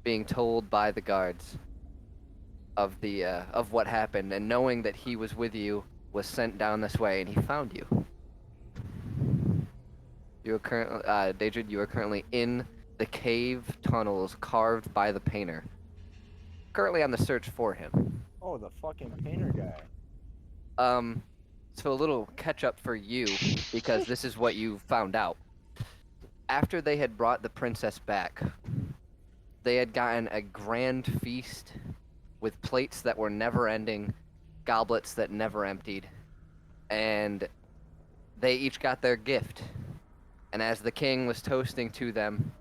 being told by the guards of what happened, and knowing that he was with you, was sent down this way, and he found you. You are currently, Dadrid, you are currently in the cave tunnels carved by the painter. Currently on the search for him. Oh, the fucking painter guy. Um, so a little catch up for you, because this is what you found out. After they had brought the princess back, they had gotten a grand feast with plates that were never ending, goblets that never emptied, and they each got their gift. And as the king was toasting to them,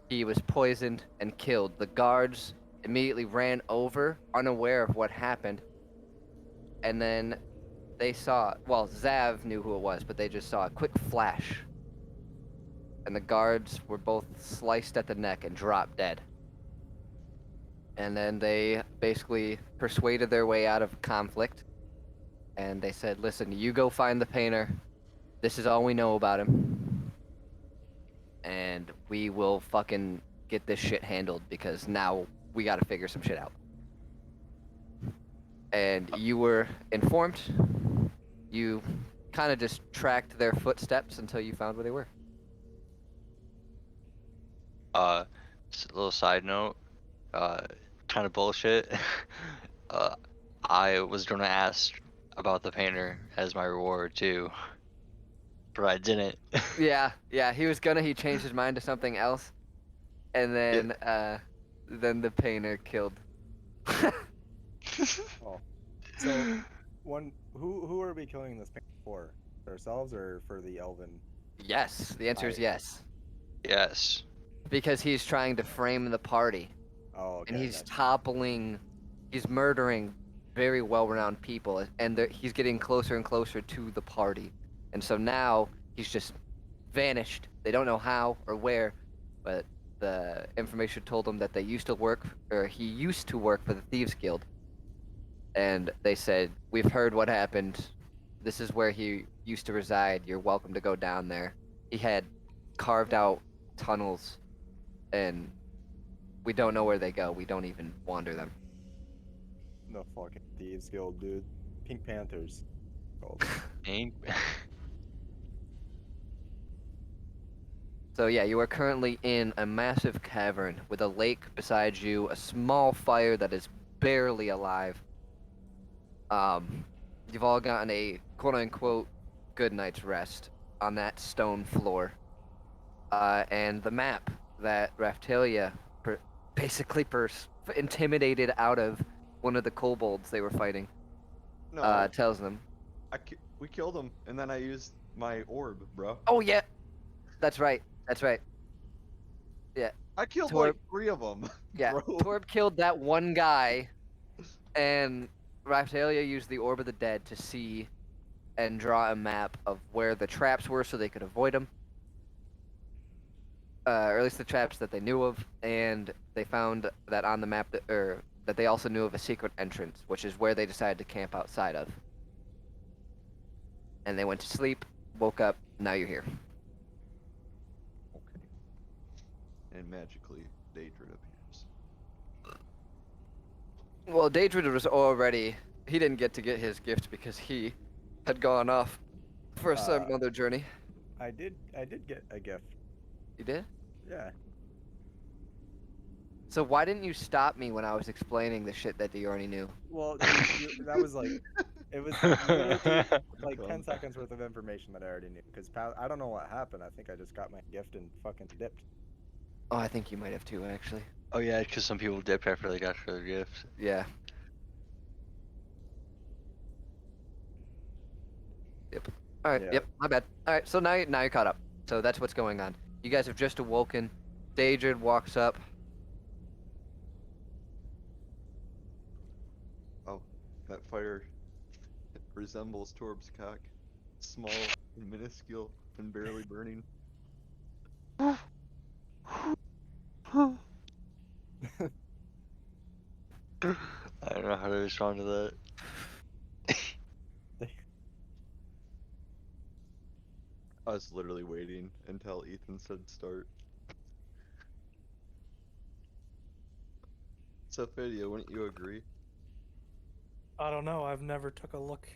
he was poisoned and killed. The guards immediately ran over, unaware of what happened, and then they saw, well, Zav knew who it was, but they just saw a quick flash, and the guards were both sliced at the neck and dropped dead. And then they basically persuaded their way out of conflict, and they said, listen, you go find the painter. This is all we know about him. And we will fucking get this shit handled, because now we gotta figure some shit out. And you were informed. You kind of just tracked their footsteps until you found where they were. Just a little side note, kind of bullshit. uh, I was gonna ask about the painter as my reward too, but I didn't. Yeah, he was gonna. He changed his mind to something else, and Yeah. then the painter killed. Oh, so who are we killing this painter for? Ourselves or for the elven? Yes, the answer is I yes, Yes. because he's trying to frame the party, Oh, and okay, he's murdering very well-renowned people, and he's getting closer and closer to the party, and so now he's just vanished. They don't know how or where, but the information told them that he used to work for the Thieves Guild, and they said, "We've heard what happened. This is where he used to reside. You're welcome to go down there." He had carved out tunnels, and we don't know where they go. We don't even wander them. the fucking thieves guild, dude. Pink Panthers. Called. Ain't. So yeah, you are currently in a massive cavern with a lake beside you, a small fire that is barely alive. Um, you've all gotten a quote-unquote good night's rest on that stone floor. And the map that Raphtalia basically intimidated out of one of the kobolds they were fighting No, tells them, we killed him, and then I used my orb, bro. "Oh yeah, that's right, that's right. Yeah, I killed Torb, like 3 of them, yeah, bro. Torb killed that one guy, and Raphtalia used the Orb of the Dead to see and draw a map of where the traps were so they could avoid them. Or at least the traps that they knew of, and they found that on the map that they also knew of a secret entrance, which is where they decided to camp outside of. And they went to sleep, woke up, now you're here. Okay. And magically, Dadrid appears. Well, Dadrid was already. He didn't get to get his gift because he had gone off for some Uh, other journey. I did get a gift. You did? Yeah. So why didn't you stop me when I was explaining the shit that you already knew? Well, that was like, it was literally like 10 seconds worth of information that I already knew. Because I don't know what happened. I think I just got my gift and fucking dipped. Oh, I think you might have too, actually. Oh yeah, because some people dipped after they got their gift. Yeah. Yep. All right. Yeah. Yep. My bad. All right. So now you're caught up. So that's what's going on. You guys have just awoken. Dadrid walks up. Oh, that fire resembles Torb's cock. Small and minuscule and barely burning. I don't know how to respond to that. I was literally waiting until Ethan said start. Sofadia, wouldn't you agree? I don't know. I've never took a look.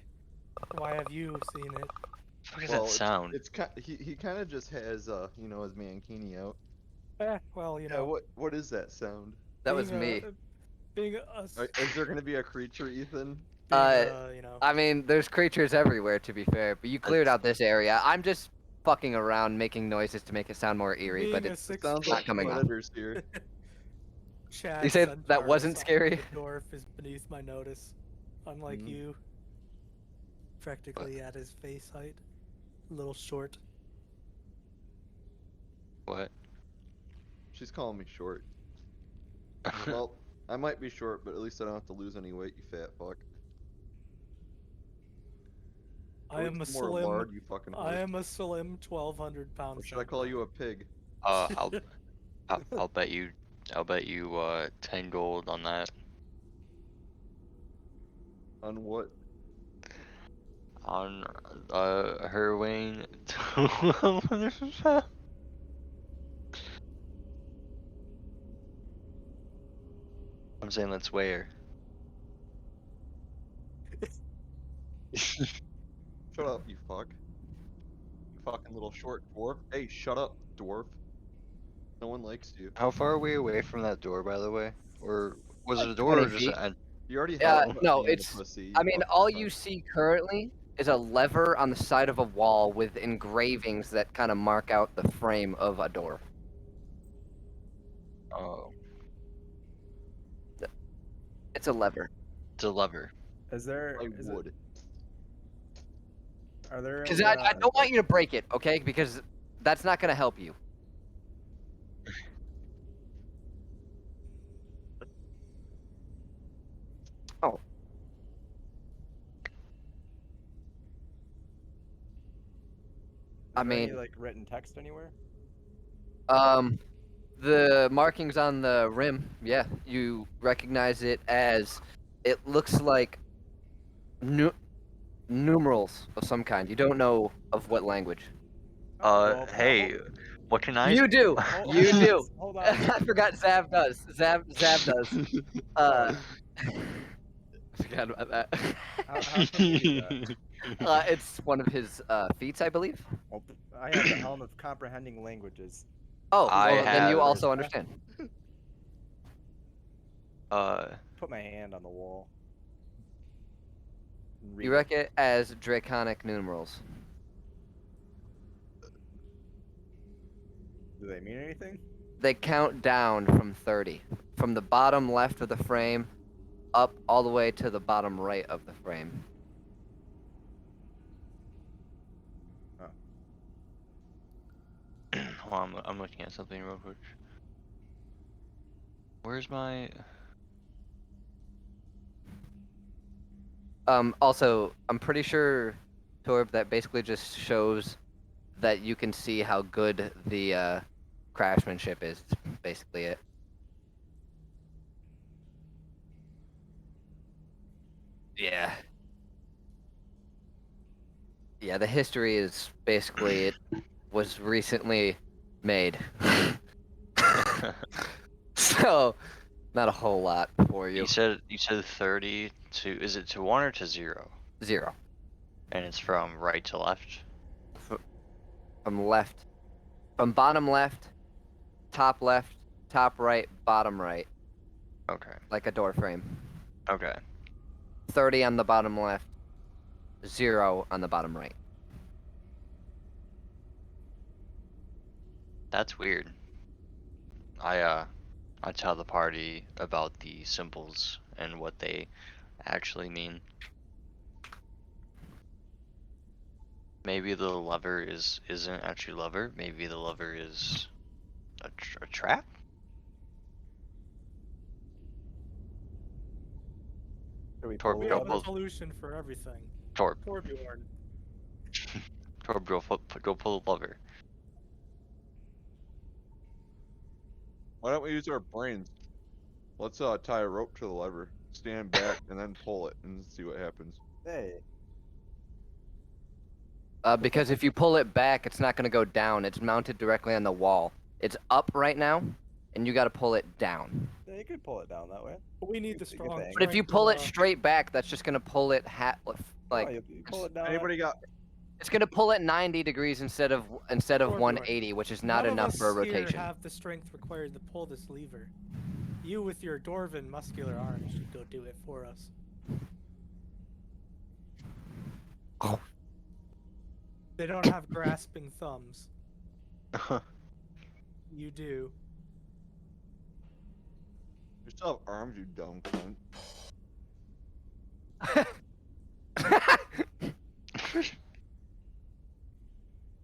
Why have you seen it? What does Well, that sound? he kind of just has you know, his mankini out. Well, you Yeah, know, what is that sound? That was being me. being a, s- Is there gonna be a creature, Ethan? you know, I mean, there's creatures everywhere, to be fair, but you cleared That's- out this area. I'm just fucking around, making noises to make it sound more eerie, but being a it's It 6 sounds not like coming off. predators here. Chad You said that Centaur wasn't size scary? dwarf is beneath my notice. Unlike Mhm. you, practically at his face height, a little short. What? She's calling me short. Well, I might be short, but at least I don't have to lose any weight, you fat fuck. I Or am a eat some more slim. lard, you fucking I horse. am a slim 1,200 pound. Or should I call you a pig? I'll I'll bet you 10 gold on that. On what? On her weighing. I'm saying let's weigh her. Shut up, you fuck. You fucking little short dwarf. Hey, shut up, dwarf. No one likes you. How far are we away from that door, by the way? Or was it Like a door 20 or just feet. an? You already Yeah, have put no, me in the it's. pussy. I mean, fucking all cunt. you see currently is a lever on the side of a wall with engravings that kind of mark out the frame of a door. Oh, It's a lever. it's a lever. Is there? I Is it? would. Are there? Because Any, I don't want you to break it, okay? Because that's not going to help you. Oh. I Is there any mean, like written text anywhere? the markings on the rim, yeah, you recognize it as. It looks like numerals of some kind. You don't know of what language. Well, Hey, what can I? You do. You hold on, do. Hold on. I forgot Zav does. Zav does. Oh, Forgot about that. how can you do that? It's one of his feats, I believe. Well, I have the helm of comprehending languages. Oh, I well, then you have- also understand. Put my hand on the wall. You reckon it as draconic numerals. Do they mean anything? They count down from 30. From the bottom left of the frame up all the way to the bottom right of the frame. Hold on, I'm looking at something real quick. Where's my? Also, I'm pretty sure, Torb, that basically just shows that you can see how good the craftsmanship is. Basically it. Yeah. Yeah, the history is basically it was recently made. So, not a whole lot for you. You said 30 to, is it to 1 or to 0? 0. And it's from right to left. From left. From bottom left, top right, bottom right. Okay. Like a door frame. Okay. 30 on the bottom left, 0 on the bottom right. That's weird. I tell the party about the symbols and what they actually mean. Maybe the lever isn't actually lever. Maybe the lever is a trap. Should we Torb, pull We it go have over? a solution for everything. Torb, Torbjorn. go pull the lever. Why don't we use our brains? Let's tie a rope to the lever, stand back, and then pull it, and see what happens. Hey, Because if you pull it back, it's not going to go down. It's mounted directly on the wall. It's up right now, and you got to pull it down. you could pull it down that way. We need the You get the strong. angle. But if you strength pull of, it straight back, that's just gonna pull it like you pull it down. Anybody got? it's gonna pull it 90 degrees instead of Torbjorn, 180, which is not none enough of for a us here rotation. have the strength required to pull this lever. You, with your dwarven muscular arms, should go do it for us. They don't have grasping thumbs. You do. You still have arms, you dumb cunt.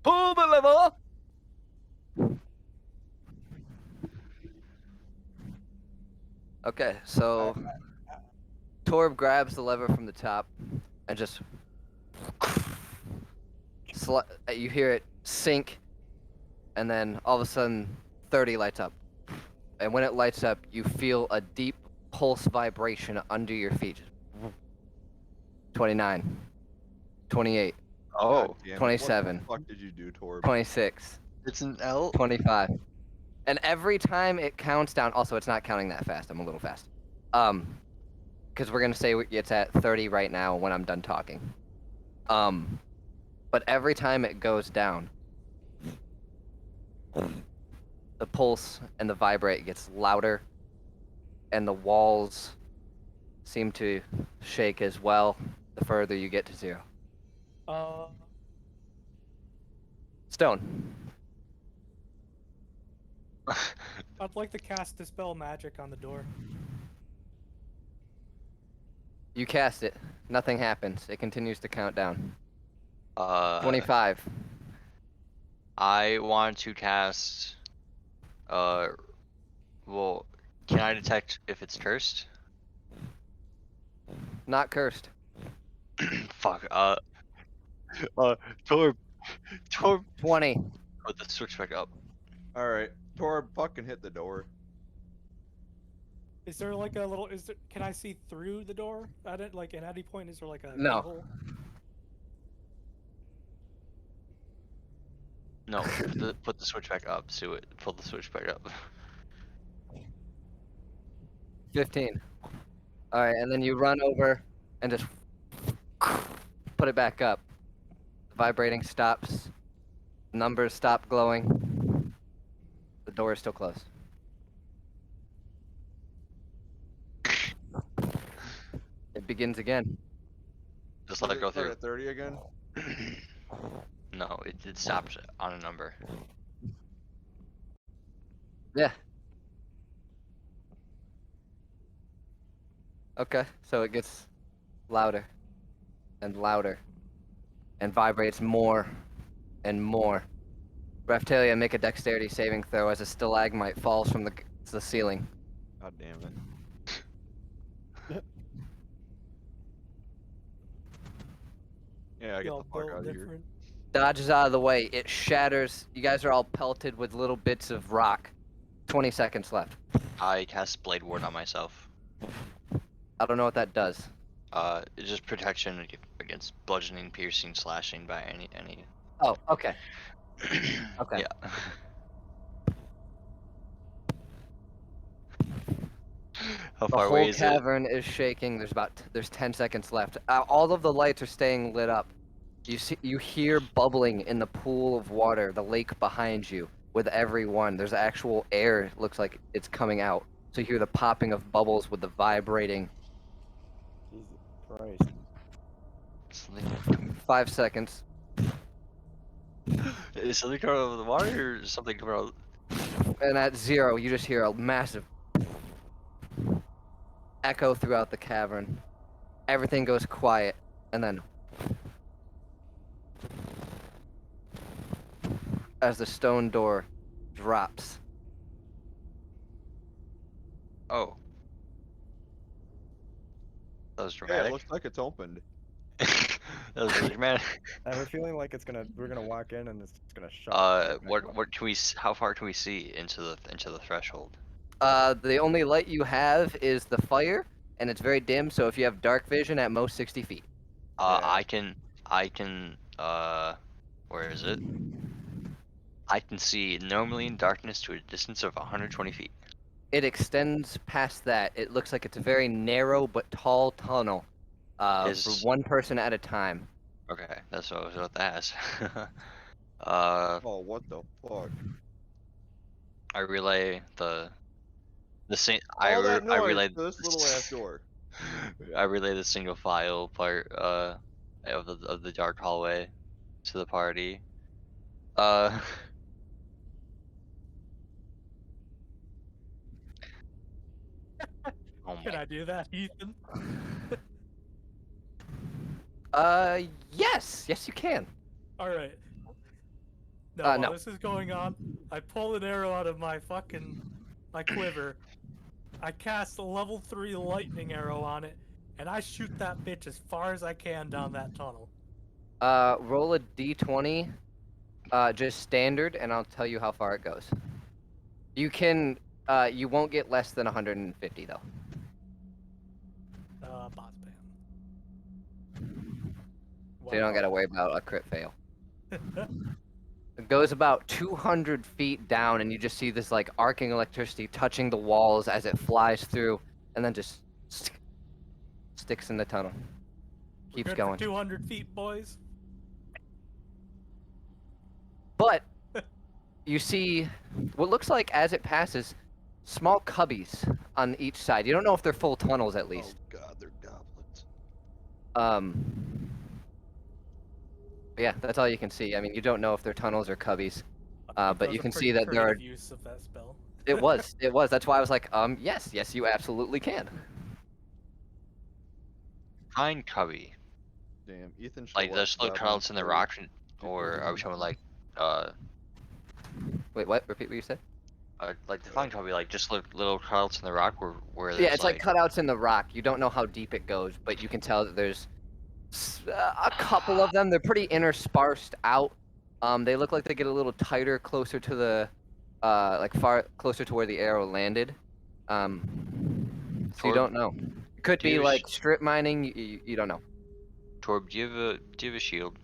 Pull the lever. Okay, so Torb grabs the lever from the top and just you hear it sink, and then all of a sudden 30 lights up. And when it lights up, you feel a deep pulse vibration under your feet. 29, 28, Oh, God damn it. 27. What the fuck did you do, Torb? 26, it's an L. 25. And every time it counts down, also it's not counting that fast, I'm a little fast. Because we're gonna say it's at 30 right now when I'm done talking. But every time it goes down, the pulse and the vibrate gets louder, and the walls seem to shake as well the further you get to 0. Stone. I'd like to cast Dispel Magic on the door. You cast it. Nothing happens. It continues to count down. 25. 25. I want to cast. Well, can I detect if it's cursed? Not cursed. Fuck. Torb. 20. Put the switch back up. Alright, Torb, fucking hit the door. Is there like a little? Is there? Can I see through the door? At it, like at any point, is there like a No. keyhole? No, put the switch back up. Do it. Pull the switch back up. 15. Alright, and then you run over and just put it back up. The vibrating stops. Numbers stop glowing. The door is still closed. It begins again. Just let it go Start through. at 30 again? No, it stops on a number. Yeah. Okay, so it gets louder and louder and vibrates more and more. Raphtalia, make a dexterity saving throw as a stalagmite falls from the ceiling. God damn it. Yeah, I get Y'all the fuck built out of here. different. Dodges out of the way. It shatters. You guys are all pelted with little bits of rock. 20 seconds left. I cast Blade Ward on myself. I don't know what that does. It's just protection against bludgeoning, piercing, slashing by any. Oh, okay. Okay. Yeah. How The far whole away is it? cavern is shaking. There's 10 seconds left. All of the lights are staying lit up. You hear bubbling in the pool of water, the lake behind you. With every one, there's actual air. Looks like it's coming out. So you hear the popping of bubbles with the vibrating. Jesus Christ. Something, 5 seconds. is something coming out of the water or something coming out? And at 0, you just hear a massive echo throughout the cavern. Everything goes quiet, and then as the stone door drops. Oh. That was Yeah, it dramatic. looks like it's opened. That was really dramatic. I have a feeling like we're gonna walk in and it's just gonna shut. What can we? How far can we see into the threshold? The only light you have is the fire, and it's very dim, so if you have dark vision, at most 60 feet. Yeah. I can. Where is it? I can see normally in darkness to a distance of 120 feet. it extends past that. It looks like it's a very narrow but tall tunnel for Is one person at a time. okay. That's what I was about to ask. Oh, what the fuck? I relay the same. All that I noise relay to this little ass door. I relay the single file part of the dark hallway to the party. Uh, oh Can my. I do that, Ethan? Yes, you can. All right. No, Uh, while no. this is going on, I pull an arrow out of my quiver. I cast a level 3 lightning arrow on it, and I shoot that bitch as far as I can down that tunnel. Roll a d20, just standard, and I'll tell you how far it goes. You can, you won't get less than 150 though. Boss ban. So you don't gotta worry about a crit fail. It goes about 200 feet down, and you just see this like arcing electricity touching the walls as it flies through, and then just sticks in the tunnel. Keeps Good going. for 200 feet, boys. But you see what looks like as it passes small cubbies on each side. You don't know if they're full tunnels at least. Oh god, they're goblins. But yeah, that's all you can see. I mean, you don't know if they're tunnels or cubbies. But That was you a can pretty see that there are. creative use of that spell. It was. That's why I was like, yes, you absolutely can. Fine cubby. Damn, Ethan should Like there's little Goblin cutouts in the Slayer. rock, or are we talking like Wait, what? Repeat what you said. like the fine cubby, like just little cutouts in the rock where Yeah, there's it's like cutouts in the rock. You don't know how deep it goes, but you can tell that there's a couple of them. They're pretty interspersed out. They look like they get a little tighter, closer to the, like far closer to where the arrow landed. So you don't know. It could do you be have a like strip mining. You don't know. Torb, do you have a shield?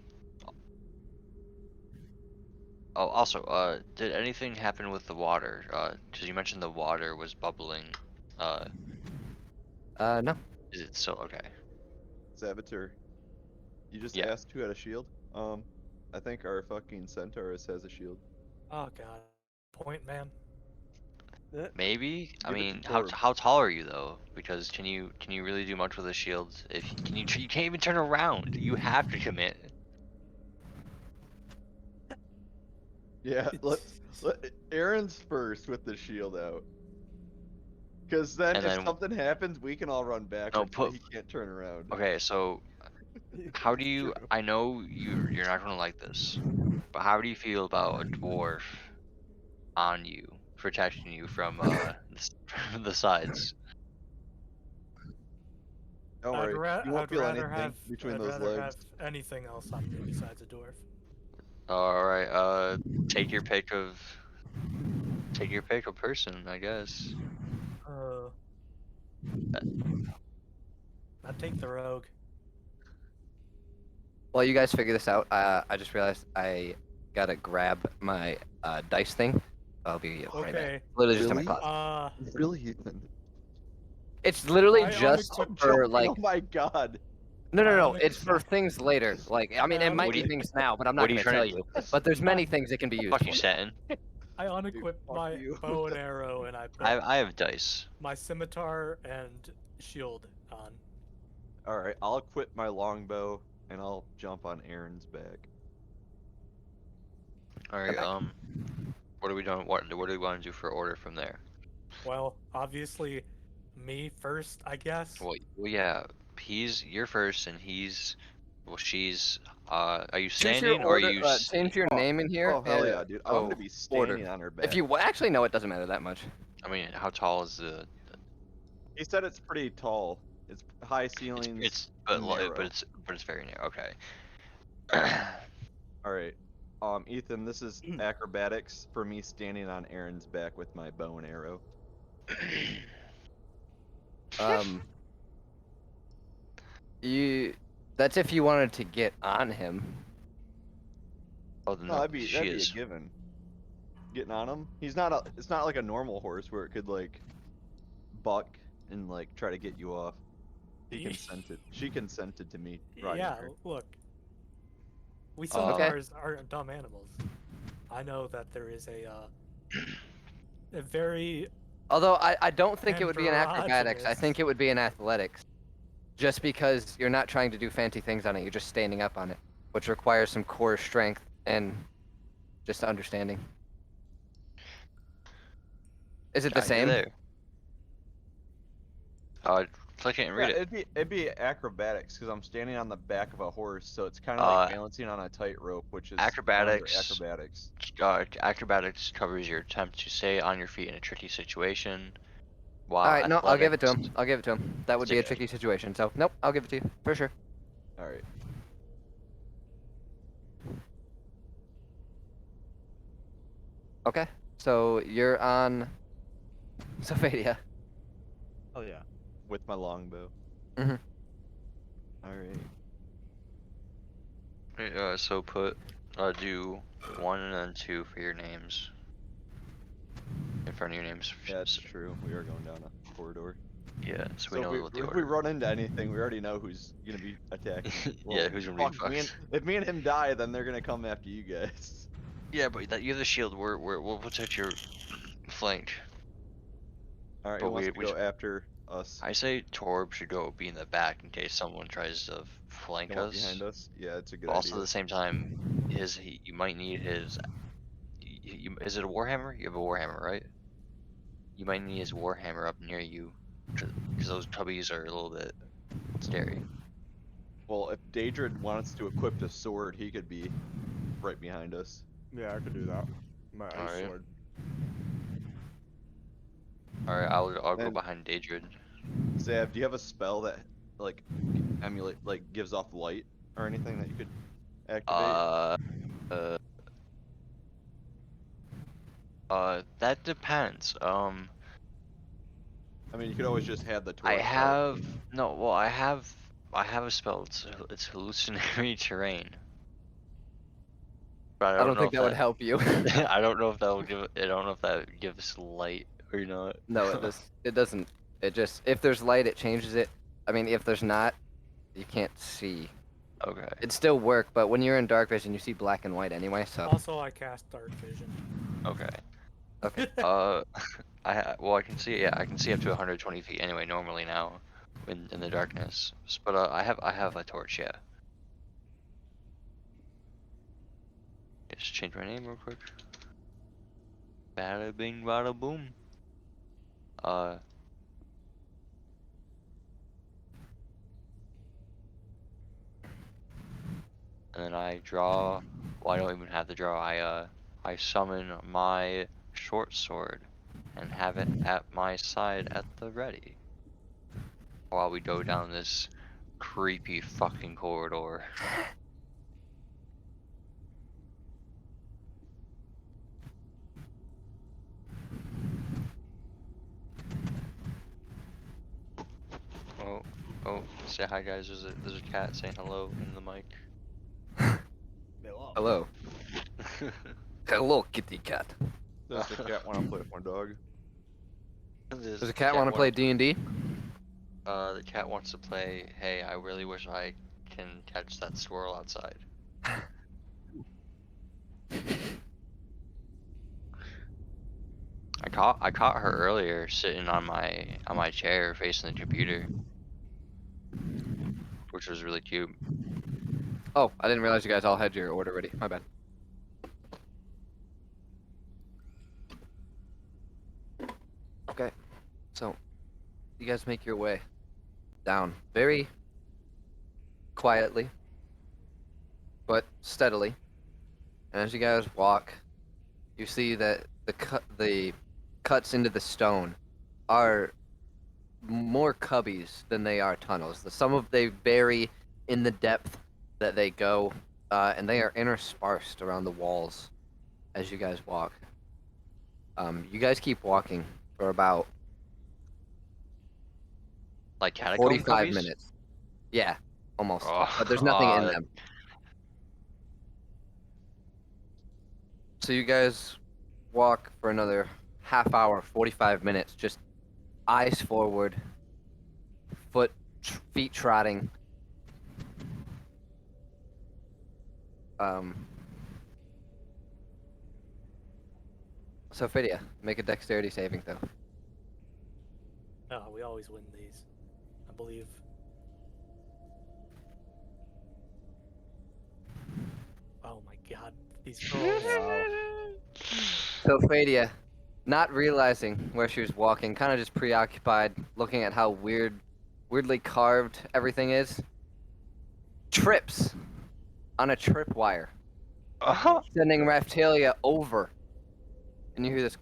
Oh, also, did anything happen with the water? Because you mentioned the water was bubbling. No. Is it still okay? Zavitur. You just Yeah. asked who had a shield? I think our fucking Centaurus has a shield. Oh god. Point, man. Maybe. I Give it to mean, Torb. how tall are you though? Because can you really do much with a shield? If you can't even turn around. You have to commit. Yeah, let Aaron's first with the shield out. Because then And if then something happens, we can all run backwards, but he can't turn around. Okay, so how do you? True. I know you're not gonna like this, but how do you feel about a dwarf on you, protecting you from the sides? Don't worry, you won't I'd feel rather anything have between I'd those rather legs. have anything else on me besides a dwarf. All right, take your pick of person, I guess. I'd take the rogue. While you guys figure this out, I just realized I gotta grab my dice thing. I'll be right back. Okay. Literally just in my Really? closet. Really, Ethan? It's literally I just unequipped- for like. Oh my god. No. It's for things later. Like, I mean, it might What do be you- things now, but I'm what not are you gonna tell trying you. But there's many things it can be used Fuck for. you, Satin. I unequipped fuck my you. bow and arrow, and I put I have dice. my scimitar and shield on. Alright, I'll equip my longbow and I'll jump on Aaron's back. All right, Okay. what are we doing? What do we want to do for order from there? Well, obviously, me first, I guess. Well, yeah, you're first, and she's. Are you Choose your standing or are order. you? Change your name in here. Oh hell yeah, dude. I'm gonna be order. standing on her back. If you actually no, it doesn't matter that much. I mean, how tall is the? He said it's pretty tall. It's high ceilings. It's narrow. but it's very narrow. Okay. Alright. Ethan, this is acrobatics for me standing on Aaron's back with my bow and arrow. That's if you wanted to get on him. Oh, no, No, that'd be she a is. given. Getting on him? It's not like a normal horse where it could like buck and like try to get you off. She consented to me riding Yeah, her. look. We Okay. centaurs aren't dumb animals. I know that there is a very Although I don't think it would be in acrobatics. I androgynous- think it would be in athletics. Just because you're not trying to do fancy things on it, you're just standing up on it, which requires some core strength and just understanding. Is it the Kinda same? there. Click it and read it. It'd be acrobatics because I'm standing on the back of a horse, so it's kind of like balancing on a tightrope, which is acrobatics. Acrobatics. Acrobatics covers your attempt to stay on your feet in a tricky situation. While All right, no, I'll give it to athletics- him. I'll give it to him. That would be a tricky situation. So, nope, I'll give it to you for sure. All right. Okay, so you're on Sofadia. Oh yeah. With my longbow. Mhm. All right. So put do 1 and then 2 for your names. In front of your names. Yeah, that's true. We are going down a corridor. Yeah, so we So know what the if we order. run into anything, we already know who's gonna be attacking. Yeah, who's gonna be fucked. If me and him die, then they're gonna come after you guys. Yeah, but you have the shield. We'll protect your flank. All right, But who wants we to go after us? I say Torb should be in the back in case someone tries to flank Come up us. behind us? Yeah, it's a good But also at idea. the same time, you might need his. Is it a warhammer? You have a warhammer, right? You might need his warhammer up near you, because those tubbies are a little bit scary. Well, if Dadrid wants to equip a sword, he could be right behind us. Yeah, I could do that. My ice Alright. sword. All right, I'll go And- behind Dadrid. Zav, do you have a spell that like gives off light or anything that you could activate? That depends. I mean, you could always just have the torch. I out. have no. Well, I have a spell. It's hallucinatory terrain. But I don't know think if that would help you. I don't know if that will give. I don't know if that gives light or not. No, it doesn't. It just, if there's light, it changes it. I mean, if there's not, you can't see. Okay. It'd still work, but when you're in dark vision, you see black and white anyway. So Also, I cast dark vision. Okay. okay. I can see. Yeah, I can see up to 120 feet anyway. Normally now, in the darkness. But I have a torch. Yeah. Just change my name real quick. Bada bing, bada boom. And then I draw. Well, I don't even have to draw. I summon my short sword and have it at my side at the ready. While we go down this creepy fucking corridor. Oh, say hi guys, there's a cat saying hello in the mic. Hello. Hello, kitty cat. Does the cat want to play with my dog? Does the cat want to play D&D? The cat wants to play, hey, I really wish I can catch that squirrel outside. I caught her earlier sitting on my chair facing the computer. Which was really cute. Oh, I didn't realize you guys all had your order ready. My bad. Okay, so you guys make your way down very quietly, but steadily. And as you guys walk, you see that the cuts into the stone are more cubbies than they are tunnels. They vary in the depth that they go, and they are interspersed around the walls as you guys walk. You guys keep walking for about Like catacomb 45 cubbies? minutes. Yeah, almost. Oh, But there's nothing in that- them. So you guys walk for another half hour, 45 minutes, just eyes forward, feet trotting. Sofadia, make a dexterity saving throw. Oh, we always win these, I believe. Oh my god, these girls. Wow. Sofadia, not realizing where she was walking, kind of just preoccupied, looking at how weirdly carved everything is, trips on a tripwire, sending Raphtalia over, and you hear this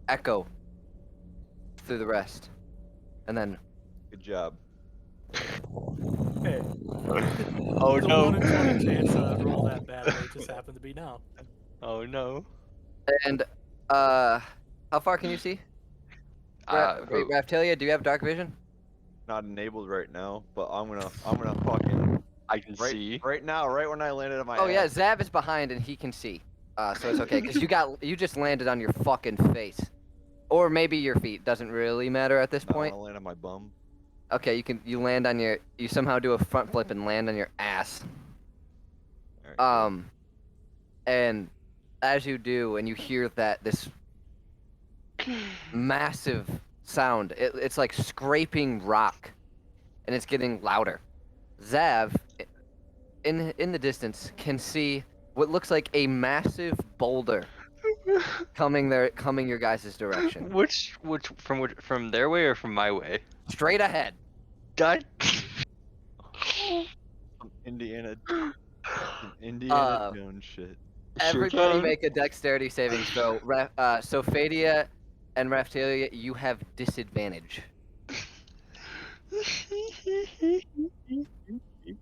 echo through the rest, and then Good job. Hey, Oh there's a no. 1 in 20 chance that I'd roll that badly. It just happened to be now. Oh no. and how far can you see? Wait, Raphtalia, do you have dark vision? Not enabled right now, but I'm gonna fucking I can see. right now, right when I landed on my Oh yeah, ass. Zav is behind and he can see, so it's okay because you just landed on your fucking face, or maybe your feet. Doesn't really matter at this I point. wanna land on my bum. Okay, you land on you somehow do a front flip and land on your ass. All right, cool. And as you do, and you hear this massive sound, it's like scraping rock, and it's getting louder. Zav, in the distance, can see what looks like a massive boulder coming your guys' direction. From their way or from my way? Straight ahead. God. Some Indiana Jones shit. Everybody Sure make a dexterity saving throw. Sofadia and Raphtalia, you have disadvantage.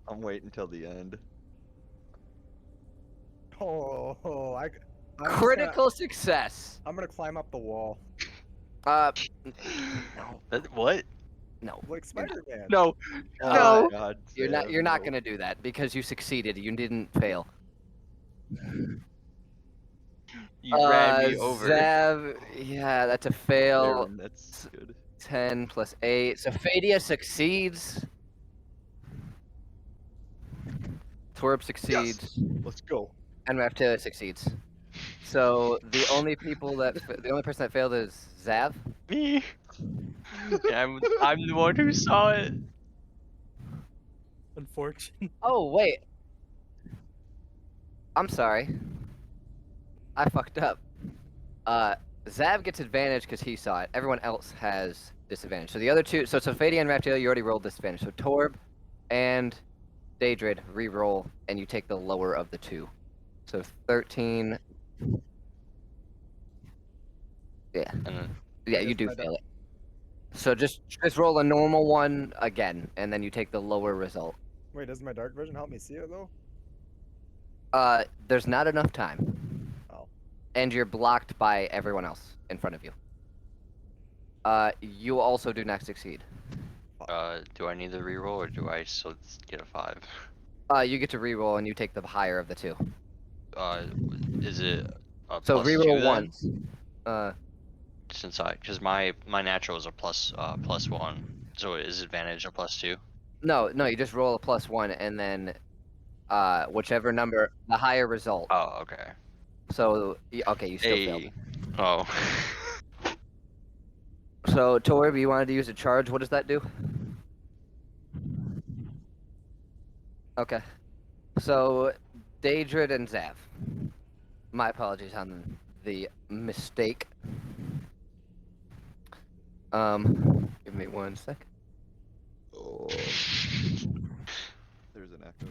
I'm waiting till the end. I'm just Critical success. I'm gonna climb up the wall No, What? no, like Spider-Man. No. Uh, No. God, you're not. Sam, You're not no. gonna do that because you succeeded. You didn't fail. You ran me over. Zav, yeah, that's a fail. There, that's good. 10 plus 8. Sofadia succeeds. Torb succeeds. Let's go. And Raphtalia succeeds. So the only person that failed is Zav. Me. I'm the one who saw it. Unfortunate. Oh wait. I'm sorry. I fucked up. Zav gets advantage because he saw it. Everyone else has disadvantage. So the other two, so Sofadia and Raphtalia, you already rolled disadvantage. So Torb and Dadrid re-roll, and you take the lower of the two. So 13. Yeah. Yeah, you do fail it. So just roll a normal one again, and then you take the lower result. Wait, does my dark vision help me see it though? There's not enough time. Oh. And you're blocked by everyone else in front of you. You also do not succeed. Do I need the reroll or do I still get a 5? You get to re-roll, and you take the higher of the two. Is it a So plus re-roll 2 then? once. Because my natural is a plus 1, so is advantage a plus 2? No, you just roll a +1, and then whichever number, the higher result. Oh, okay. So okay, you still failed. Hey. Oh. So Torb, you wanted to use a charge. What does that do? Okay. So Dadrid and Zav. My apologies on the mistake. Give me 1 sec. Oh. There's an echo.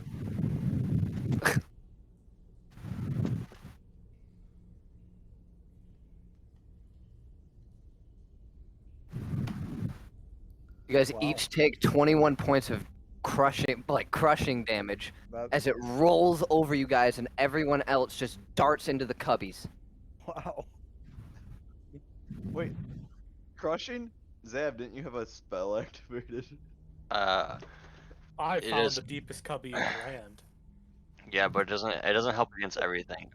You guys Wow. each take 21 points of crushing damage That, as it rolls over you guys, and everyone else just darts into the cubbies. wow. Wait, crushing? Zav, didn't you have a spell activated? I It found is- the deepest cubby in the land. Yeah, but it doesn't help against everything.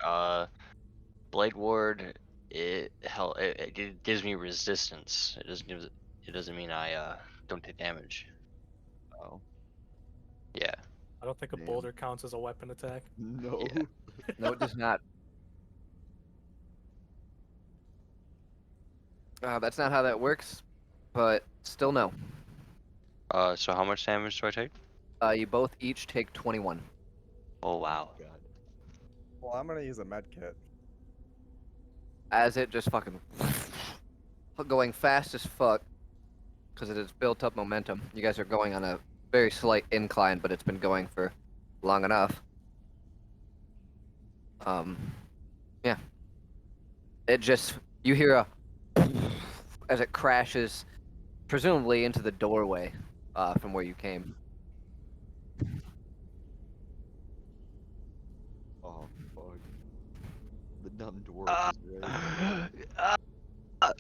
Blade Ward it gives me resistance. It doesn't mean I don't take damage. Oh, Yeah. I don't think a Damn. boulder counts as a weapon attack. no. Yeah. No, it does not. That's not how that works, but still no. So how much damage do I take? You both each take 21. Oh wow. God. Well, I'm gonna use a med kit. As it just fucking going fast as fuck, because it has built up momentum. You guys are going on a very slight incline, but it's been going for long enough. Yeah. It just, you hear a as it crashes, presumably into the doorway from where you came. Oh, fuck. The dumb dwarf is right.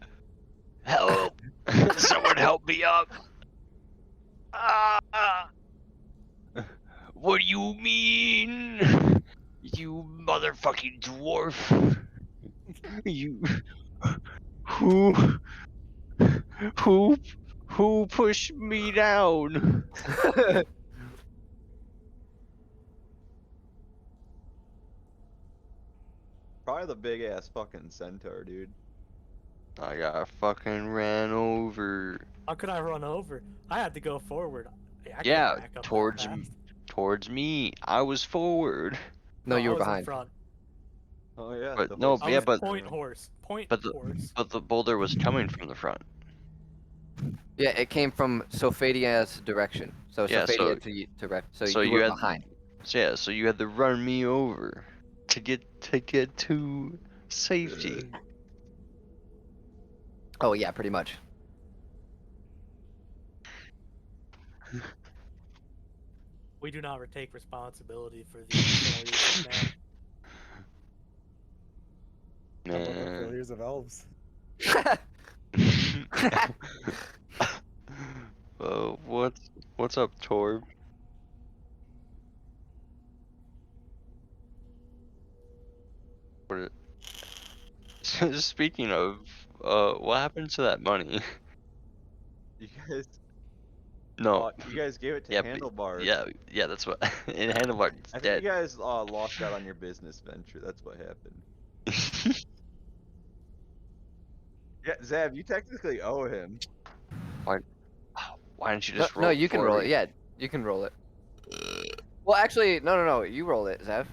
Help! Someone help me up! What do you mean? You motherfucking dwarf! You who who pushed me down? Probably the big ass fucking centaur, dude. I got fucking ran over. How could I run over? I had to go forward. I Yeah, can't back up that towards fast. towards me. I was forward. No, you I were was in behind. front. Oh yeah. But the no, horse I yeah, was was but point running. horse. Point but the horse. but the boulder was coming from the front. Yeah, it came from Sofadia's direction. So Yeah, Sofadia to rep. So, so you you were had behind. so you had to run me over to get to safety. Oh yeah, pretty much. We do not take responsibility for the failures of man. How about the Man. failures of elves? What's up, Torb? What Speaking of, what happened to that money? You guys. No. You guys gave it to Yeah, but- Handlebar. yeah, that's what. And Handlebar's I think dead. you guys lost out on your business venture. That's what happened. Yeah, Zav, you technically owe him. Why don't you No, just roll? no, it you can for roll me? it. Yeah, you can roll it. Well, actually, no. You roll it, Zev,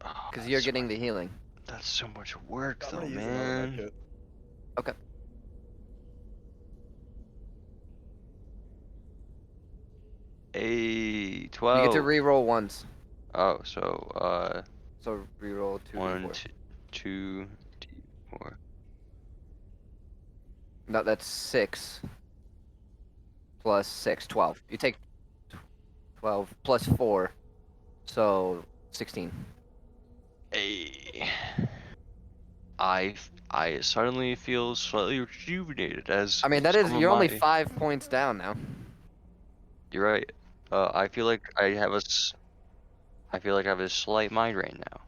Oh, because you're that's getting the healing. That's so much work, I'm though, gonna use another med man. kit. Okay. A 12. You get to re-roll once. Oh, so So re-roll 2d4. 1, 2, D4. No, that's 6. Plus 6, 12. You take 12 plus 4, so 16. I suddenly feel slightly rejuvenated as I mean, that is, some of you're only my- 5 points down now. You're right. I feel like I have a slight migraine now.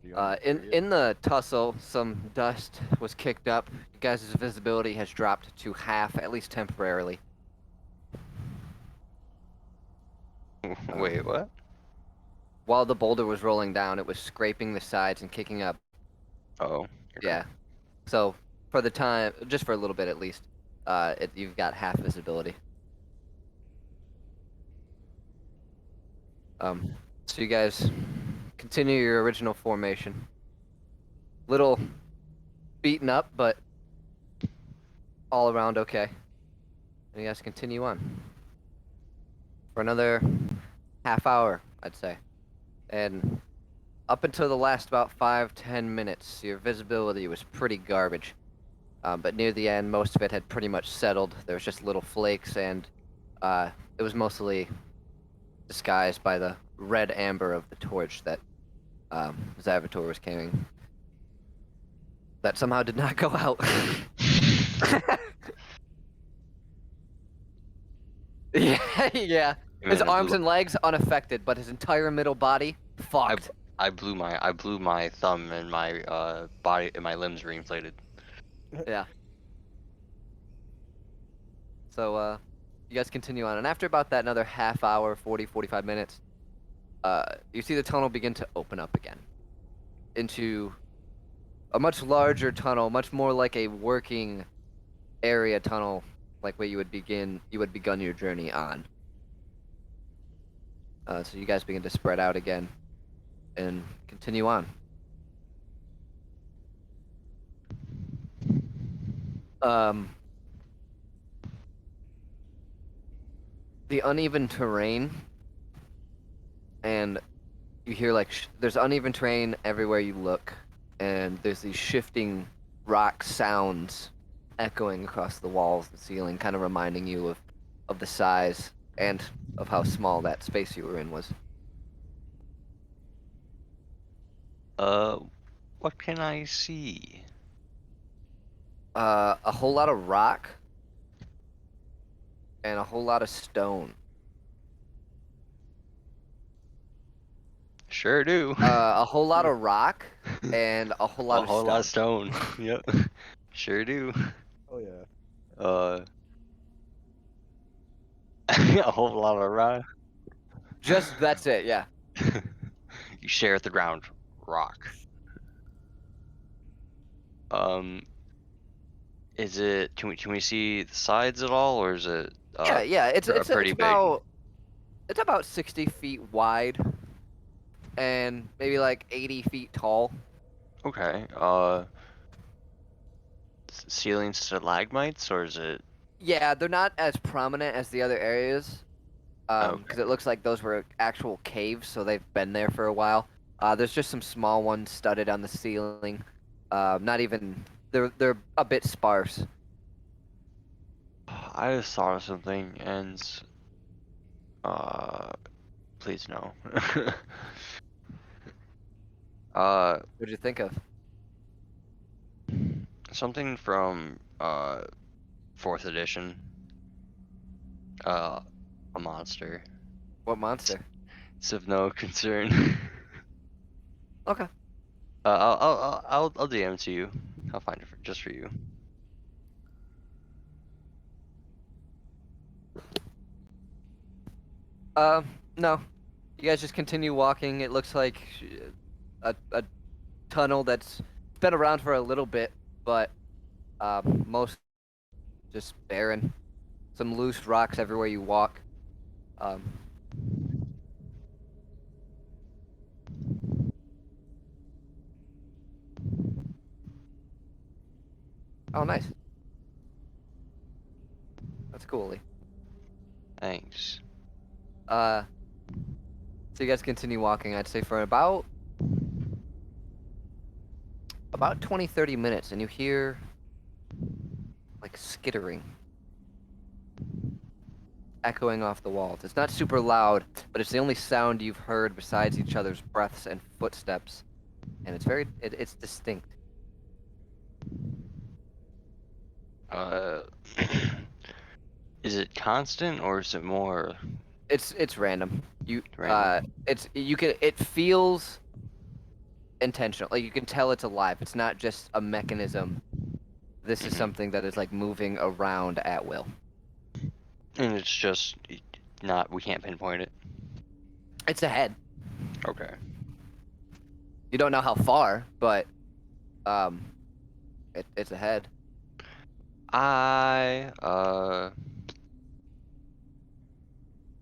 You want me to carry it? In the tussle, some dust was kicked up. You guys' visibility has dropped to half, at least temporarily. Wait, what? While the boulder was rolling down, it was scraping the sides and kicking up. Oh. Yeah. So, for the time, just for a little bit at least, you've got half visibility. So you guys continue your original formation. Little beaten up, but all around okay. And you guys continue on for another half hour, I'd say. And up until the last about 5-10 minutes, your visibility was pretty garbage. But near the end, most of it had pretty much settled. There was just little flakes, and it was mostly disguised by the red amber of the torch that Zavitur was carrying. That somehow did not go out. yeah. His arms and legs unaffected, but his entire middle body fucked. I blew my thumb and my body and my limbs were inflated. Yeah. So you guys continue on, and after about that another half hour, 45 minutes, you see the tunnel begin to open up again into a much larger tunnel, much more like a working area tunnel, like where you would begun your journey on. So you guys begin to spread out again and continue on. The uneven terrain, and you hear like there's uneven terrain everywhere you look, and there's these shifting rock sounds echoing across the walls and ceiling, kind of reminding you of the size and of how small that space you were in was. What can I see? A whole lot of rock and a whole lot of stone. Sure do. A whole lot of rock and a whole lot A of whole stone. lot of stone. Yep. Sure do. Oh yeah. A whole lot of rock. Just that's it, yeah. You share at the ground. Rock. Is it? Can we see the sides at all, or is it? Yeah. It's pretty big. it's about 60 feet wide and maybe like 80 feet tall. Okay. Ceiling stalagmites, or is it? Yeah, they're not as prominent as the other areas, Okay. because it looks like those were actual caves, so they've been there for a while. There's just some small ones studded on the ceiling. Not even they're a bit sparse. I just thought of something, and please no. What'd you think of? Something from fourth edition. A monster. What monster? It's of no concern. Okay. I'll DM to you. I'll find it just for you. No. You guys just continue walking. It looks like a tunnel that's been around for a little bit, but most just barren. Some loose rocks everywhere you walk. Um, oh, nice. That's cool, Lee. Thanks. So you guys continue walking, I'd say for about 20, 30 minutes, and you hear like skittering echoing off the walls. It's not super loud, but it's the only sound you've heard besides each other's breaths and footsteps, and it's distinct. Is it constant or is it more It's random. random? It feels intentional. Like you can tell it's alive. It's not just a mechanism. This is Mhm. something that is like moving around at will. And it's just not. We can't pinpoint it. It's ahead. Okay. You don't know how far, but it's ahead.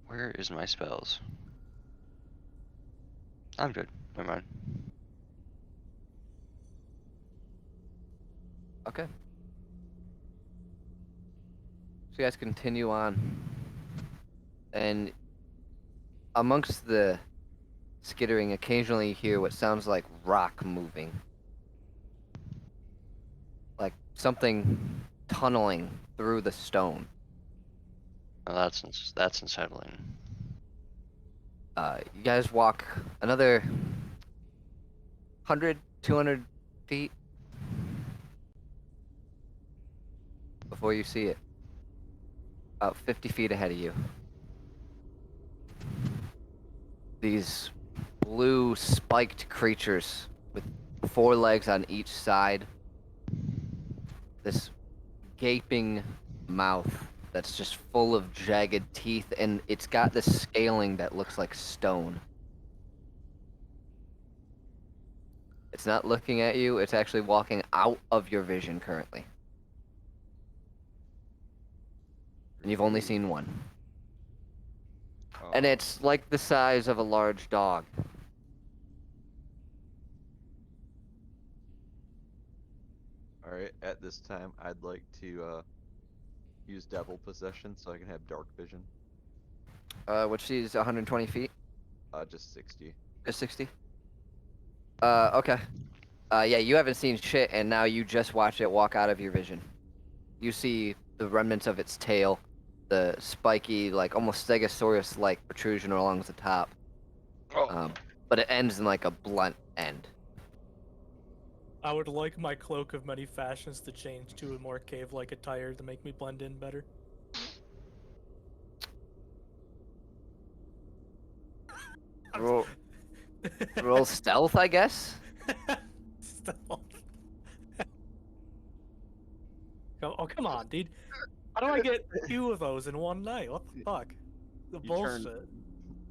Where is my spells? I'm good. Never mind. Okay. So you guys continue on, and amongst the skittering, occasionally you hear what sounds like rock moving, like something tunneling through the stone. Oh, that's unsettling. You guys walk another 100, 200 feet before you see it. About 50 feet ahead of you. These blue spiked creatures with 4 legs on each side. This gaping mouth that's just full of jagged teeth, and it's got this scaling that looks like stone. It's not looking at you, it's actually walking out of your vision currently. And you've only seen one. And it's like the size of a large dog. Alright, at this time, I'd like to use Devil Possession so I can have dark vision. Which is 120 feet. Just 60. Just 60. Okay. Yeah, you haven't seen shit, and now you just watch it walk out of your vision. You see the remnants of its tail, the spiky, like almost Stegosaurus-like protrusion along the top. Oh. But it ends in like a blunt end. I would like my cloak of many fashions to change to a more cave-like attire to make me blend in better. Roll stealth, I guess. Stealth. Oh, come on, dude. How do I get 2 of those in one night? What the fuck? The You turn- bullshit.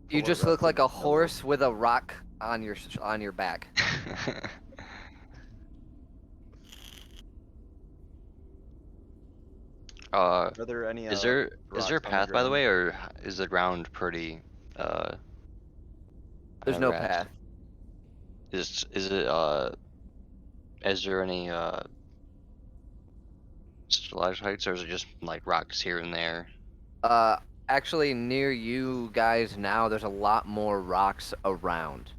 You Pull just it look up like and a horse with a rock on your back. Are there any there a rocks on the path, by the ground? way, or is the ground pretty There's no ragged? path. Is there any stalactites, or is it just like rocks here and there? Actually, near you guys now, there's a lot more rocks around.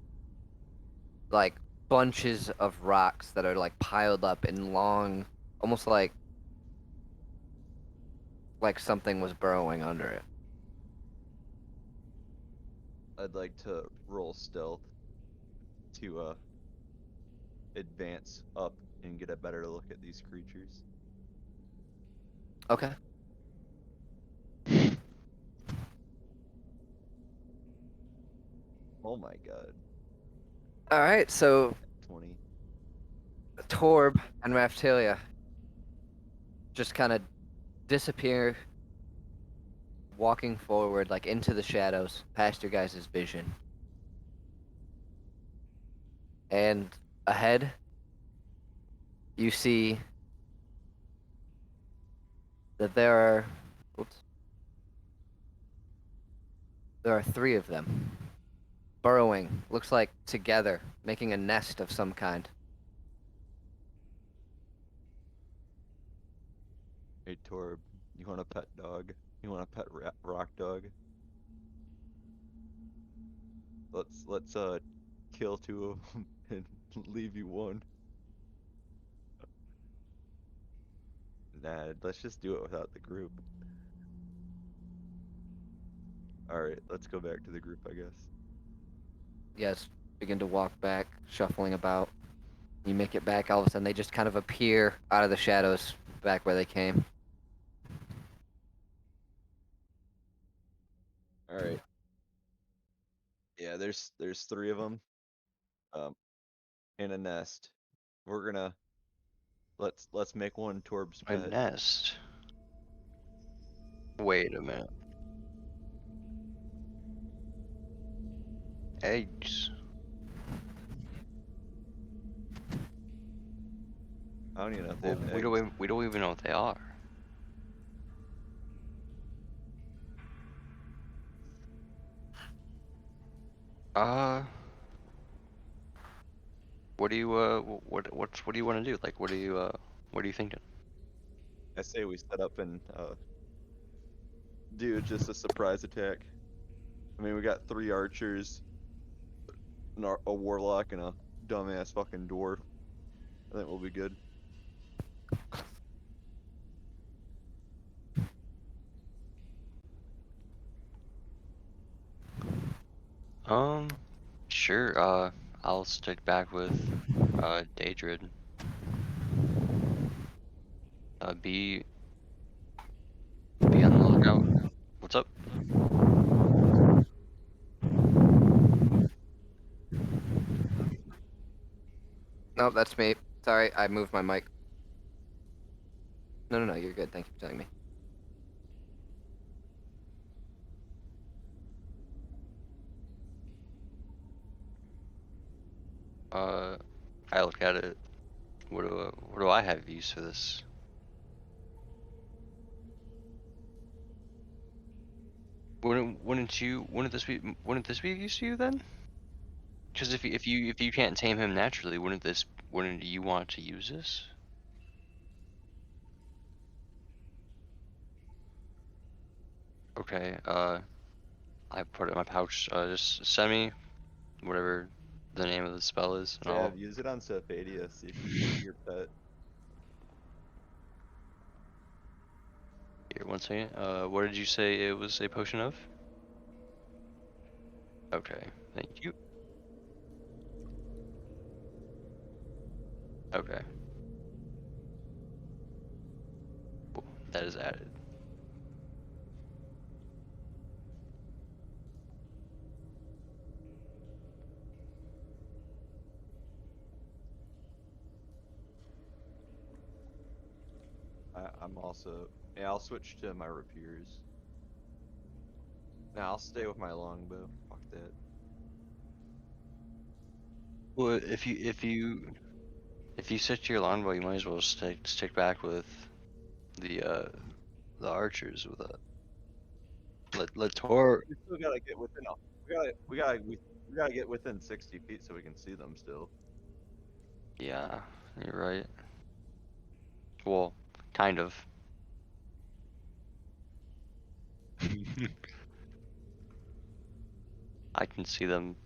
Like bunches of rocks that are like piled up in long, almost like something was burrowing under it. I'd like to roll stealth to advance up and get a better look at these creatures. Okay. Oh my god. All right. So 20. Torb and Raphtalia just kind of disappear, walking forward like into the shadows, past your guys' vision. And ahead, you see that there are 3 of them burrowing, looks like together, making a nest of some kind. Hey Torb, you want a pet dog? You want a pet rock dog? Let's kill 2 of them and leave you 1. Nah, let's just do it without the group. Alright, let's go back to the group, I guess. Yes, begin to walk back, shuffling about. You make it back, all of a sudden they just kind of appear out of the shadows back where they came. Alright. Yeah, there's 3 of them. In a nest. We're gonna let's make one Torb's A pet. nest. Wait a minute. Eggs. I don't even know if they Well, have eggs. we don't even know what they are. What do you what do you want to do? Like, what are you thinking? I say we set up and do just a surprise attack. I mean, we got 3 archers, a warlock, and a dumbass fucking dwarf. I think we'll be good. Sure. I'll stick back with Dadrid. Be on the lookout. What's up? No, that's me. Sorry, I moved my mic. No, you're good. Thank you for telling me. I look at it. What do I have use for this? Wouldn't this be of use to you then? Because if you can't tame him naturally, wouldn't you want to use this? Okay, I put it in my pouch. Just send me whatever the name of the spell is, and Yeah, use it on Sofadia. See if you can make your pet. here, 1 second. What did you say it was a potion of? Okay, thank you. Okay. Cool. That is added. I'm also. Yeah, I'll switch to my rapiers. Nah, I'll stay with my longbow. Fuck that. Well, if you set to your longbow, you might as well stick back with the archers with a let Tor. We still gotta get within. We gotta get within 60 feet so we can see them still. Yeah, you're right. Well, kind of. I can see them.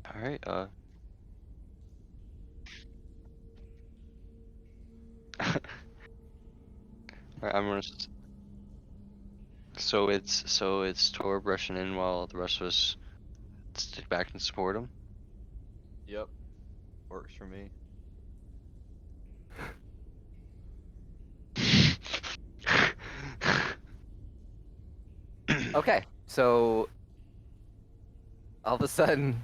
All right. All right, I'm gonna. So it's Tor brushing in while the rest of us stick back and support him. Yep. Works for me. Okay, so all of a sudden,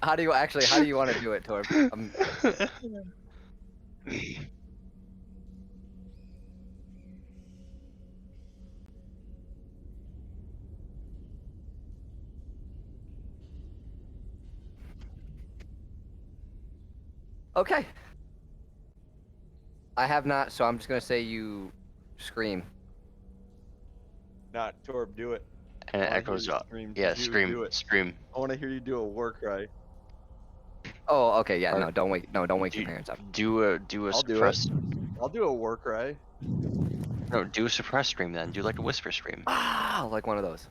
how do you want to do it, Torb? Okay. I have not, so I'm just gonna say you scream. Not Torb, do it. And it I wanna hear echoes you up. scream. Yeah, Do scream, it. scream. I want to hear you do a war cry. Oh, okay, yeah, Alright. no, don't wake your parents up. Do a I'll do it. suppress. I'll do a war cry. No, do a suppress scream then. Do like a whisper scream. Ah, like one of those.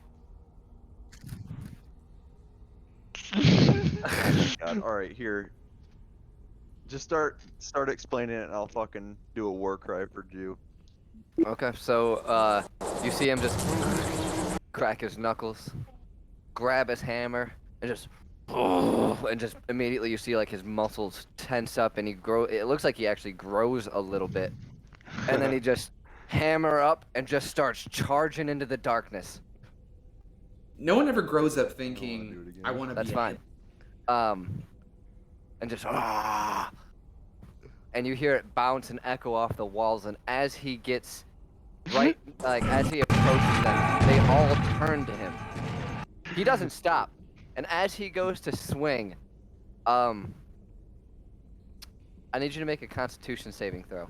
God. All right, here. Just start explaining it, and I'll fucking do a war cry for Jew. Okay, so you see him just crack his knuckles, grab his hammer, and just immediately you see like his muscles tense up, and it looks like he actually grows a little bit, and then he just hammer up and just starts charging into the darkness. No one ever grows up do thinking, it again. I want to That's be fine. And just and you hear it bounce and echo off the walls, and as he gets right, like as he approaches them, they all turn to him. He doesn't stop, and as he goes to swing, I need you to make a Constitution saving throw.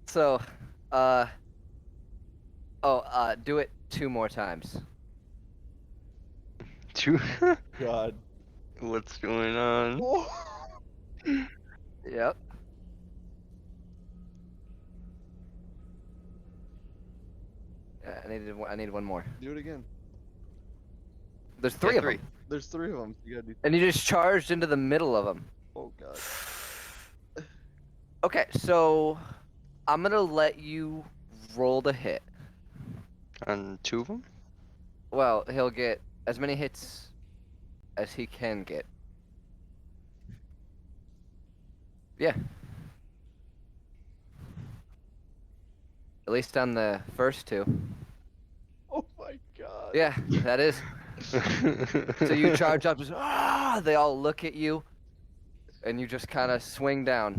So, do it 2 more times. God. What's going on? Yep. Yeah, I need one more. Do it again. There's 3 of them, There's 3 of them. You gotta do. and you just charged into the middle of them. Oh God. Okay, so I'm gonna let you roll the hit. On 2 of them? Well, he'll get as many hits as he can get. Yeah. At least on the first two. Oh my god. Yeah, that is. So you charge up, just they all look at you, and you just kind of swing down.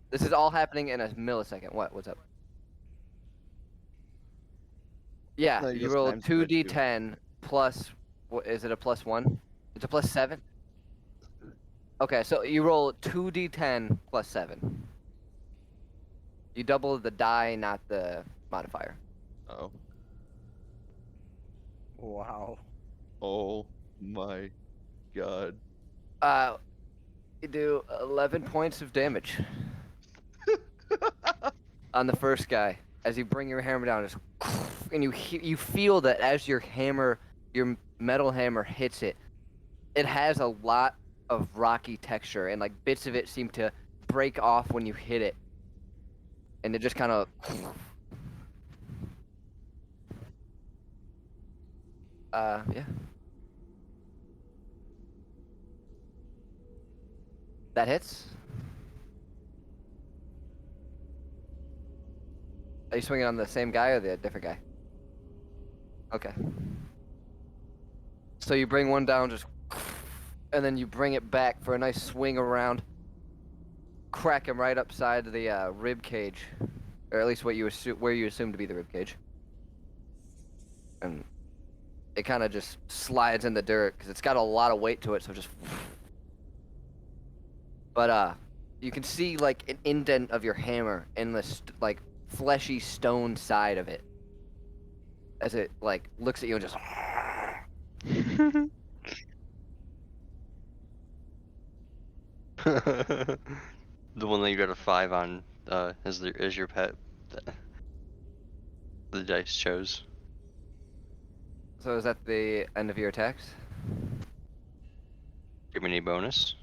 This is all happening in a millisecond. What's up? Yeah, No, you you just roll times it by 2. 2d10 plus. What is it? A plus 1? It's a plus 7. Okay, so you roll 2d10 plus 7. You double the die, not the modifier. Oh. Wow. Oh my god. You do 11 points of damage on the first guy as you bring your hammer down, just and you feel that as your metal hammer hits it, it has a lot of rocky texture, and like bits of it seem to break off when you hit it, and it just kind of. Yeah. That hits. Are you swinging on the same guy or the different guy? Okay. So you bring one down, just, and then you bring it back for a nice swing around, crack him right upside the rib cage, or at least where you assume to be the rib cage, and it kind of just slides in the dirt because it's got a lot of weight to it. So just, but you can see like an indent of your hammer in the like fleshy stone side of it as it like looks at you and just. The one that you got a 5 on is your pet. The dice chose. So is that the end of your attacks? Give me any bonus.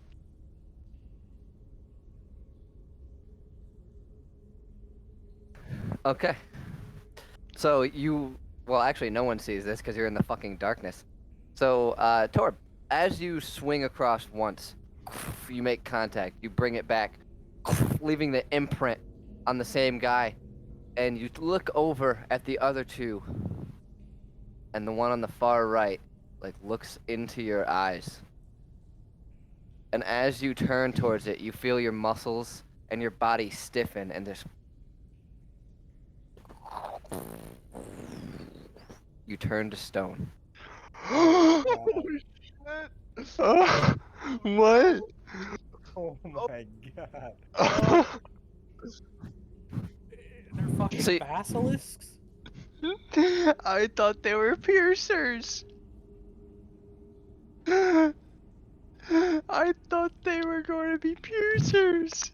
Okay. So well, actually, no one sees this because you're in the fucking darkness. So, Torb, as you swing across once, you make contact. You bring it back, leaving the imprint on the same guy, and you look over at the other two, and the one on the far right, like, looks into your eyes. And as you turn towards it, you feel your muscles and your body stiffen, and there's. You turn to stone. Holy shit. What? Oh my god. They're fucking So- basilisks? I thought they were piercers. I thought they were going to be piercers.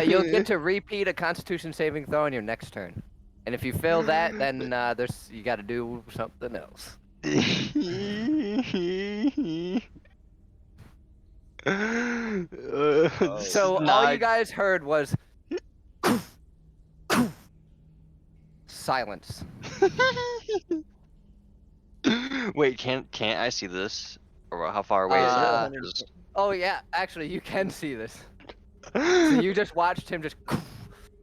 You'll get to repeat a Constitution saving throw on your next turn, and if you fail that, then you got to do something else. So all you guys heard was silence. Wait, can't I see this? Or how far away is it? Just- Oh yeah, actually you can see this. So you just watched him just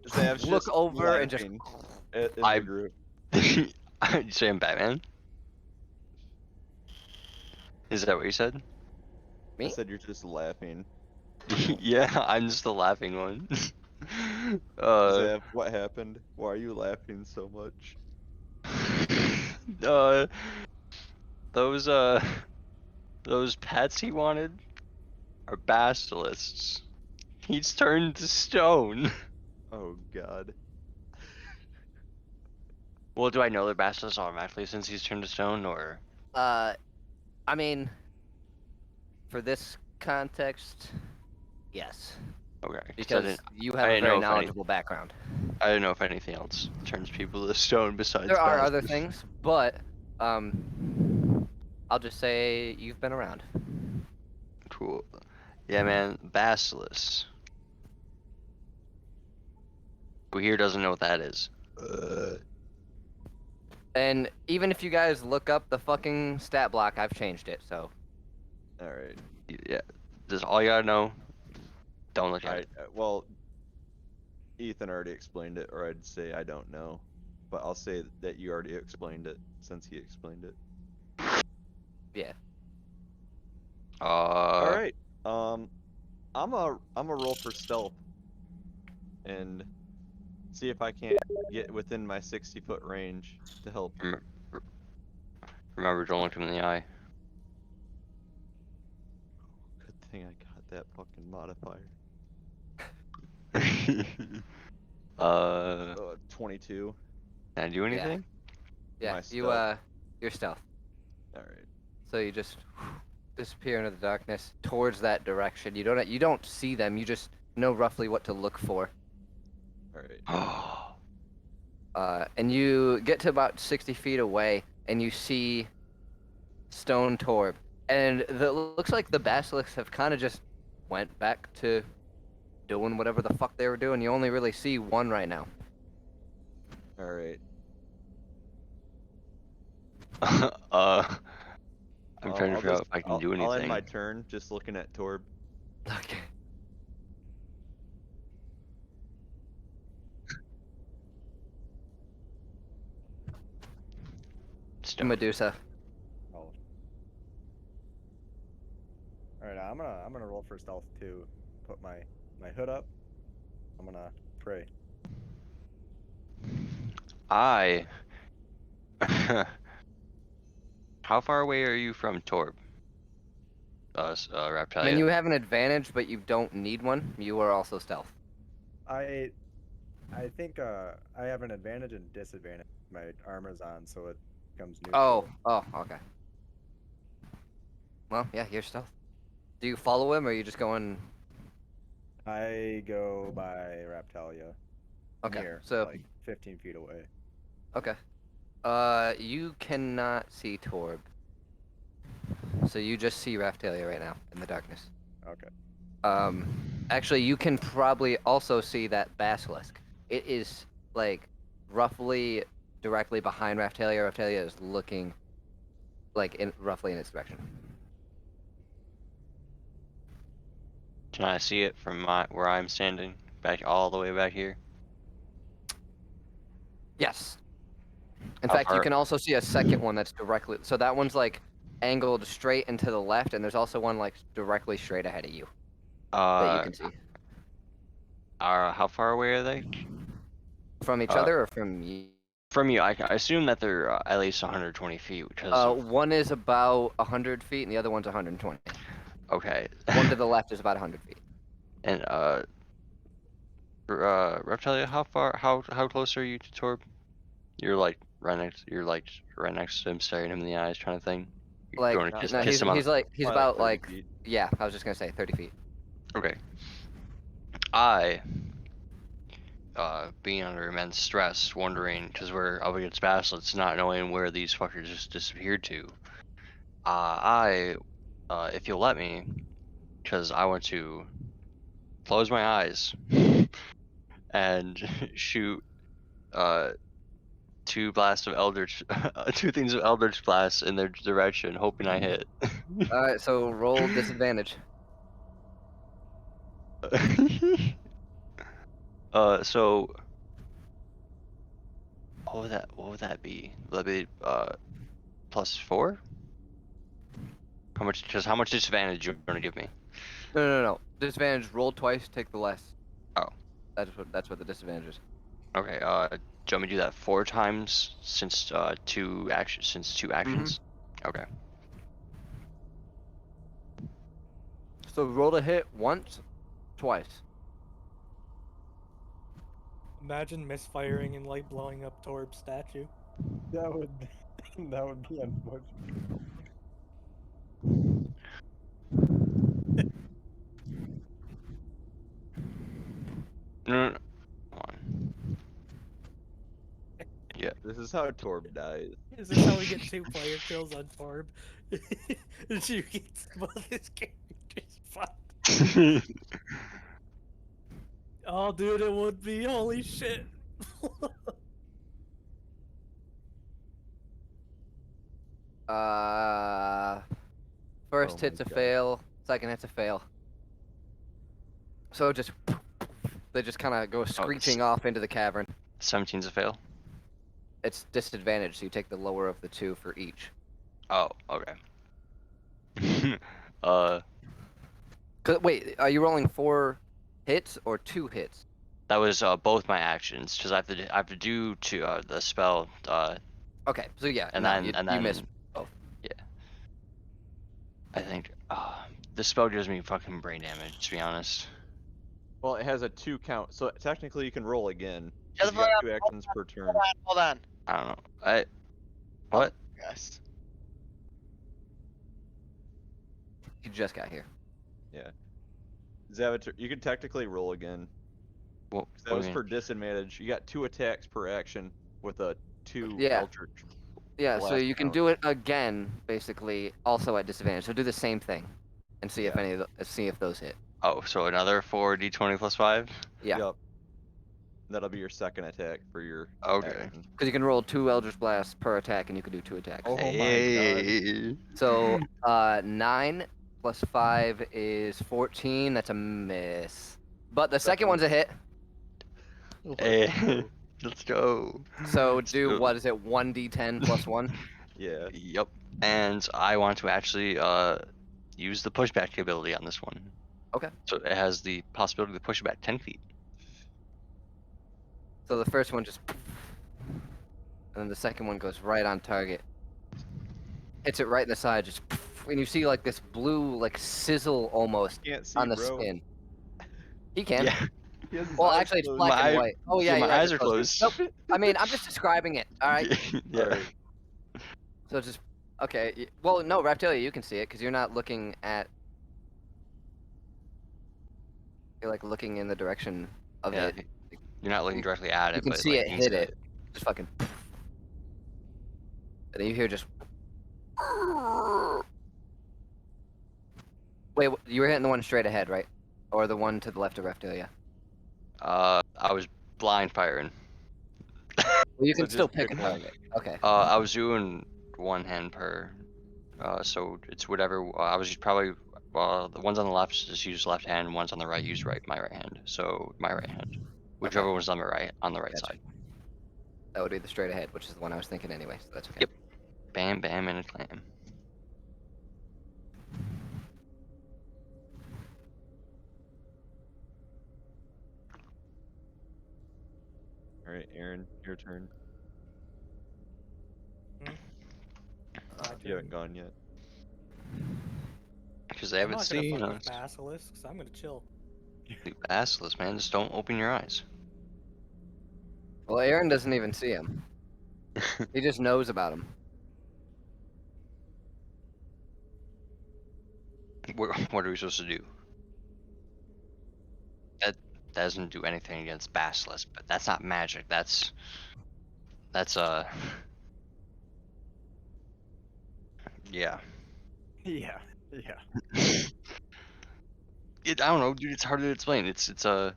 Zav's look just over and just. laughing in I- the group. You say I'm Batman? Is that what you said? I Me? said you're just laughing. Yeah, I'm just the laughing one. Zav, what happened? Why are you laughing so much? Those pets he wanted are basilisks. He's turned to stone. Oh god. Well, do I know they're basilisks automatically since he's turned to stone, or? I mean, for this context, yes, Okay, 'cause because you I have a didn't know very if any- knowledgeable background. I don't know if anything else turns people to stone besides. There are other basilisks. things, but I'll just say you've been around. Cool. Yeah, man, basilisks. Who here doesn't know what that is? And even if you guys look up the fucking stat block, I've changed it. So Alright. Yeah, that's all you gotta know. Don't look at Alright, it. well, Ethan already explained it, or I'd say I don't know. But I'll say that you already explained it, since he explained it. Yeah. Alright, I'm a roll for stealth. And see if I can't get within my 60-foot range to help. Rem- Remember, don't look him in the eye. Good thing I got that fucking modifier. 22. Can I do anything? Yeah. My You stealth. your stealth. Alright. So you just disappear into the darkness towards that direction. You don't see them. You just know roughly what to look for. Alright. And you get to about 60 feet away, and you see Stone Torb, and it looks like the basilisks have kind of just went back to doing whatever the fuck they were doing. You only really see one right now. Alright. I'm trying to I'll figure out just if I can do I'll end anything. my turn just looking at Torb. Okay. Stone. Medusa. Oh. All right, I'm gonna roll for stealth too. Put my hood up. I'm gonna pray. I. How far away are you from Torb? I Raphtalia. mean, you have an advantage, but you don't need one. You are also stealth. I think I have an advantage and disadvantage. My armor's on, so it becomes neutral. Oh, okay. Well, yeah, you're stealth. Do you follow him, or are you just going? I go by Raphtalia. Okay, Near, so like 15 feet away. okay. You cannot see Torb, so you just see Raphtalia right now in the darkness. Okay. Actually, you can probably also see that basilisk. It is like roughly directly behind Raphtalia. Raphtalia is looking like roughly in its direction. Can I see it from where I'm standing? Back all the way back here? Yes. In How fact, you far- can also see a second one that's directly. So that one's like angled straight and to the left, and there's also one like directly straight ahead of you that you can see How far away are they? from each Uh, other or from you. From you, I assume that they're at least 120 feet, because One is about 100 feet, and the other one's 120. okay. One to the left is about 100 feet. And Reptilia, how close are you to Torb? You're like right next to him, staring him in the eyes, kind of thing. You Like, going to kiss no, him on he's Probably about 30 like, feet. yeah, I was just gonna say 30 feet. Okay. I, being under immense stress, wondering, because we're up against basilisks, not knowing where these fuckers just disappeared to. If you'll let me, because I want to close my eyes and shoot two blasts of Eldritch, two things of Eldritch blasts in their direction, hoping I hit. All right, so roll disadvantage. So what would that be? Would that be +4? How much disadvantage you want to give me? No. Disadvantage. Roll twice. Take the less. Oh. That's what the disadvantage is. Okay. Do you want me to do that 4 times since two actions? Okay. So roll to hit once, twice. Imagine misfiring and like blowing up Torb's statue. That would that would be unfortunate. No. Come on. Yeah. This is how Torb dies. Is this how we get 2 player kills on Torb? You get both his characters fucked. Oh, dude, it would be. Holy shit. First Oh hit's my a God. fail. Second hit's a fail. So just they just kind of go screeching off into the cavern. 17's a fail. It's disadvantage, so you take the lower of the two for each. Oh, okay. Wait, are you rolling 4 hits or 2 hits? That was both my actions because I have to do the spell. Okay, so yeah, And no, then you missed both. Yeah. I think the spell gives me fucking brain damage, to be honest. Well, it has a 2 count, so technically you can roll again. Shut 'Cause the you got fuck 2 up. actions per turn. Hold on. I don't know. What? Yes. You just got here. Yeah. Zavitur, you can technically roll again. What, 'Cause that what do was you for disadvantage. You got 2 attacks per action with a 2 Yeah. Eldritch. Yeah, so Blast you can count. do it again, basically, also at disadvantage. So do the same thing, and see if Yeah. any of see if those hit. Oh, so another 4d20 plus 5? Yeah, Yep. That'll be your second attack for your Okay. action. because you can roll 2 Eldritch Blasts per attack, and you can do 2 attacks. Oh my god. Hey. So 9 plus 5 is 14. That's a miss. But the second one's a hit. Hey. Let's go. So do go. what is it? 1d10 plus 1. Yeah. Yep. And I want to actually use the pushback ability on this one. Okay. So it has the possibility to push it back 10 feet. So the first one just, and then the second one goes right on target. Hits it right in the side, just, and you see like this blue, like sizzle almost Can't see, on the bro. skin. He can. Yeah. He has his Well, eyes actually, it's closed. black My and eye- white. Oh yeah, my you're eyes right, are they're closed. Nope. I mean, I'm just describing it. All right. Yeah. Alright. So just okay. Well, no, Raphtalia, you can see it because you're not looking at. You're like looking in the direction of Yeah, it. You're not looking directly at it, You can but see like, it you can hit see it. Just fucking. And then you hear just. Wait, you were hitting the one straight ahead, right? Or the one to the left of Raphtalia? I was blind firing. Well, you So can still just pick a pick one. target. Okay. I was doing one hand per. So it's whatever. I was probably. The ones on the left just use left hand. Ones on the right use my right hand. So my right hand, whichever one's on the right Gotcha. side. That would be the straight ahead, which is the one I was thinking anyway. So that's okay. Yep. Bam, bam, and a clam. Alright, Aaron, your turn. You haven't gone yet. Because they I'm haven't not gonna seen fuck with us. basilisks. I'm gonna chill. Basilisk, man, just don't open your eyes. Well, Aaron doesn't even see him. He just knows about him. What are we supposed to do? That doesn't do anything against Basilisk, but that's not magic. That's yeah. Yeah. Yeah. I don't know, dude. It's hard to explain. It's How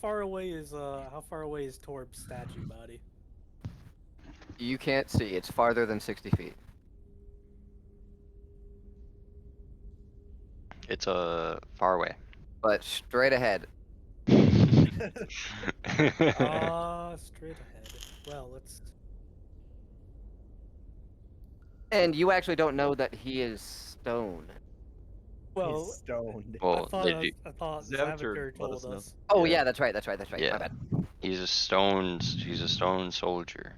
far away is Torb's statue body? You can't see. It's farther than 60 feet. it's far away. But straight ahead. Straight ahead. Well, let's. And you actually don't know that he is stone. Well, He's stoned. Well, I thought Zavitur Zavitur let told us know. us. Oh Yeah. yeah, that's right. That's right. That's right. Yeah. My bad. he's a stone soldier.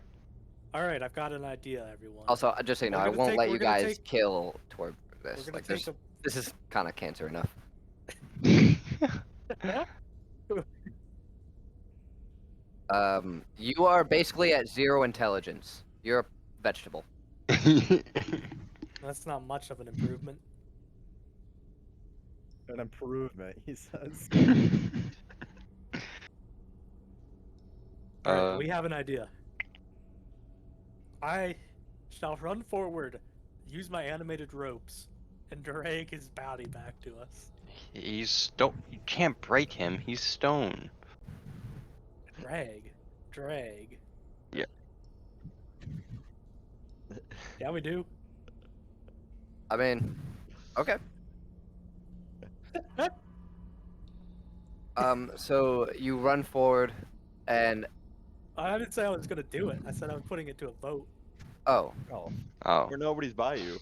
All right, I've got an idea, everyone. Also, just so you know, We're I gonna won't take- let we're you gonna guys take- kill Torb We're this. gonna Like, take this is kind of cancer enough. You are basically at 0 intelligence. You're a vegetable. That's not much of an improvement. An improvement, he says. All right, Uh, we have an idea. I shall run forward, use my animated ropes, and drag his body back to us. He's stone. You can't break him. He's stone. Drag. Yeah. Yeah, we do. I mean, okay. So you run forward, and I didn't say I was gonna do it. I said I was putting it to a vote. oh, Oh, Oh. Or nobody's by you.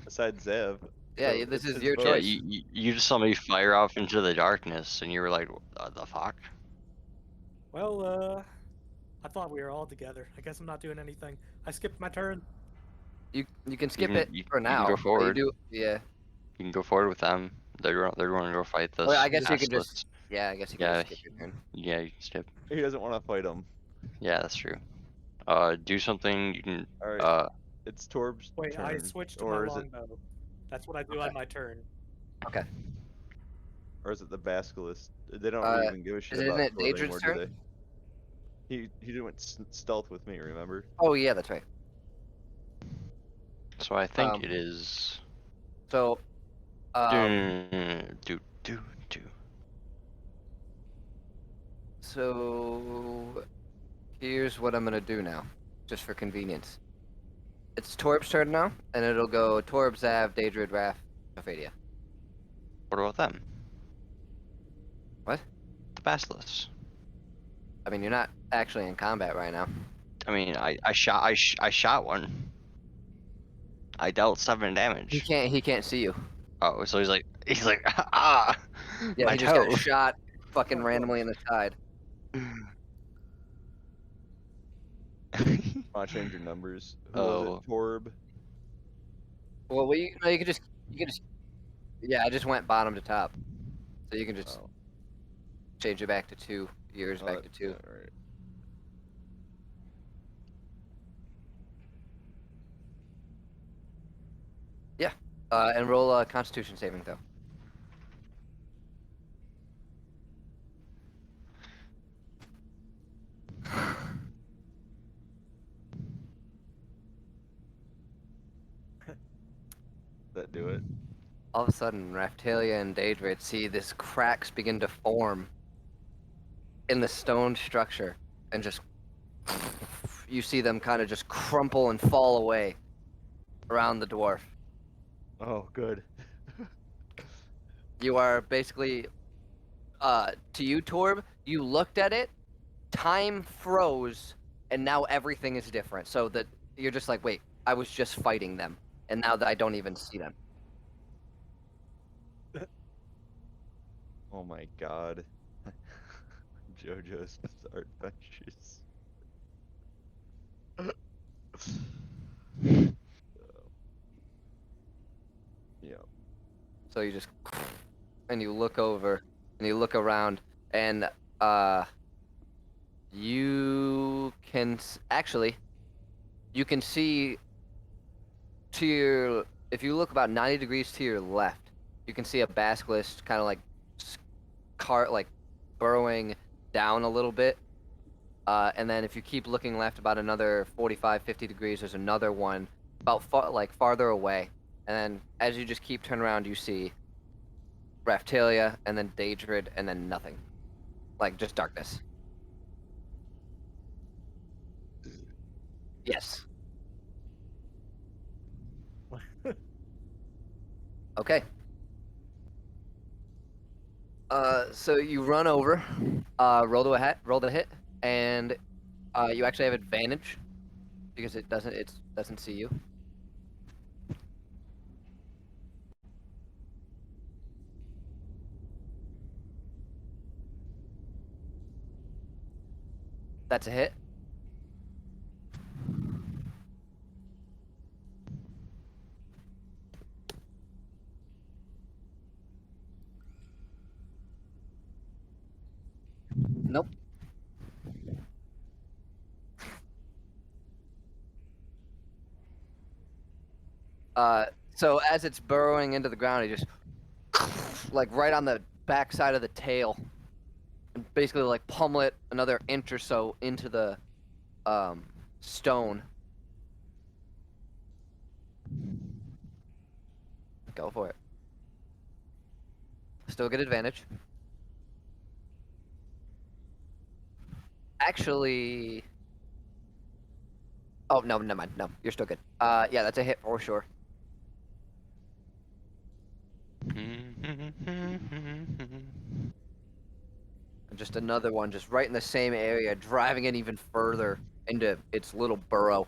Besides Zev. yeah, So this it's is his your vote. Yeah, choice. you just saw me fire off into the darkness, and you were like, "What the fuck?" Well, I thought we were all together. I guess I'm not doing anything. I skipped my turn. You can skip can- it you- for you can now. go but forward. Yeah. You can go forward with them. They're going to go fight this. Well, I guess you can basilisk. just. Yeah, I guess you can Yeah, just skip your turn. yeah, you can skip. He doesn't want to fight him. Yeah, that's true. Do something. You can. Alright. It's Torb's Wait, turn. I switched to my or is it longbow. That's what I do on my turn. Okay. or is it the basilisk? They don't really even give a shit isn't about it Torb Dadrid's anymore, do turn? they? He went stealth with me, remember? Oh yeah, that's right. So I think Um, it is. So, Do. so here's what I'm gonna do now, just for convenience. It's Torb's turn now, and it'll go Torb, Zav, Dadrid, Raph, Sofadia. What about them? What? The basilisk. I mean, you're not actually in combat right now. I mean, I shot one. I dealt 7 damage. He can't see you. Oh, so he's like ah, Yeah, my he just toe. got shot fucking Oh, randomly in the side. Want to change your numbers? Who Oh. was it? Torb? Well, no, you can just yeah, I just went bottom to top, so you can just Oh. change it back to 2. Yours back to 2. Alright. And roll a Constitution saving throw. That do it? All of a sudden, Raphtalia and Dadrid see this cracks begin to form in the stone structure, and just you see them kind of just crumple and fall away around the dwarf. Oh, good. You are basically, to you, Torb, you looked at it, time froze, and now everything is different. So that you're just like, wait, I was just fighting them, and now that I don't even see them. Oh my god. JoJo's Bizarre Adventures. Yeah. So you just, and you look over, and you look around, and you can actually, you can see to your, if you look about 90 degrees to your left, you can see a basilisk kind of like like burrowing down a little bit. And then if you keep looking left about another 45, 50 degrees, there's another one about farther away. And then as you just keep turning around, you see Raphtalia, and then Dadrid, and then nothing. Like, just darkness. Yes. Okay. So you run over, roll the hit, and you actually have advantage because it doesn't see you. That's a hit. Nope. So as it's burrowing into the ground, it just like right on the back side of the tail, and basically like pummel it another inch or so into the stone. Go for it. Still get advantage. Actually, oh no, never mind. No, you're still good. Yeah, that's a hit for sure. Just another one, just right in the same area, driving it even further into its little burrow.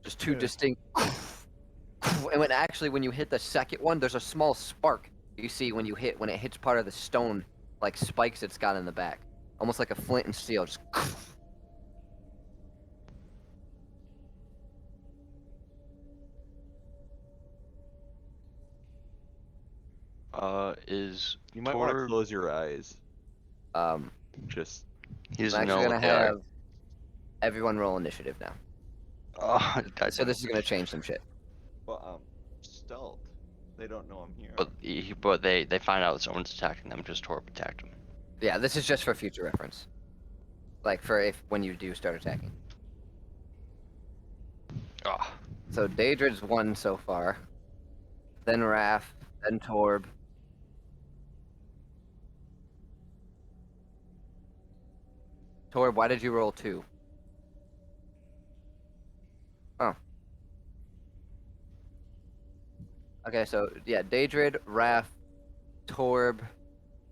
Just two Yeah. distinct. And when you hit the second one, there's a small spark you see when it hits part of the stone, like spikes it's got in the back, almost like a flint and steel. Just. Is You might want to Tor? close your eyes. Um, Just He doesn't I'm actually know gonna what they are. have everyone roll initiative now. Oh, So this is gonna change some shit. well, stealth. They don't know I'm here. But they find out someone's attacking them. Just Torb attacked them. Yeah, this is just for future reference. Like for when you do start attacking. Oh, So Dadrid's won so far. Then Raph, then Torb. Torb, why did you roll 2? Oh. Okay, so yeah, Dadrid, Raph, Torb,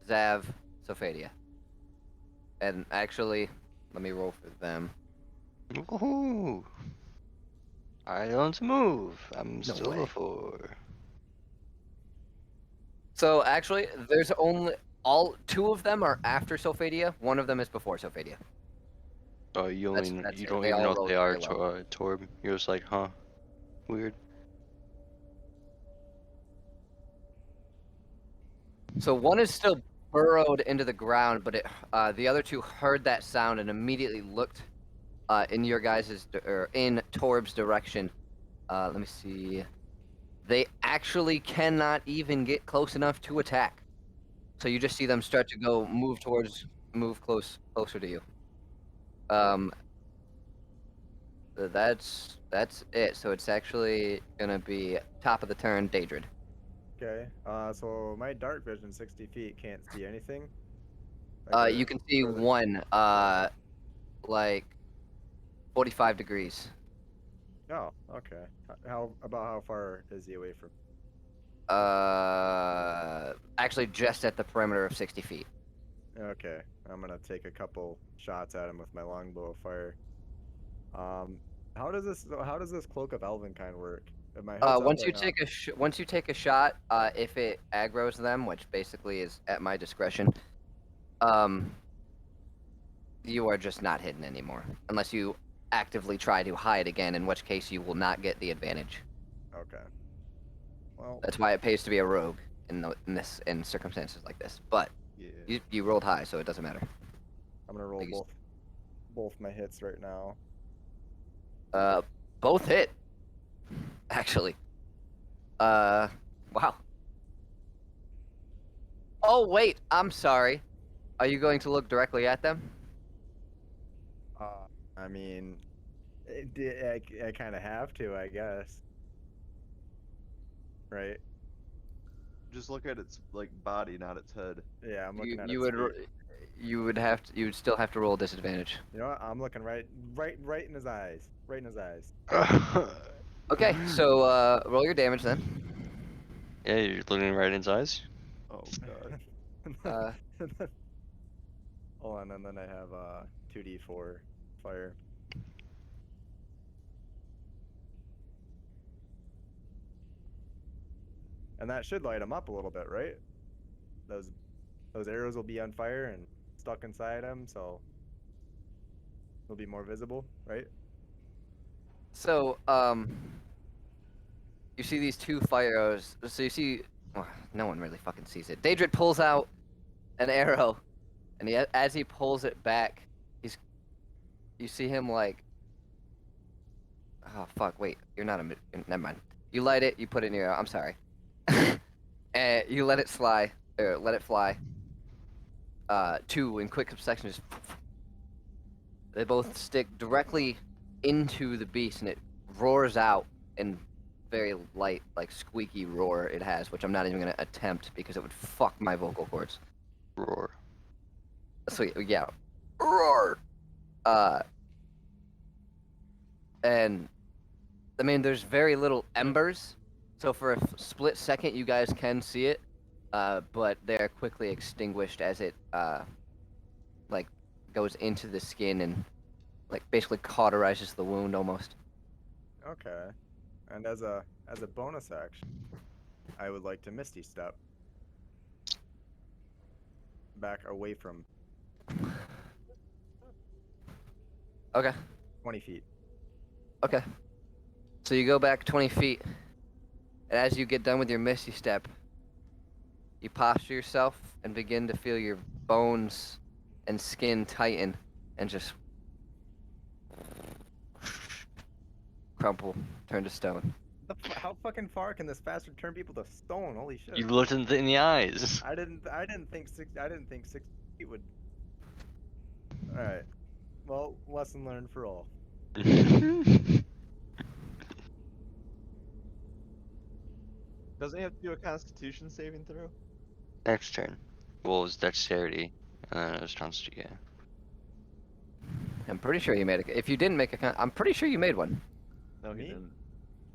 Zav, Sofadia. And actually, let me roll for them. woohoo! I don't move. I'm No still way. a 4. So actually, there's only 2 of them are after Sofadia. One of them is before Sofadia. Oh, you That's only you it. don't They even all know what rolled they are, very well. Torb. You're just like, huh? Weird. So one is still burrowed into the ground, but the other 2 heard that sound and immediately looked in your guys's or in Torb's direction. Let me see. They actually cannot even get close enough to attack. So you just see them start to move closer to you. That's it. So it's actually gonna be top of the turn, Dadrid. Okay. So my dark vision, 60 feet, can't see anything. Like You can see further- one, like 45 degrees. Oh, okay. How far is he away from? Actually, just at the perimeter of 60 feet. Okay, I'm gonna take a couple shots at him with my longbow of fire. How does this cloak of Elvenkind work? My hood's up Once you right now. take a shot, if it aggroes them, which basically is at my discretion, you are just not hidden anymore, unless you actively try to hide again, in which case you will not get the advantage. Okay. Well, That's why it pays to be a rogue in circumstances like this. But yeah. you rolled high, so it doesn't matter. I'm gonna roll Like you both my hits right now. Both hit, actually. Wow. Oh wait, I'm sorry. Are you going to look directly at them? I mean, I kind of have to, I guess. Right? Just look at its like body, not its head. Yeah, I'm You, looking at you its would feet. you would still have to roll a disadvantage. You know what? I'm looking right in his eyes. Right in his eyes. Okay, so roll your damage then. Yeah, you're looking right in his eyes. Oh god. Hold on, and then I have 2d4 fire. And that should light him up a little bit, right? Those arrows will be on fire and stuck inside him, so he'll be more visible, right? So you see these 2 fire arrows. So you see, well, no one really fucking sees it. Dadrid pulls out an arrow, and as he pulls it back, you see him like, oh fuck, wait, you're not never mind. You light it, you put it in your arrow. I'm sorry. And you let it fly. 2 in quick succession. Just they both stick directly into the beast, and it roars out in very light, like squeaky roar it has, which I'm not even gonna attempt because it would fuck my vocal cords. Roar. So yeah, roar. And I mean, there's very little embers, so for a split second, you guys can see it. but they're quickly extinguished as it like goes into the skin and like basically cauterizes the wound almost. Okay. And as a bonus action, I would like to Misty Step back away from Okay. 20 feet. Okay. So you go back 20 feet, and as you get done with your Misty Step, you posture yourself and begin to feel your bones and skin tighten and just crumple, turn to stone. How fucking far can this bastard turn people to stone? Holy shit! You looked in the eyes. I didn't think 6 feet would. All right. Well, lesson learned for all. Doesn't he have to do a Constitution saving throw? Next turn. Well, it was dexterity, and then it was constitution. Yeah. I'm pretty sure you made it. If you didn't make a I'm pretty sure you made one. No, he Me? didn't.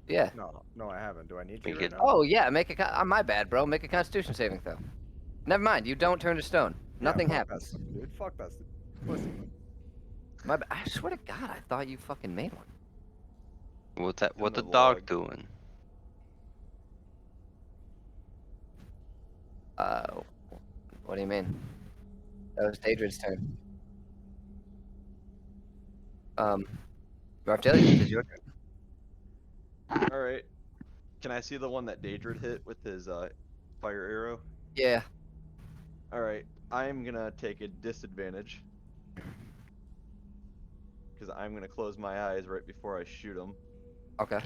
Yeah. No, I haven't. Do I need to Make right it- now? Oh yeah, make a. My bad, bro. Make a Constitution saving throw. Never mind. You don't turn to stone. Yeah, Nothing fuck happens. That stuff, dude. Fuck that stuff. Pussy. I swear to God, I thought you fucking made one. What the the dog log. doing? What do you mean? That was Dadrid's turn. Raphtalia, this is your turn. All right. Can I see the one that Dadrid hit with his fire arrow? Yeah. All right. I'm gonna take a disadvantage because I'm gonna close my eyes right before I shoot him. Okay.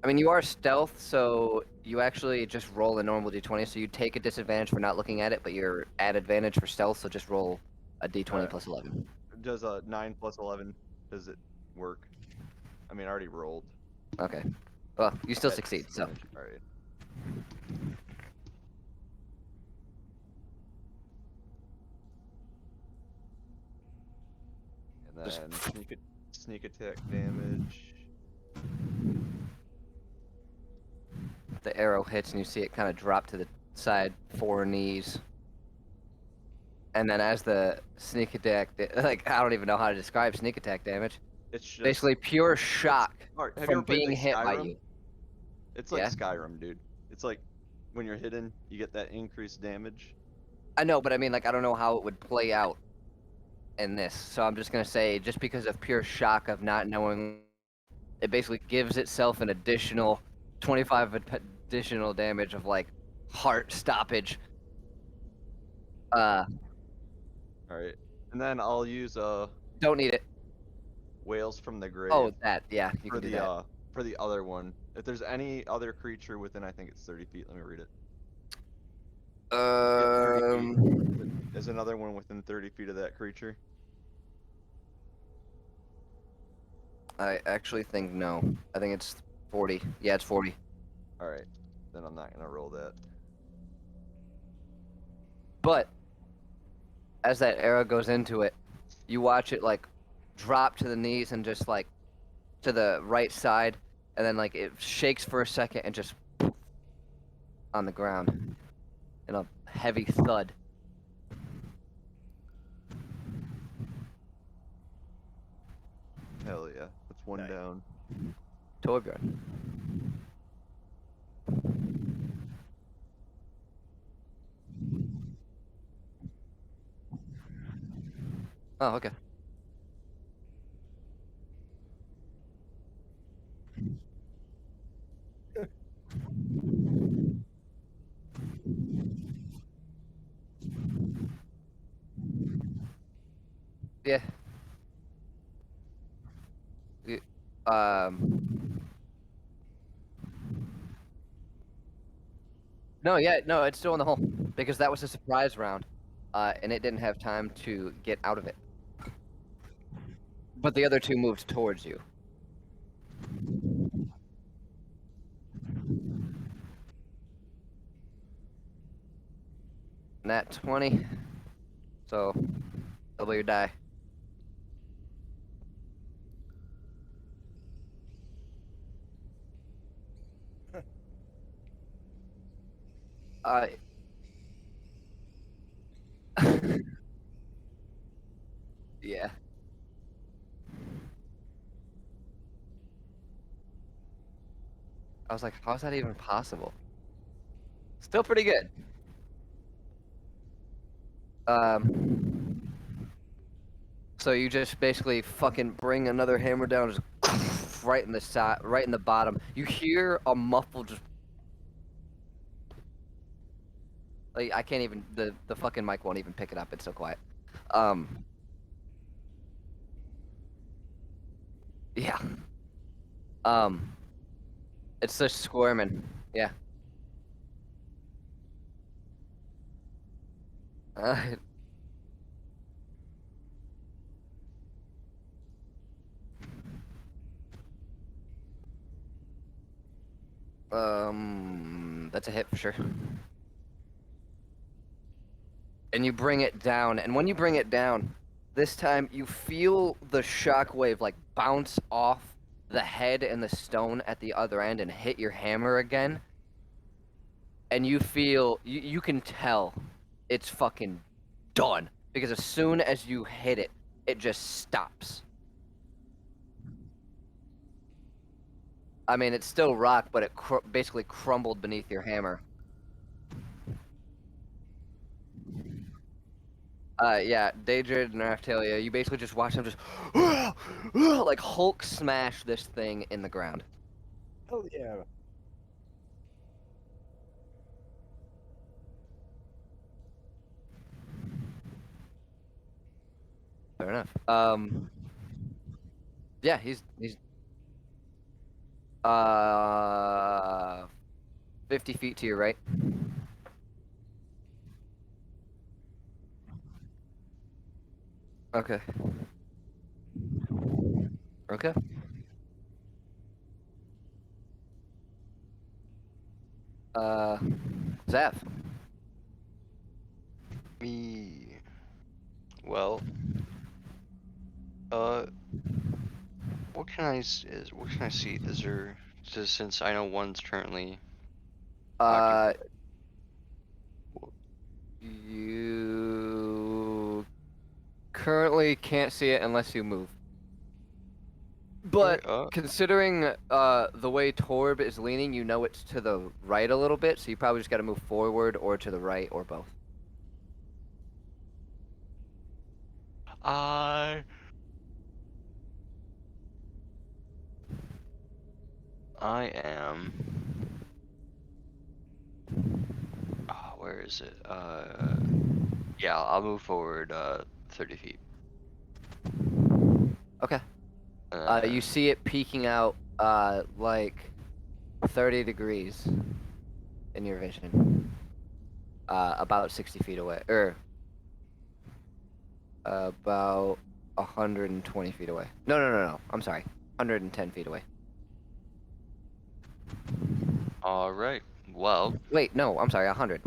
I mean, you are stealth, so you actually just roll a normal d20. So you take a disadvantage for not looking at it, but you're at advantage for stealth. So just roll a d20 Alright. plus 11. Does a 9 plus 11? Does it work? I mean, I already rolled. Okay. Well, you still At succeed. So disadvantage. All right. And Just- then sneak attack damage. the arrow hits, and you see it kind of drop to the side, 4 knees. And then as the sneak attack, like I don't even know how to describe sneak attack damage. It's just Basically, pure shock Alright, have you from ever played being like hit by Skyrim? you. It's like Yeah. Skyrim, dude. It's like when you're hidden, you get that increased damage. I know, but I mean, like, I don't know how it would play out in this. So I'm just gonna say, just because of pure shock of not knowing, it basically gives itself an additional 25 additional damage of like heart stoppage. Alright. And then I'll use Don't need it. Whales from the Grave Oh, that, yeah, you for can do the that. for the other one. If there's any other creature within, I think it's 30 feet. Let me read it. Yeah, 30 feet. There's another one within 30 feet of that creature. I actually think no. I think it's 40. Yeah, it's 40. Alright. Then I'm not gonna roll that. But as that arrow goes into it, you watch it like drop to the knees and just like to the right side, and then like it shakes for a second and just on the ground in a heavy thud. Hell yeah. That's one Nice. down. Torbjorn. Oh, okay. Yeah. Y- No, yeah, no, it's still in the hole because that was a surprise round, and it didn't have time to get out of it. But the other two moved towards you. Nat 20. So, double your die. Uh, yeah. I was like, how is that even possible? Still pretty good. So you just basically fucking bring another hammer down, just right in the side, right in the bottom. You hear a muffled just like I can't even the fucking mic won't even pick it up. It's so quiet. Yeah. Um, it's just squirming. Yeah. Uh, that's a hit for sure. And you bring it down, and when you bring it down, this time you feel the shockwave like bounce off the head and the stone at the other end and hit your hammer again. And you feel you can tell it's fucking done because as soon as you hit it, it just stops. I mean, it's still rock, but it basically crumbled beneath your hammer. Yeah, Dadrid and Raphtalia, you basically just watch them just like Hulk smash this thing in the ground. Hell yeah. Fair enough. Yeah, he's 50 feet to your right. Okay. Okay. Zav. Me. Well, what can I what can I see? Is there just since I know one's currently occupied. You currently can't see it unless you move. But considering the way Torb is leaning, you know it's to the right a little bit, so you probably just got to move forward or to the right or both. I am. Where is it? Yeah, I'll move forward 30 feet. Okay. You see it peeking out like 30 degrees in your vision. About 60 feet away, or about 120 feet away. No. I'm sorry. 110 feet away. All right. Well. Wait, no. I'm sorry. 100.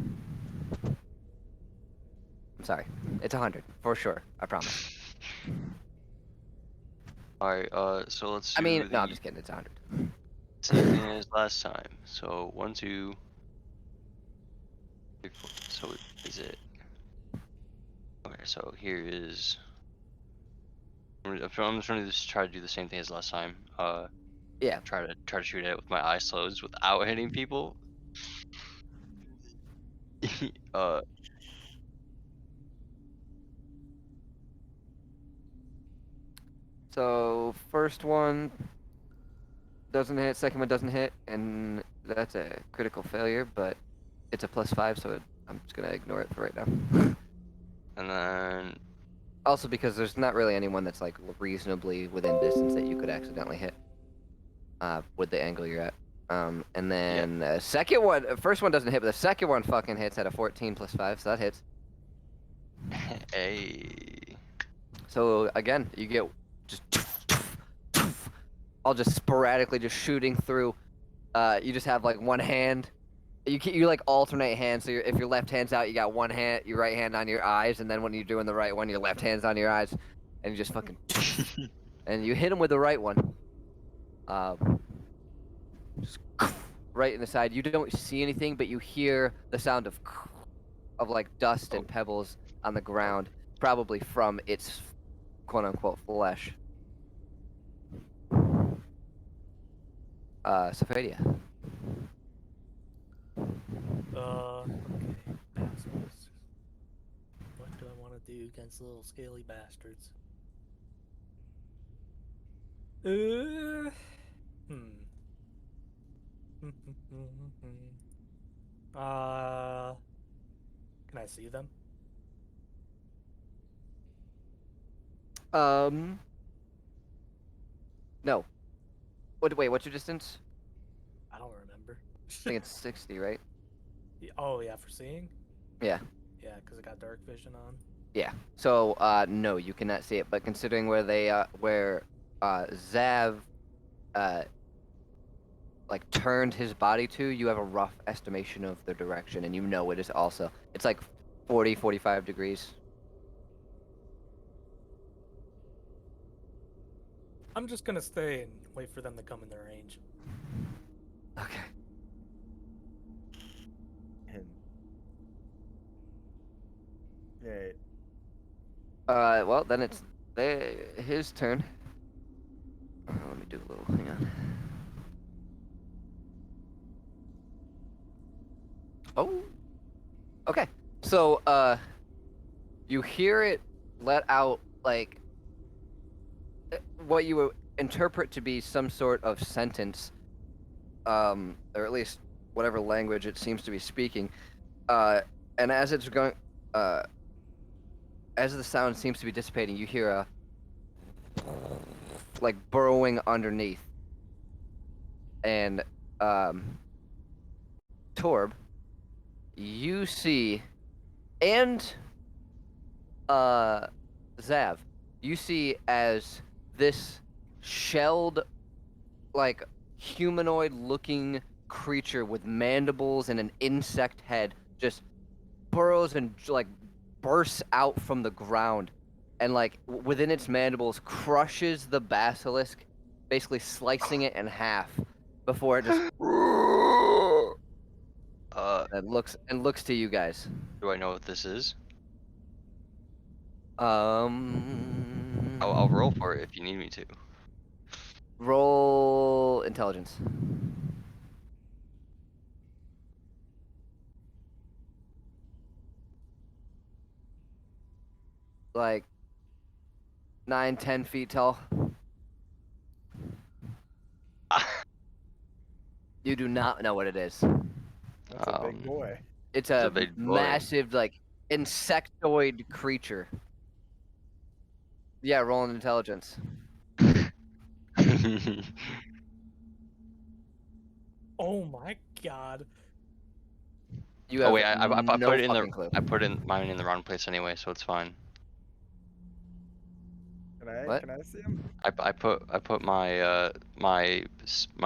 I'm sorry. It's 100 for sure. I promise. All right. So let's do. I mean, no. I'm just kidding. It's 100. Same thing as last time. So 1, 2, 3, 4. So is it? Okay. So here is. I'm just going to just try to do the same thing as last time. Yeah. Try to shoot it with my eyes closed without hitting people. So first one doesn't hit, second one doesn't hit, and that's a critical failure, but it's a +5, so I'm just gonna ignore it for right now. And then. Also because there's not really anyone that's like reasonably within distance that you could accidentally hit. With the angle you're at. And then first one doesn't hit, but the second one fucking hits at a 14 +5, so that hits. Hey. So again, you get just all just sporadically just shooting through. You just have like one hand. You like alternate hands. So if your left hand's out, you got one hand, your right hand on your eyes, and then when you're doing the right one, your left hand's on your eyes, and you just fucking and you hit him with the right one. Just right in the side. You don't see anything, but you hear the sound of like dust and pebbles on the ground, probably from its quote unquote flesh. Sofadia. Okay. Basilisk. What do I want to do against little scaly bastards? Hmm. Can I see them? No. Wait, what's your distance? I don't remember. I think it's 60, right? Oh yeah, for seeing. Yeah. Yeah, because I got dark vision on. Yeah. So, no, you cannot see it. But considering where Zav, like turned his body to, you have a rough estimation of the direction, and you know it is also. It's like 40, 45 degrees. I'm just gonna stay and wait for them to come in their range. Okay. Yeah. Well, then it's his turn. Let me do a little. Hang on. Oh. Okay. So, you hear it let out like what you would interpret to be some sort of sentence, or at least whatever language it seems to be speaking. And as it's going, as the sound seems to be dissipating, you hear a like burrowing underneath, and Torb, you see, and Zav, you see as this shelled, like humanoid-looking creature with mandibles and an insect head just burrows and like bursts out from the ground, and like within its mandibles crushes the basilisk, basically slicing it in half before it just and looks to you guys. Do I know what this is? Um, I'll roll for it if you need me to. roll intelligence. Like 9, 10 feet tall. You do not know what it is. That's a big boy. It's It's a a big boy. massive, like, insectoid creature. Yeah, roll an intelligence. Oh my god. You Oh have wait, I no put it in the fucking clue. I put in mine in the wrong place anyway, so it's fine. What? Can I see him? I put my my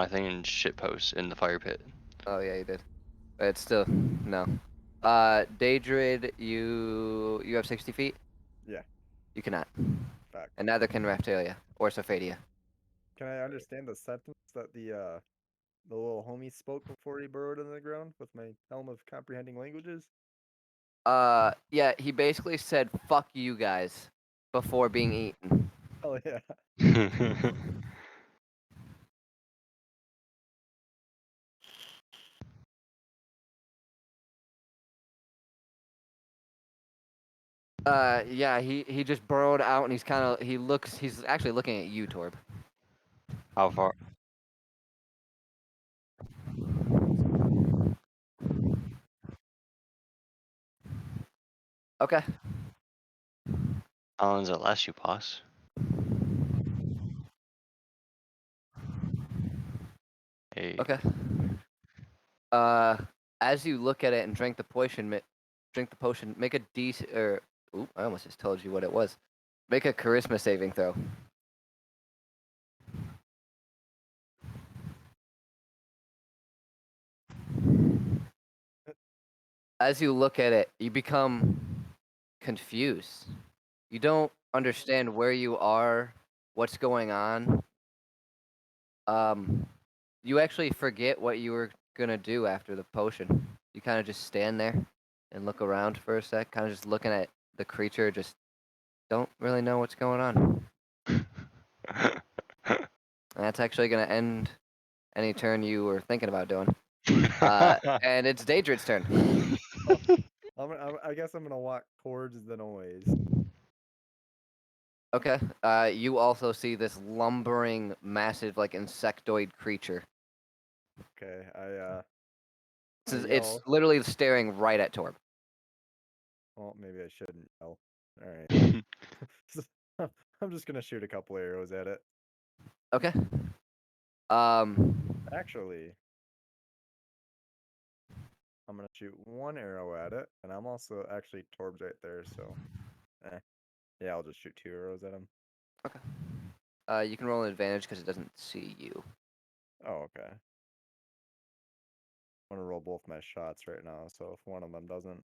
thing in shitpost in the fire pit. Oh yeah, you did. But it's still no. Dadrid, you have 60 feet. Yeah. You cannot, Back. and neither can Raphtalia or Sofadia. Can I understand the sentence that the little homie spoke before he burrowed in the ground with my helm of comprehending languages? Yeah, he basically said "fuck you guys" before being eaten. Oh yeah. Yeah, he just burrowed out, and he's actually looking at you, Torb. How far? Okay. How long does it last you, boss? Hey. Okay. As you look at it and drink the potion, make a or oop, I almost just told you what it was. Make a charisma saving throw. As you look at it, you become confused. You don't understand where you are, what's going on. You actually forget what you were gonna do after the potion? You kind of just stand there and look around for a sec, kind of just looking at the creature, just don't really know what's going on. And that's actually gonna end any turn you were thinking about doing. And it's Daedrid's turn. I guess I'm gonna walk towards the noise. Okay. You also see this lumbering, massive, like insectoid creature. Okay, I It's yell. literally staring right at Torb. Well, maybe I shouldn't yell. All right. I'm just gonna shoot a couple arrows at it. Okay. Actually, I'm gonna shoot one arrow at it, and I'm also actually Torb's right there, so yeah, I'll just shoot 2 arrows at him. Okay. You can roll an advantage because it doesn't see you. Oh, okay. I'm gonna roll both my shots right now, so if one of them doesn't,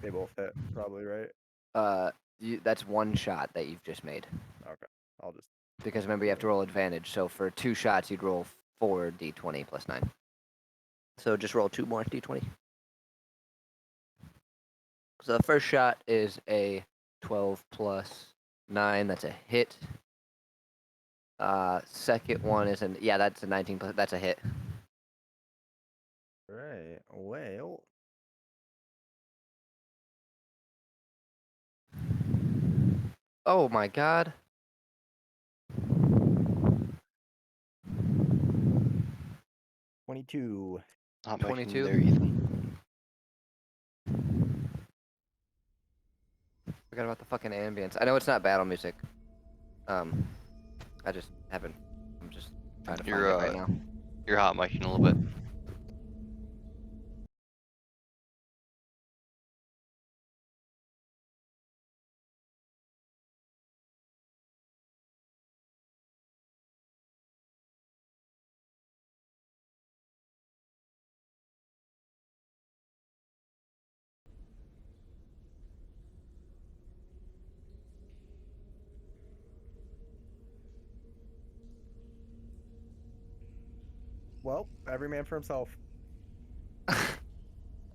they both hit, probably, right? That's one shot that you've just made. Okay, I'll just. Because remember, you have to roll advantage. So for 2 shots, you'd roll 4 d20 plus 9. So just roll 2 more d20. So the first shot is a 12 plus 9. That's a hit. Second one is that's a 19 plus. That's a hit. Right. Well, Oh my god. $22. Not making 22. there, Ethan. Forgot about the fucking ambience. I know it's not battle music. I just haven't. I'm just trying to find it right now. You're hot micing a little bit. Well, every man for himself. Hang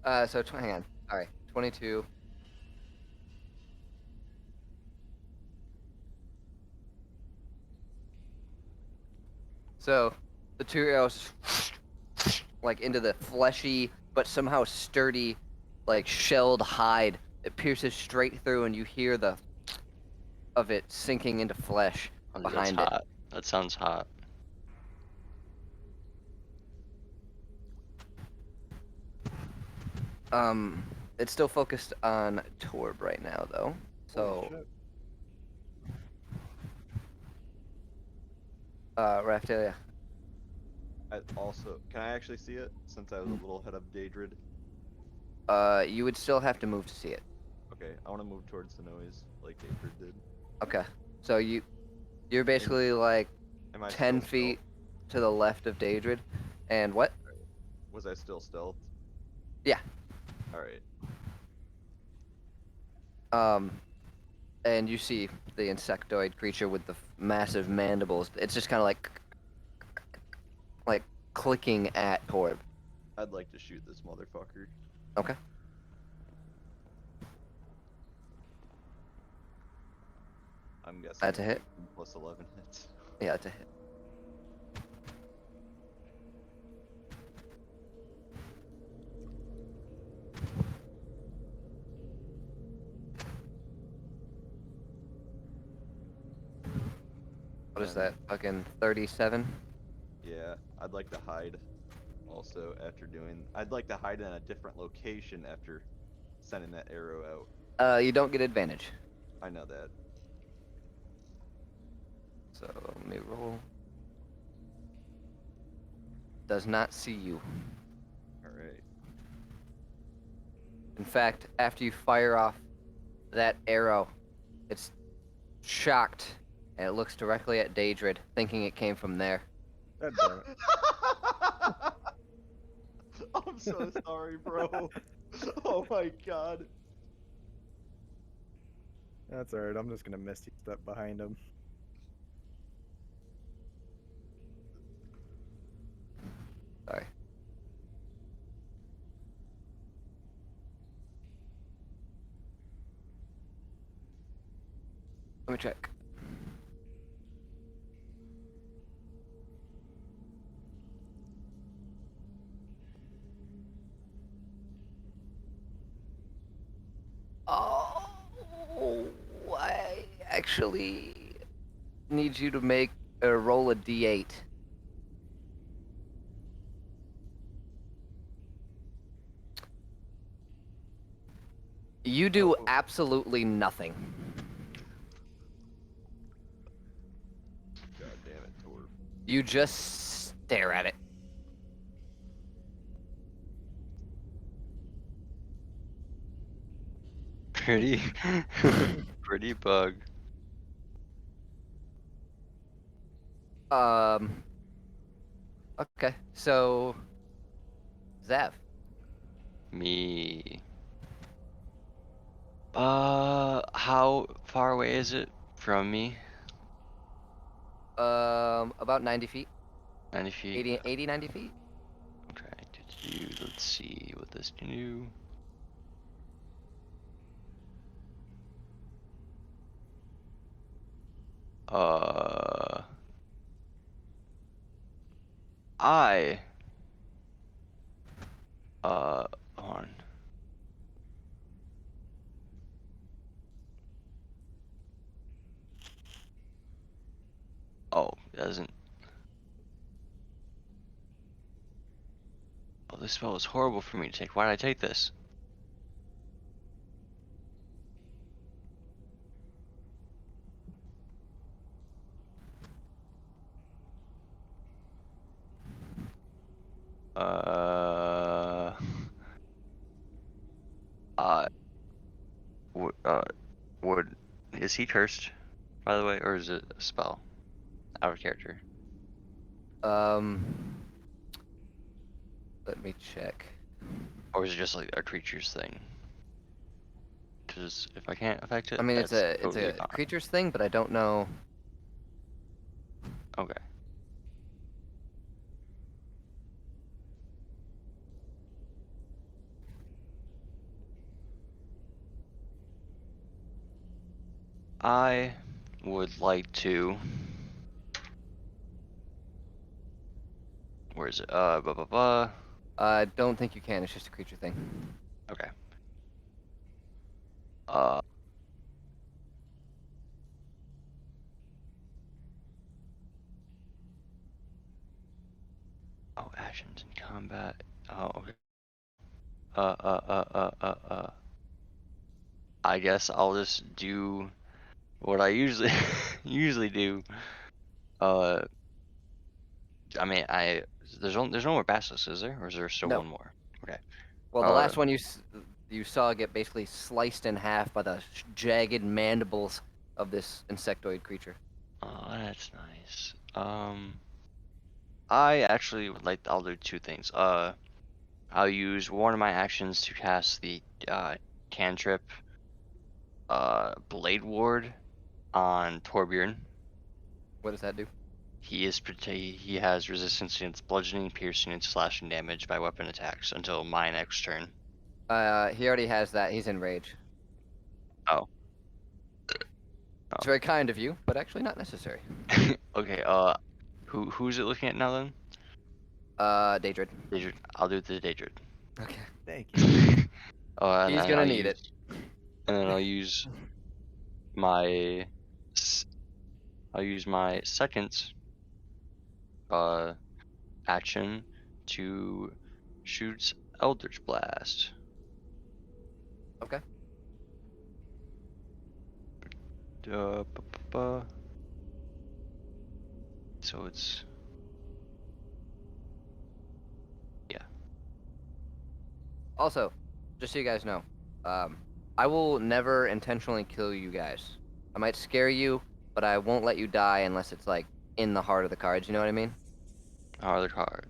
on. All right, 22. So the 2 arrows like into the fleshy but somehow sturdy, like shelled hide. It pierces straight through, and you hear the of it sinking into flesh Oh, dude, that's behind it. hot. That sounds hot. It's still focused on Torb right now, though. Holy So, shit. Raphtalia. Can I actually see it since I was a little ahead of Dadrid? You would still have to move to see it. Okay, I want to move towards the noise like Dadrid did. Okay. So you're basically like Am I 10 still feet to the left of Dadrid, and what? Was I still stealth? Yeah. All right. And you see the insectoid creature with the massive mandibles. It's just kind of like clicking at Torb. I'd like to shoot this motherfucker. Okay. I'm guessing That's a hit. plus 11 hits. Yeah, that's a hit. What is that? Fucking 37? Yeah, I'd like to hide. Also, I'd like to hide in a different location after sending that arrow out. You don't get advantage. I know that. So let me roll. Does not see you. All right. In fact, after you fire off that arrow, it's shocked and it looks directly at Dadrid, thinking it came from there. God damn it. I'm so sorry, bro. Oh my god. That's alright, I'm just gonna misty step behind him. Let me check. Oh, I actually need you to make a roll a d8. You do Oh. absolutely nothing. God damn it, Tor. You just stare at it. Pretty, pretty bug. Okay, so Zav. Me. How far away is it from me? About 90 feet. 90 feet? 80, 90 feet. Okay, let's see what this can do. I, hold on. Oh, it doesn't. Oh, this spell is horrible for me to take. Why did I take this? Uh, uh, would, would, is he cursed, by the way, or is it a spell? Out of character. Let me check. Or is it just like a creature's thing? Because if I can't affect it, I mean, it's that's a totally fine. creature's thing, but I don't know. Okay. I would like to. Where is it? Blah blah blah. I don't think you can. It's just a creature thing. Okay. Uh. Oh, actions in combat. Oh, okay. I guess I'll just do what I usually usually do. Uh, I mean, there's no more basilisks, is there? Or is there still No. one more? Okay. Well, the last one you saw get basically sliced in half by the jagged mandibles of this insectoid creature. Oh, that's nice. I actually would like. I'll do two things. I'll use one of my actions to cast the cantrip Blade Ward on Torbjorn. What does that do? He has resistance against bludgeoning, piercing, and slashing damage by weapon attacks until my next turn. He already has that. He's in rage. Oh. It's very kind of you, but actually not necessary. Okay. Who's it looking at now then? Dadrid. Daedrid. I'll do the Daedrid. Okay. Thank you. And He's then gonna I'll need use, it. And then I'll use my second action to shoot Eldritch Blast. Okay. So it's Also, just so you guys know, I will never intentionally kill you guys. I might scare you, but I won't let you die unless it's like in the heart of the cards. You know what I mean? how are the cards?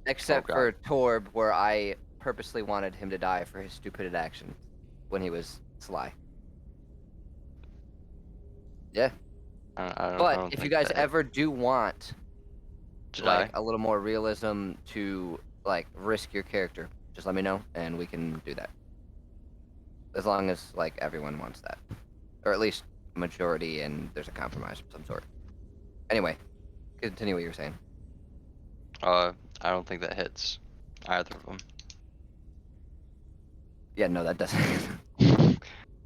Except God. for Torb, where I purposely wanted him to die for his stupid action when he was sly. Yeah. I don't know But I don't if you think guys that ever do want to like die. a little more realism to like risk your character, just let me know and we can do that. As long as like everyone wants that. or at least majority, and there's a compromise of some sort. Anyway, continue what you were saying. I don't think that hits either of Yeah, no, that doesn't.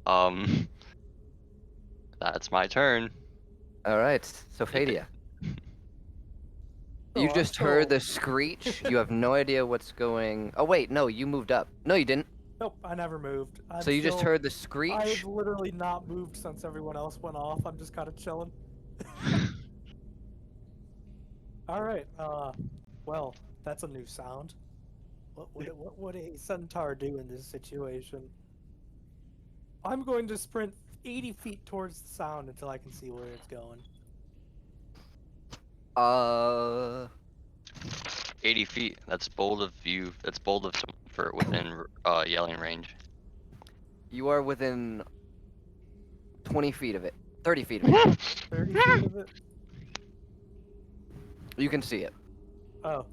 them. That's my turn. All right, Sofadia. So You I'm just heard still- the screech. You have no idea what's going. Oh wait, no, you moved up. No, you didn't. Nope, I never moved. So you just still- heard the screech. I've literally not moved since everyone else went off. I'm just kind of chilling. All right. Well, that's a new sound. What would a centaur do in this situation? I'm going to sprint 80 feet towards the sound until I can see where it's going. 80 feet. That's bold of you. That's bold of someone for within yelling range. You are within 20 feet of it. 30 feet of it. 30 feet of it. You can see it. Oh,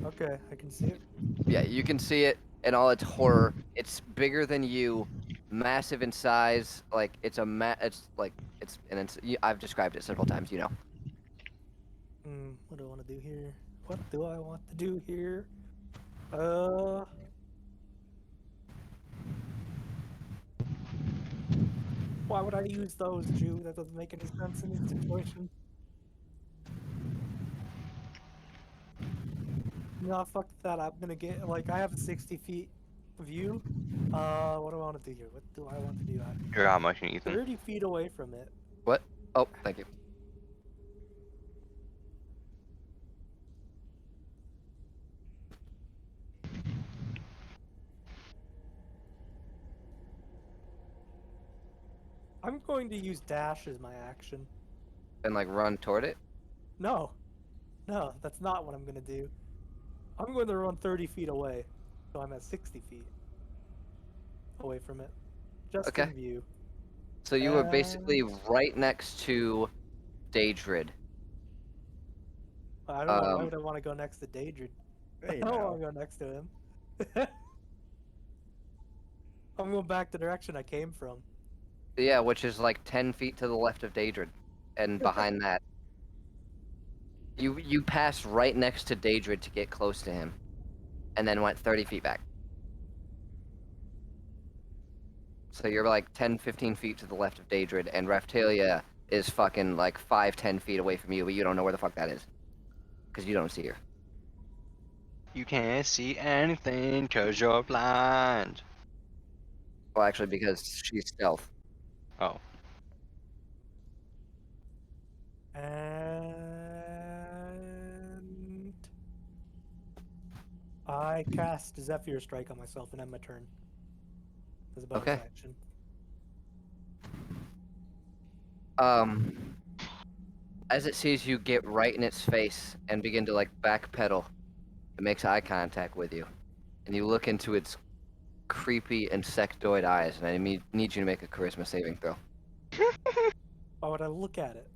okay. I can see it. Yeah, you can see it in all its horror. It's bigger than you, massive in size. Like it's I've described it several times. You know. What do I want to do here? What do I want to do here? Why would I use those, Jew? That doesn't make any sense in this situation. No, fuck that. I'm gonna get, like, I have a 60 feet view. What do I want to do here? What do I want to do? I'm You're not much, Ethan. 30 feet away from it. What? Oh, thank you. I'm going to use dash as my action. And like run toward it. No. No, that's not what I'm gonna do. I'm going to run 30 feet away. So I'm at 60 feet away from it. Just Okay. in view. So you were basically right next to Dadrid. I don't know. Why would I want to go next to Dadrid? Hey, I don't now. want to go next to him. I'm going back the direction I came from. Yeah, which is like 10 feet to the left of Dadrid, and behind that. You passed right next to Dadrid to get close to him, and then went 30 feet back. So you're like 10, 15 feet to the left of Dadrid, and Raphtalia is fucking like 5, 10 feet away from you, but you don't know where the fuck that is. Because you don't see her. You can't see anything because you're blind. Well, actually, because she's stealth. Oh. And I cast Zephyr Strike on myself and end my turn. As a bonus Okay. action. As it sees you get right in its face and begin to like backpedal, it makes eye contact with you, and you look into its creepy insectoid eyes, and I need you to make a charisma saving throw. Why would I look at it?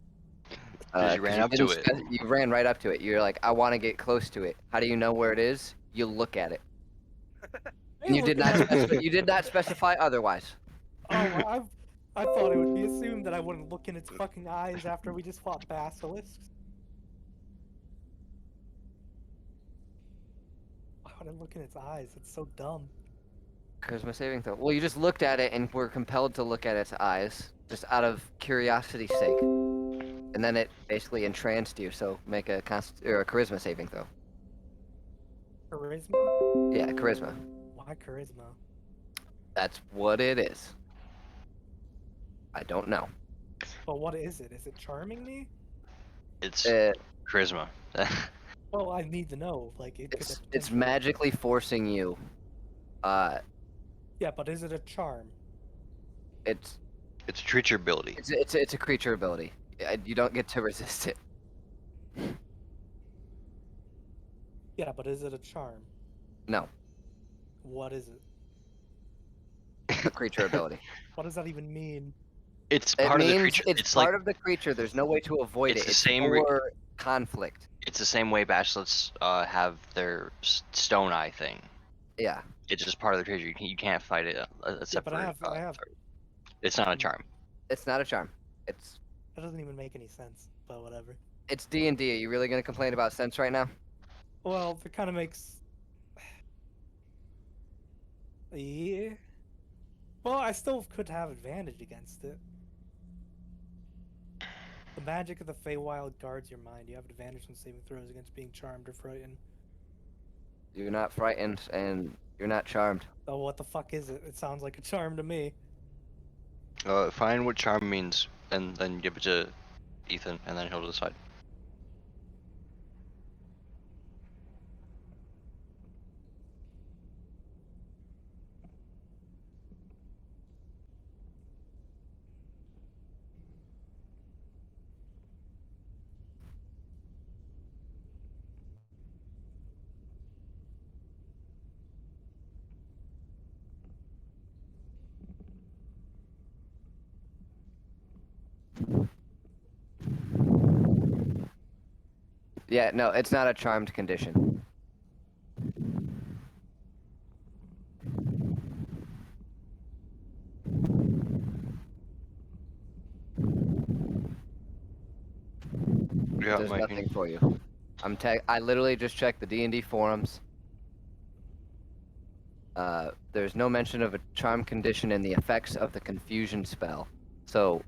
'Cause you ran up to didn't it. You ran right up to it. You're like, I want to get close to it. How do you know where it is? You look at it. And you did not you did not specify otherwise. Oh, I thought it would be assumed that I wouldn't look in its fucking eyes after we just fought basilisks. Why would I look in its eyes? It's so dumb. Charisma saving throw. Well, you just looked at it and were compelled to look at its eyes, just out of curiosity's sake. And then it basically entranced you, so make a charisma saving throw. Charisma? Yeah, charisma. Why charisma? That's what it is. I don't know. Well, what is it? Is it charming me? It's Uh, charisma. Well, I need to know. Like, it could it's potentially- magically forcing you. Yeah, but is it a charm? It's It's a creature ability. it's a creature ability. You don't get to resist it. Yeah, but is it a charm? No, What is it? a creature ability. What does that even mean? It's It part of the means creature. it's part of the creature. There's no way to avoid It's it. the It's same for conflict. It's the same way basilisks have their stone eye thing. Yeah, It's just part of the creature. You can't fight it. Except but for I have- It's not a charm. It's not a charm. It's That doesn't even make any sense, but whatever. it's D&D. Are you really gonna complain about sense right now? Well, it kind of makes. Yeah. Well, I still could have advantage against it. The magic of the Feywild guards your mind. You have advantage when saving throws against being charmed or frightened. You're not frightened and you're not charmed. Oh, what the fuck is it? It sounds like a charm to me. Find what charm means, and then give it to Ethan, and then he'll decide. Yeah, no, it's not a charmed condition. Yeah, There's Mikey. nothing for you. I literally just checked the D&D forums. There's no mention of a charm condition in the effects of the confusion spell. So,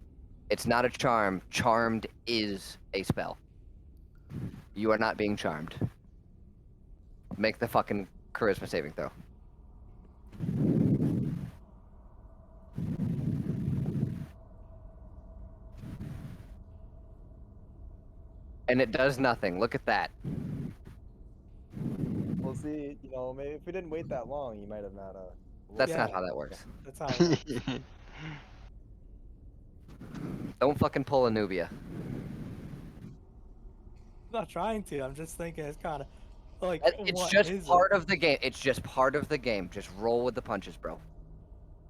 it's not a charm. Charmed is a spell. You are not being charmed. Make the fucking charisma saving throw. And it does nothing. Look at that. We'll see. You know, maybe if we didn't wait that long, you might have not. That's Yeah. not how that works. That's how it works. Don't fucking pull a Nubia. I'm not trying to. I'm just thinking it's kind of like. It's what just is part it? of the game. It's just part of the game. Just roll with the punches, bro.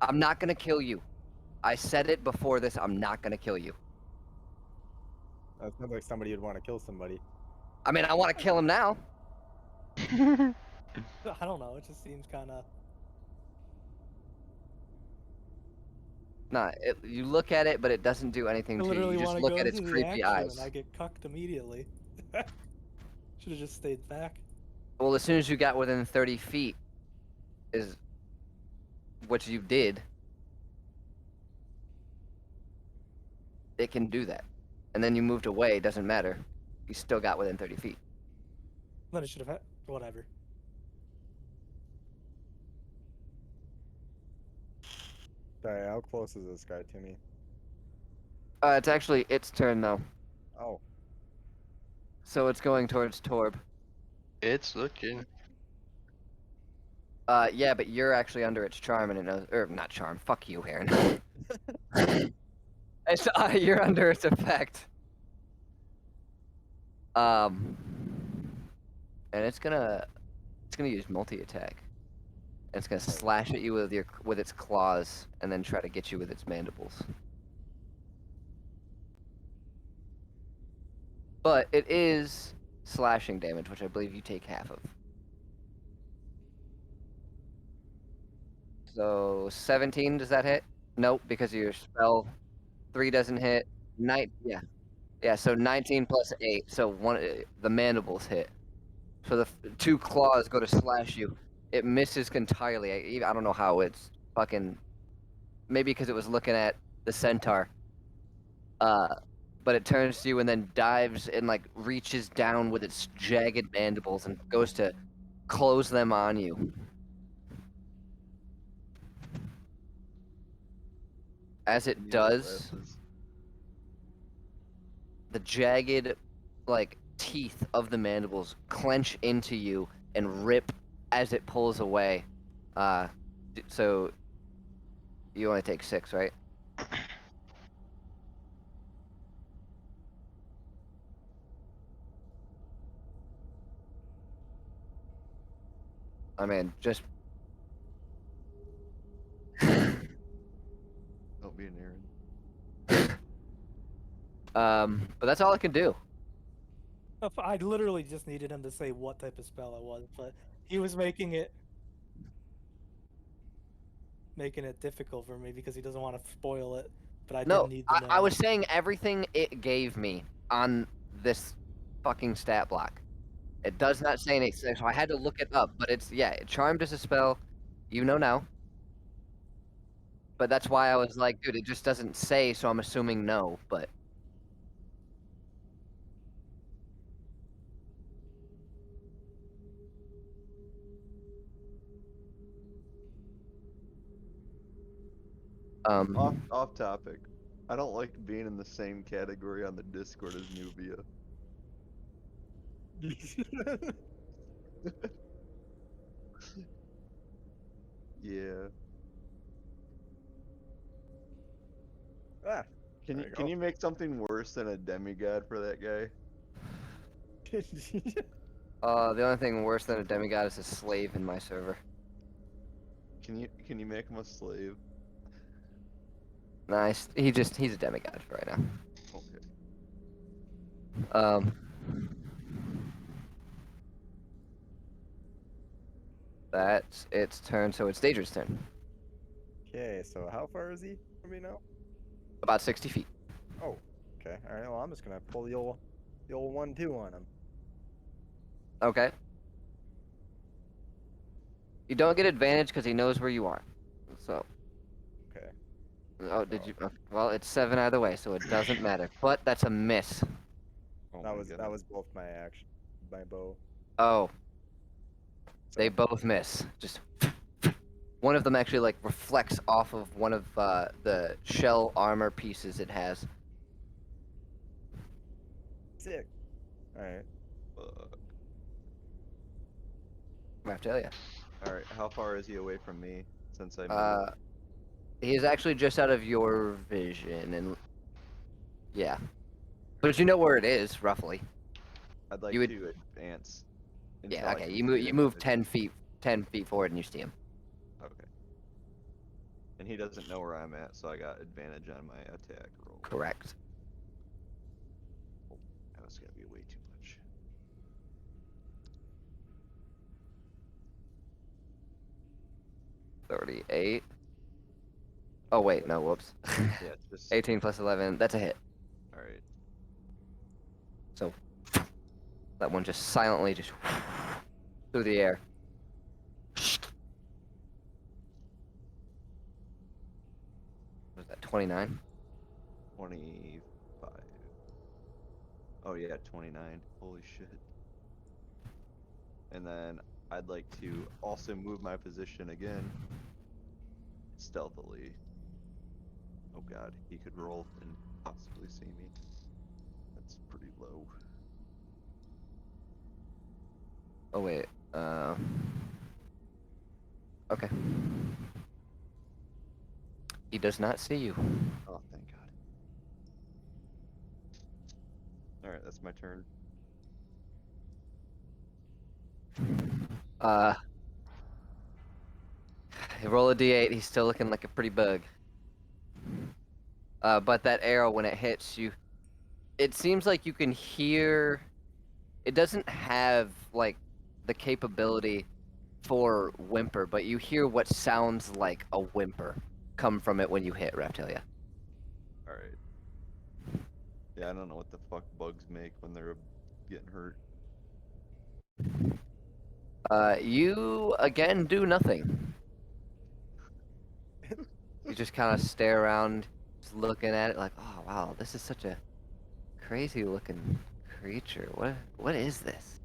I'm not gonna kill you. I said it before this. I'm not gonna kill you. That sounds like somebody would want to kill somebody. I mean, I want to kill him now. I don't know. It just seems kind of. Nah, you look at it, but it doesn't do anything I to you. literally You just want to look go at its into the creepy action eyes. and I get cucked immediately. Should have just stayed back. Well, as soon as you got within 30 feet, is what you did. It can do that, and then you moved away. Doesn't matter. You still got within 30 feet. Then it should have had whatever. Sorry, how close is this guy to me? It's actually its turn though, Oh, so it's going towards Torb. It's looking. Yeah, but you're actually under its charm, and it knows, or not charm. Fuck you, Heron. It's you're under its effect. And it's gonna use multi-attack. And it's gonna slash at you with its claws, and then try to get you with its mandibles. But it is slashing damage, which I believe you take half of. So 17, does that hit? Nope, because your spell 3 doesn't hit. Yeah. So 19 plus 8. So the mandibles hit. So the 2 claws go to slash you. It misses entirely. I don't know how. It's fucking maybe because it was looking at the centaur. But it turns to you and then dives and like reaches down with its jagged mandibles and goes to close them on you. As it Need does, glasses. the jagged, like, teeth of the mandibles clench into you and rip as it pulls away. So you only take 6, right? I mean, just Don't be an Aaron. but that's all I can do. I literally just needed him to say what type of spell it was, but he was making it difficult for me because he doesn't want to spoil it. but I No, didn't need to know. I was saying everything it gave me on this fucking stat block. It does not say anything, so I had to look it up. But it's charm to spell. You know now. But that's why I was like, dude, it just doesn't say, so I'm assuming no. But Off topic. I don't like being in the same category on the Discord as Nubia. Yeah. Ah, Can there you you can go. you make something worse than a demigod for that guy? the only thing worse than a demigod is a slave in my server. Can you make him a slave? Nice. He's a demigod for right now. Okay. That's its turn, so it's Daedric's turn. Okay, so how far is he from me now? About 60 feet. Oh, okay. All right. Well, I'm just gonna pull the old 1-2 on him. Okay. You don't get advantage because he knows where you are. So. Okay. Oh, did you? Well, it's 7 either way, so it doesn't matter. But that's a miss. Oh That my was goodness. both my action, my bow. Oh, they So, both miss. Just one of them actually like reflects off of one of the shell armor pieces it has. sick. All right. Raphtalia. All right. How far is he away from me? Since I moved. He is actually just out of your vision, and yeah, but you know where it is roughly. I'd like you would- to advance. until Yeah. I Okay. can You see move. it. You move 10 feet forward, and you see him. Okay. And he doesn't know where I'm at, so I got advantage on my attack roll. Correct. Oh, that was gonna be way too much. 38. Oh wait, no. Whoops. Yeah, just 18 plus 11. That's a hit. all right. So that one just silently just through the air. Was that 29? 25. Oh yeah, 29. Holy shit. And then I'd like to also move my position again. Stealthily. Oh god, he could roll and possibly see me. That's pretty low. Oh wait. Okay. He does not see you. Oh, thank god. Alright, that's my turn. He roll a d8. He's still looking like a pretty bug. But that arrow, when it hits you, it seems like you can hear. It doesn't have like the capability for whimper, but you hear what sounds like a whimper come from it when you hit Raphtalia. Alright. Yeah, I don't know what the fuck bugs make when they're getting hurt. You again do nothing. You just kind of stare around, just looking at it like, oh wow, this is such a crazy looking creature. What is this?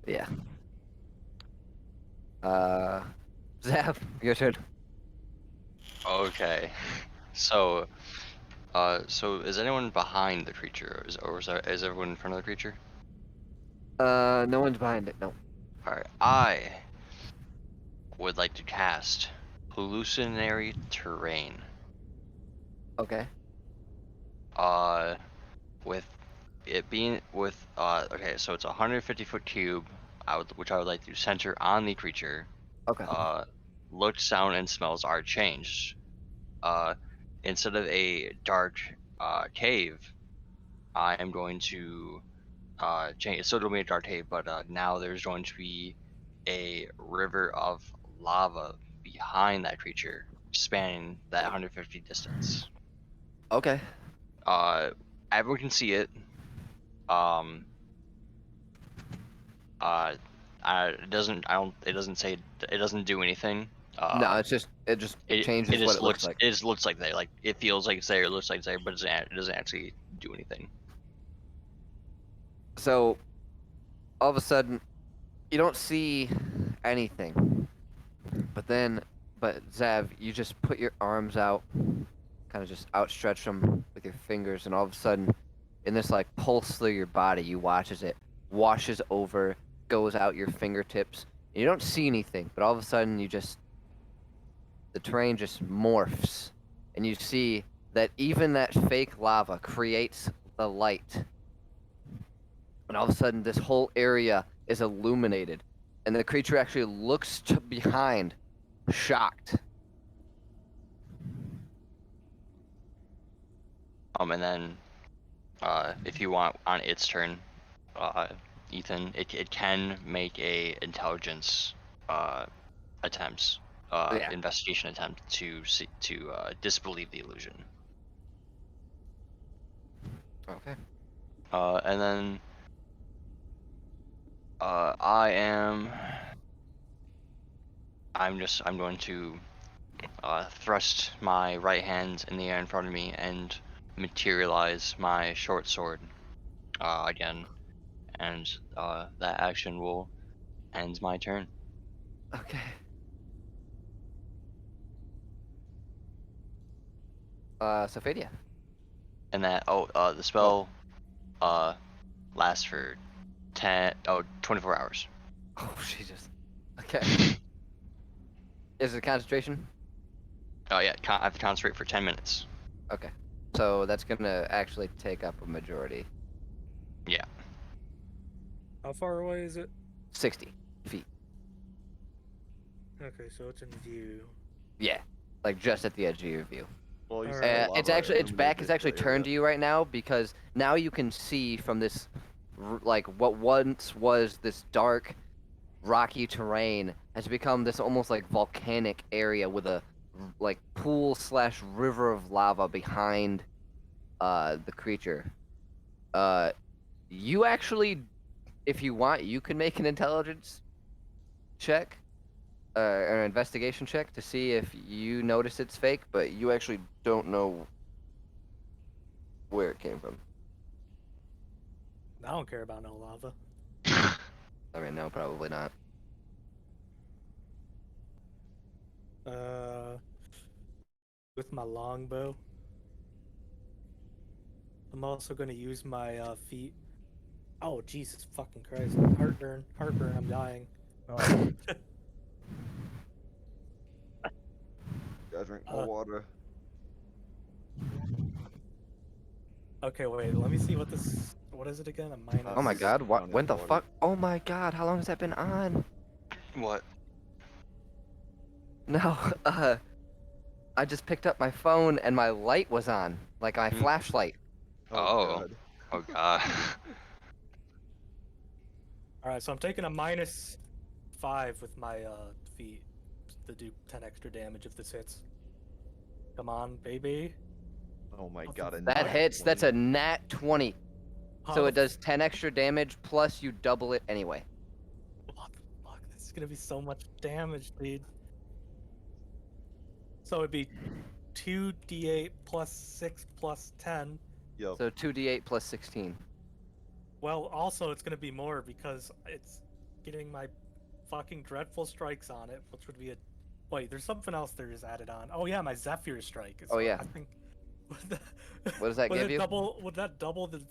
Yeah. Zap, your turn. Okay. So, so is anyone behind the creature, is everyone in front of the creature? No one's behind it. No. Alright, I would like to cast Hallucinatory Terrain. Okay. With it being okay, so it's a 150-foot cube, which I would like to center on the creature. Okay. Look, sound, and smells are changed. Instead of a dark cave, I am going to change. It's still going to be a dark cave, but now there's going to be a river of lava behind that creature. spanning that 150 distance. Okay. Everyone can see it. It doesn't. I don't. It doesn't say. It doesn't do anything. No, it just changes what just it looks like. It just looks like there. Like it feels like it's there. It looks like it's there, but it doesn't actually do anything. So all of a sudden, you don't see anything. But Zav, you just put your arms out, kind of just outstretch them with your fingers, and all of a sudden, in this like pulse through your body, you watch as it washes over, goes out your fingertips. And you don't see anything, but all of a sudden, the terrain just morphs, and you see that even that fake lava creates the light. And all of a sudden, this whole area is illuminated, and the creature actually looks to behind, shocked. And then, if you want, on its turn, Ethan, it can make a intelligence, attempts, Yeah. investigation attempt to disbelieve the illusion. Okay. And then, I'm going to thrust my right hand in the air in front of me and materialize my short sword again, and that action will end my turn. Okay. Sofadia. And that the spell lasts for 24 hours. Oh, Jesus. Okay. Is it concentration? Oh yeah, I have to concentrate for 10 minutes. Okay. So that's gonna actually take up a majority. Yeah. How far away is it? 60 feet. Okay, so it's in view. Yeah. Like just at the edge of your view. Well, you Alright. said It's lava actually, its back is illuminated actually the turned to area. you right now because now you can see from this, like what once was this dark, rocky terrain has become this almost like volcanic area with a like pool slash river of lava behind the creature. You actually, if you want, you can make an intelligence check, or an investigation check to see if you notice it's fake, but you actually don't know where it came from. I don't care about no lava. I mean, no, probably not. With my longbow. I'm also gonna use my feet. Oh Jesus fucking Christ! Heartburn, I'm dying. Oh, Gotta drink more water. Okay, wait. Let me see what this. What is it again? A minus. Oh my Just god, what? down in When the water. fuck? Oh my god, how long has that been on? What? No, I just picked up my phone and my light was on, like my flashlight. Oh. God. Oh god. All right, so I'm taking a -5 with my feet to do 10 extra damage if this hits. Come on, baby. Oh my god. That hits. That's a nat 20. How So the it does 10 extra damage plus you double it anyway. What the fuck? This is gonna be so much damage, dude. So it'd be 2d8 plus 6 plus 10. Yep. So 2d8 plus 16. Well, also it's gonna be more because it's getting my fucking dreadful strikes on it, which would be a. Wait, there's something else there is added on. Oh yeah, my Zephyr strike. Oh, yeah. I think. What does that would give it you? Would that double the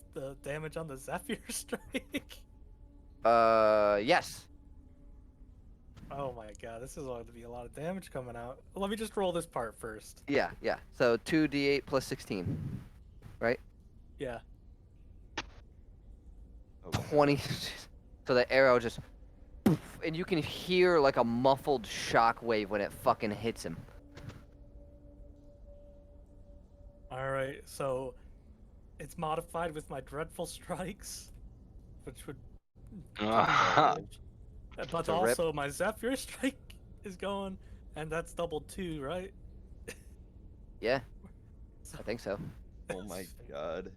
damage on the Zephyr strike? Yes. Oh my god, this is going to be a lot of damage coming out. Let me just roll this part first. Yeah, yeah. So 2d8 plus 16. Right? Yeah. Oh, 20. So the arrow just. Poof, and you can hear like a muffled shockwave when it fucking hits him. Alright, so it's modified with my dreadful strikes, which would. But a rip. also my Zephyr strike is going, and that's doubled 2, right? Yeah, I think so. Oh my god.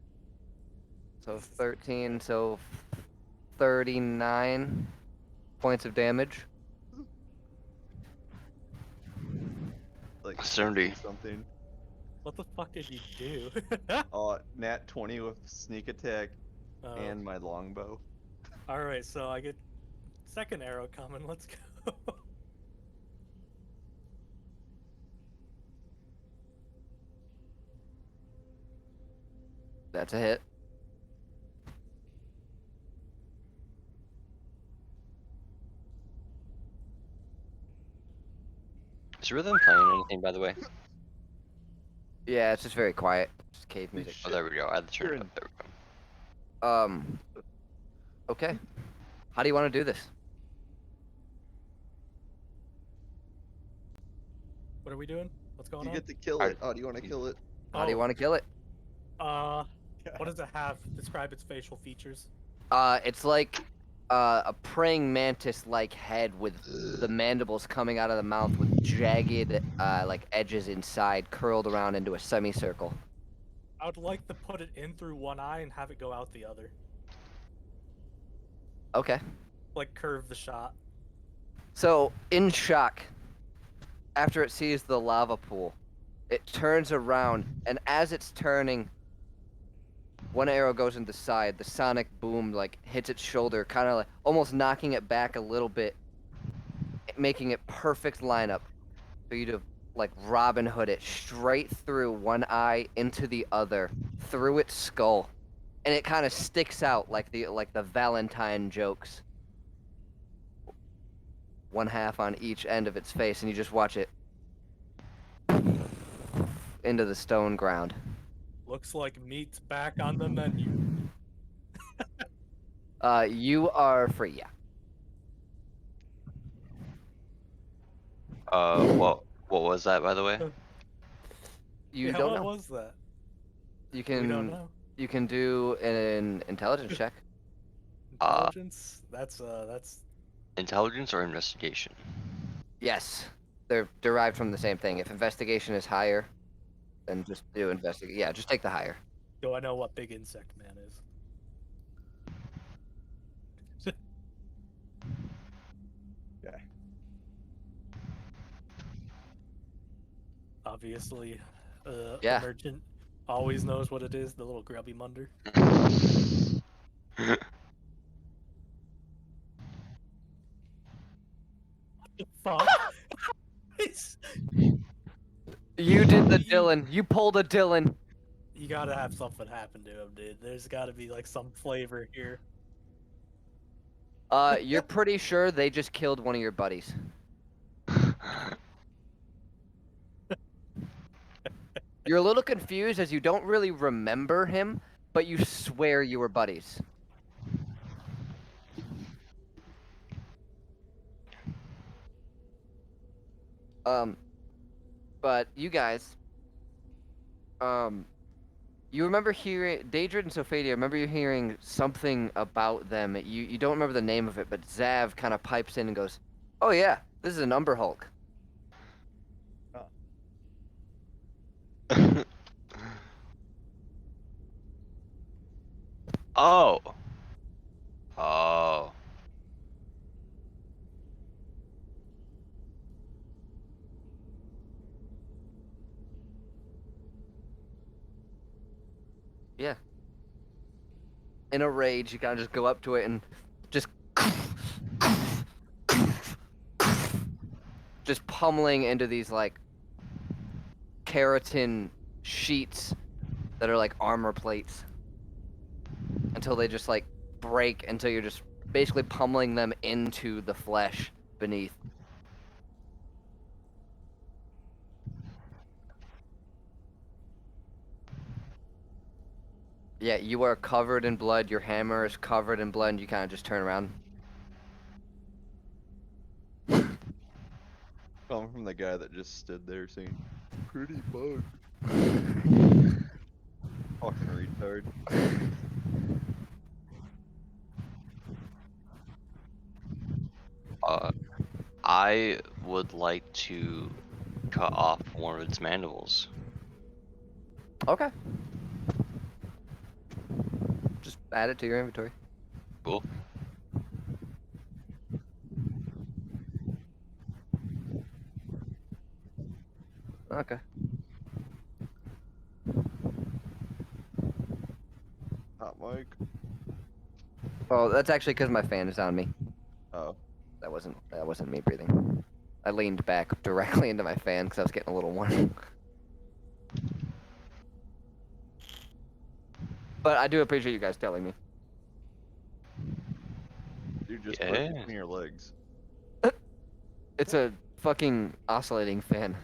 So 13, so 39 points of damage. Like 70. something. What the fuck did you do? Nat 20 with sneak attack and my longbow. All right, so I get second arrow coming. Let's go. That's a hit. Is Rhythm playing anything, by the way? Yeah, it's just very quiet. Just cave Holy music. Oh, there we go. I had to turn it You're up. There we go. Okay. How do you want to do this? What are we doing? What's going You on? get to kill it. How do you want to kill it? How do you want to kill it? What does it have? Describe its facial features. It's like a praying mantis-like head with the mandibles coming out of the mouth with jagged like edges inside, curled around into a semicircle. I would like to put it in through one eye and have it go out the other. Okay. Like curve the shot. So, in shock, after it sees the lava pool, it turns around, and as it's turning, one arrow goes in the side. The sonic boom like hits its shoulder, kind of like almost knocking it back a little bit, making it perfect lineup for you to like Robin Hood it straight through one eye into the other, through its skull, and it kind of sticks out like the Valentine jokes. One half on each end of its face, and you just watch it into the stone ground. Looks like meat's back on the menu. You are free, yeah. What was that, by the way? You Yeah, don't what know. was that? You We don't can know. you can do an intelligence check. Intelligence? That's Intelligence or investigation? Yes, they're derived from the same thing. If investigation is higher, then just do investigate. Yeah, just take the higher. do I know what big insect man is? Okay. Obviously, Yeah. the merchant always knows what it is, the little grubby munder. Fuck. You did the Dylan. You pulled a Dylan. You gotta have something happen to him, dude. There's gotta be like some flavor here. You're pretty sure they just killed one of your buddies. You're a little confused as you don't really remember him, but you swear you were buddies. But you guys, you remember hearing Dadrid and Sofadia. Remember you hearing something about them. You don't remember the name of it, but Zav kind of pipes in and goes, "Oh yeah, this is an Umber Hulk." Oh. Oh. Yeah. In a rage, you kind of just go up to it and just pummeling into these like keratin sheets that are like armor plates until they just like break until you're just basically pummeling them into the flesh beneath. Yeah, you are covered in blood. Your hammer is covered in blood, and you kind of just turn around. Coming from the guy that just stood there saying, "Pretty bug." Fucking retard. I would like to cut off one of its mandibles. Okay. Just add it to your inventory. Cool. Okay. Hot mic. Well, that's actually because my fan is on me. Oh. That wasn't me breathing. I leaned back directly into my fan because I was getting a little warm. But I do appreciate you guys telling me. Dude, just put it Yeah. between your legs. It's a fucking oscillating fan.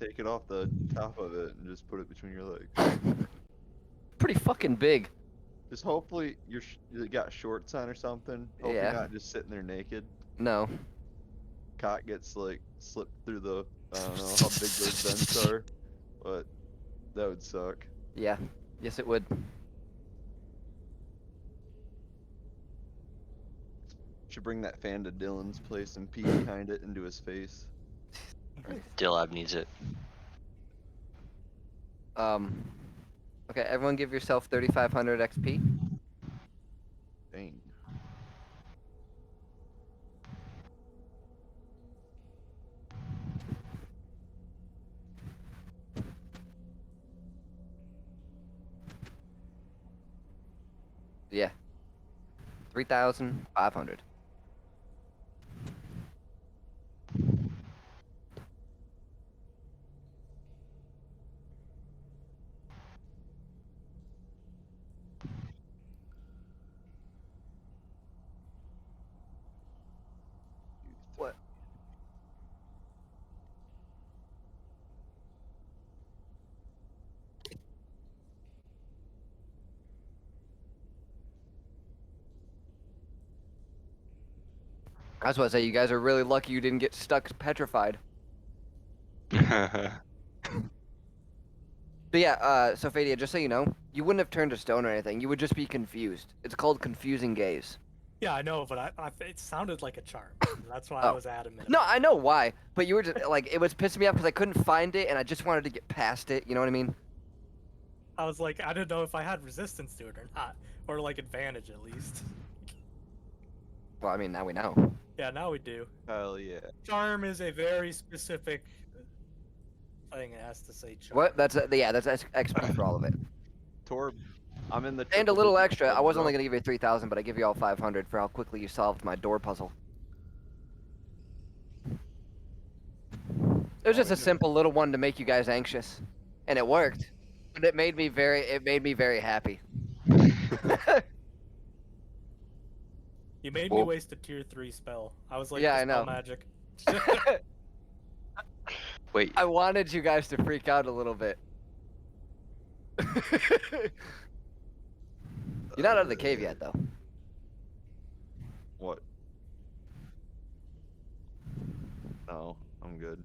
Take it off the top of it and just put it between your legs. Pretty fucking big. Just hopefully you got shorts on or something. Hope Yeah. you're not just sitting there naked. No. Cock gets like slipped through the I don't know how big those vents are, but that would suck. Yeah. Yes, it would. Should bring that fan to Dylan's place and pee behind it into his face. Dillab needs it. Okay, everyone give yourself 3,500 XP. Dang. Yeah. 3,500. What? I was about to say, you guys are really lucky you didn't get stuck petrified. But yeah, Sofadia, just so you know, you wouldn't have turned to stone or anything. You would just be confused. It's called confusing gaze. Yeah, I know, but it sounded like a charm. That's why I Oh. was adamant. No, about I know why, but you were just like, it was pissing me off because I couldn't find it and I just wanted to get past it. You know what I mean? I was like, I didn't know if I had resistance to it or not, or like advantage at least. Well, I mean, now we know. Yeah, now we do. Hell yeah. Charm is a very specific thing. It has to say charm. What? That's XP for all of it. Torb, I'm in the And a triple little digit extra. I club, was bro. only gonna give you 3,000, but I give you all 500 for how quickly you solved my door puzzle. It was just a simple little one to make you guys anxious, and it worked. But it made me very happy. You made me Well- waste a tier 3 spell. I was like, Yeah, I "Dispel know. magic." Wait, I wanted you guys to freak out a little bit. You're not out of the cave yet, though. What? No, I'm good.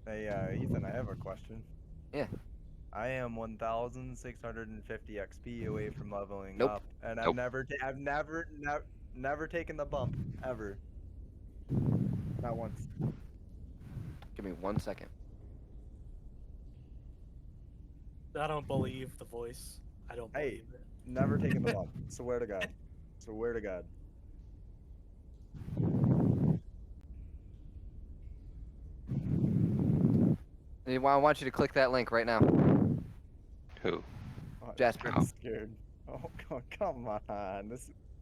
Hey, Ethan, I have a question. Yeah. I am 1,650 XP away from leveling Nope. up, and Nope. I've never taken the bump ever. Not once. Give me 1 second. I don't believe the voice. I don't Hey. believe it. Never taken the bump. Swear to God. Swear to God. I want you to click that link right now. who? Oh, Jasper. I'm scared. Oh, come on.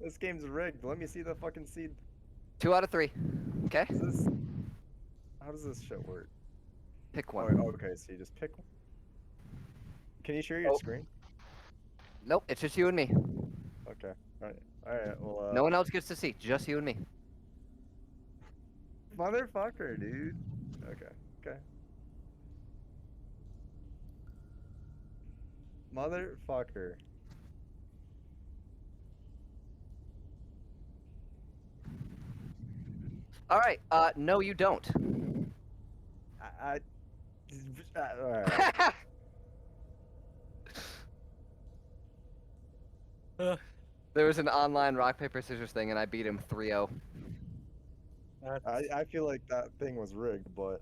This game's rigged. Let me see the fucking seed. 2 out of 3. Okay. How does this shit work? Pick Oh, one. okay, so you just pick one. Can you share your Oh. screen? Nope, it's just you and me. Okay. Alright, well, No one else gets to see. Just you and me. Motherfucker, dude. Okay. Motherfucker. All right. No, you don't. Alright. There was an online rock paper scissors thing, and I beat him 3-0. That's- I feel like that thing was rigged, but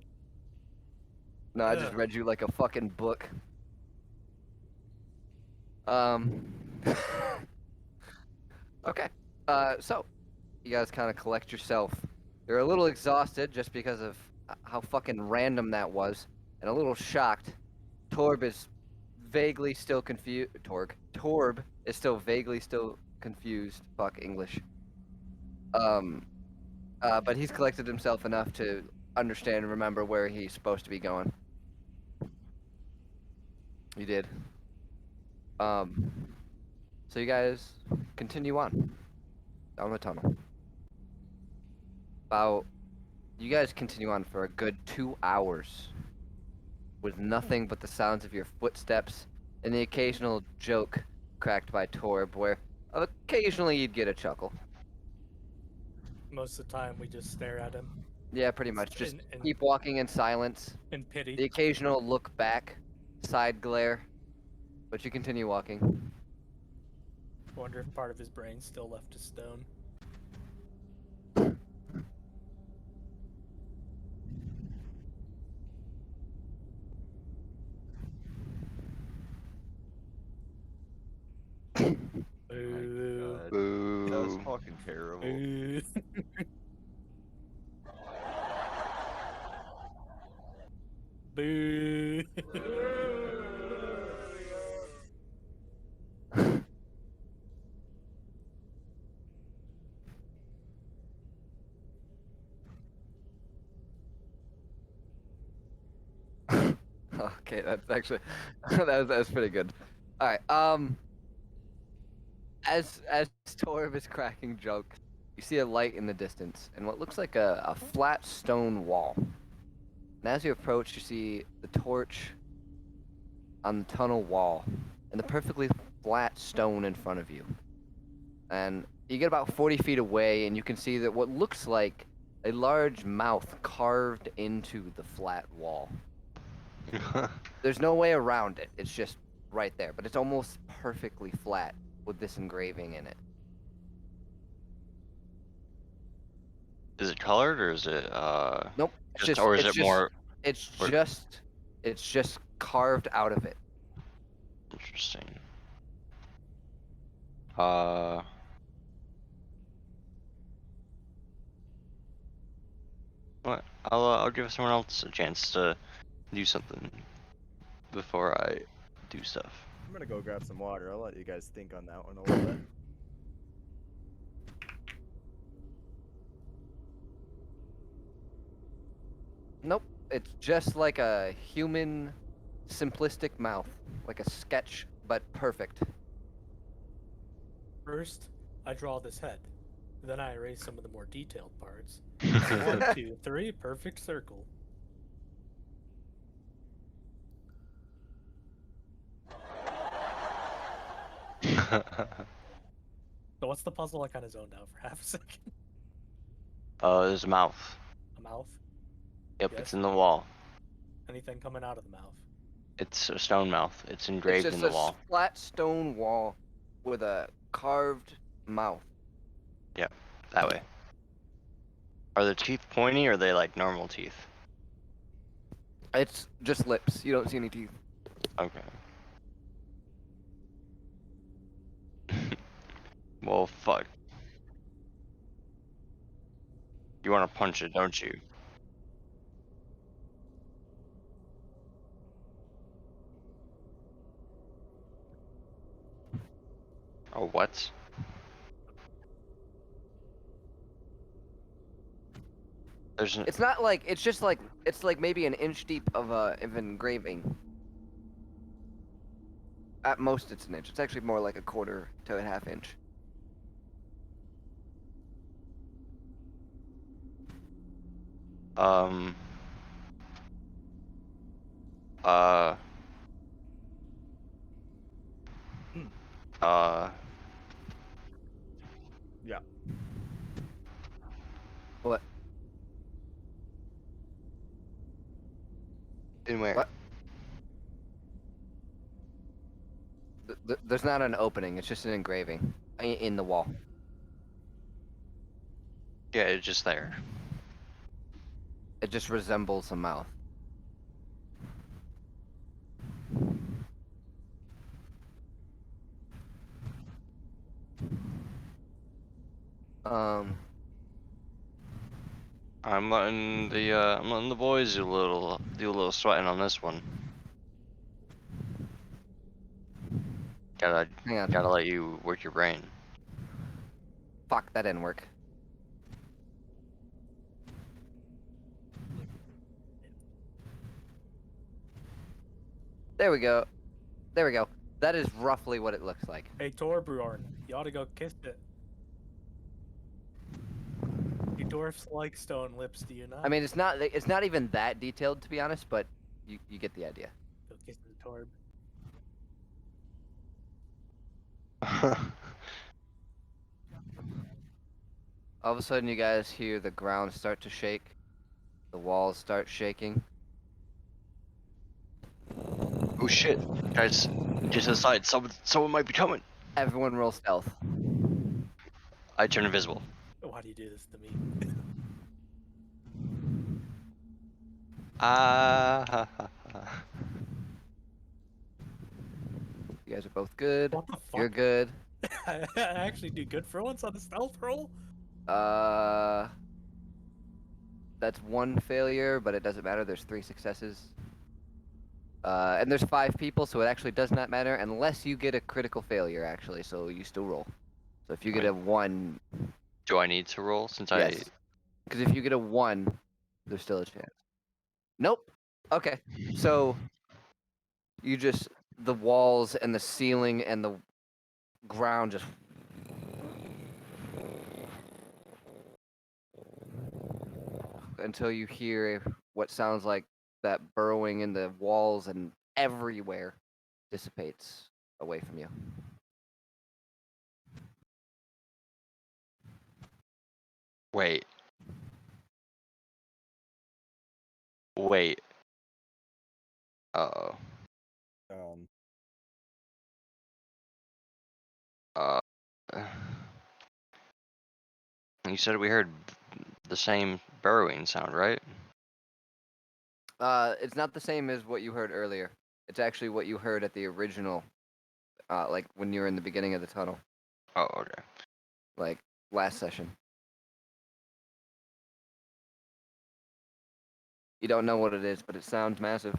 No, I just Ugh. read you like a fucking book. Um. Okay. So you guys kind of collect yourself. You're a little exhausted just because of how fucking random that was, and a little shocked. Torb is vaguely still confused. Torb is still confused. Fuck English. But he's collected himself enough to understand and remember where he's supposed to be going. You did. So you guys continue on down the tunnel. You guys continue on for a good 2 hours with nothing but the sounds of your footsteps and the occasional joke cracked by Torb, where occasionally you'd get a chuckle. Most of the time, we just stare at him Yeah, pretty much. Just in keep walking in silence. in pity. The occasional look back, side glare, but you continue walking. Wonder if part of his brain still left as stone. Boo. God, Boo. that was fucking terrible. Boo. Boo. Okay, that's actually that was pretty good. All right. As Torb is cracking jokes, you see a light in the distance and what looks like a flat stone wall. And as you approach, you see the torch on the tunnel wall and the perfectly flat stone in front of you. And you get about 40 feet away, and you can see that what looks like a large mouth carved into the flat wall. There's no way around it. It's just right there, but it's almost perfectly flat with this engraving in it. Is it colored or is it Nope. It's just, just, or is it's it just, more It's or- just carved out of it. interesting? What? I'll give someone else a chance to do something before I do stuff. I'm gonna go grab some water. I'll let you guys think on that one a little bit. Nope. It's just like a human, simplistic mouth, like a sketch, but perfect. First, I draw this head. Then I erase some of the more detailed parts. 1, 2, 3, perfect circle. So what's the puzzle? I kind of zoned out for half a second. There's a mouth. A mouth? Yep, Yes. it's in the wall. Anything coming out of the mouth? It's a stone mouth. It's It's engraved just in the a wall. flat stone wall with a carved mouth. That way. Are the teeth pointy or are they like normal teeth? It's just lips. You don't see any teeth. Okay. Well, fuck. You want to punch it, don't you? Oh, what? There's an... It's not like it's just like it's like maybe an inch deep of engraving. At most, it's an inch. It's actually more like a quarter to a half inch. Um. Uh. Uh. Yeah. What? In where? What? There's not an opening. It's just an engraving in the wall. Yeah, it's just there. It just resembles a mouth. Um, I'm letting the boys do a little sweating on this one. Gotta hang on. gotta let you work your brain. Fuck, that didn't work. There we go. There we go. That is roughly what it looks like. Hey, Torbjorn, you ought to go kiss it. You dwarfs like stone lips, do you not? I mean, it's not even that detailed, to be honest, but you get the idea. Go kiss the Torb. All of a sudden, you guys hear the ground start to shake. The walls start shaking. Oh shit, guys, just aside, someone might be coming. Everyone roll stealth. I turn invisible. Why do you do this to me? Ah. You guys are both good. What the fuck? You're good. I actually do good for once on the stealth roll? That's one failure, but it doesn't matter. There's 3 successes. And there's 5 people, so it actually does not matter unless you get a critical failure, actually. So you still roll. So if you get Right. a 1, Do I need to roll since yes. Because if you get a 1, there's still a chance. Nope. Okay. So you just the walls and the ceiling and the ground just until you hear what sounds like that burrowing in the walls and everywhere dissipates away from you. Wait. Wait. Uh-oh. Uh. You said we heard the same burrowing sound, right? It's not the same as what you heard earlier. It's actually what you heard at the original, like when you were in the beginning of the tunnel, Oh, okay. like last session. You don't know what it is, but it sounds massive.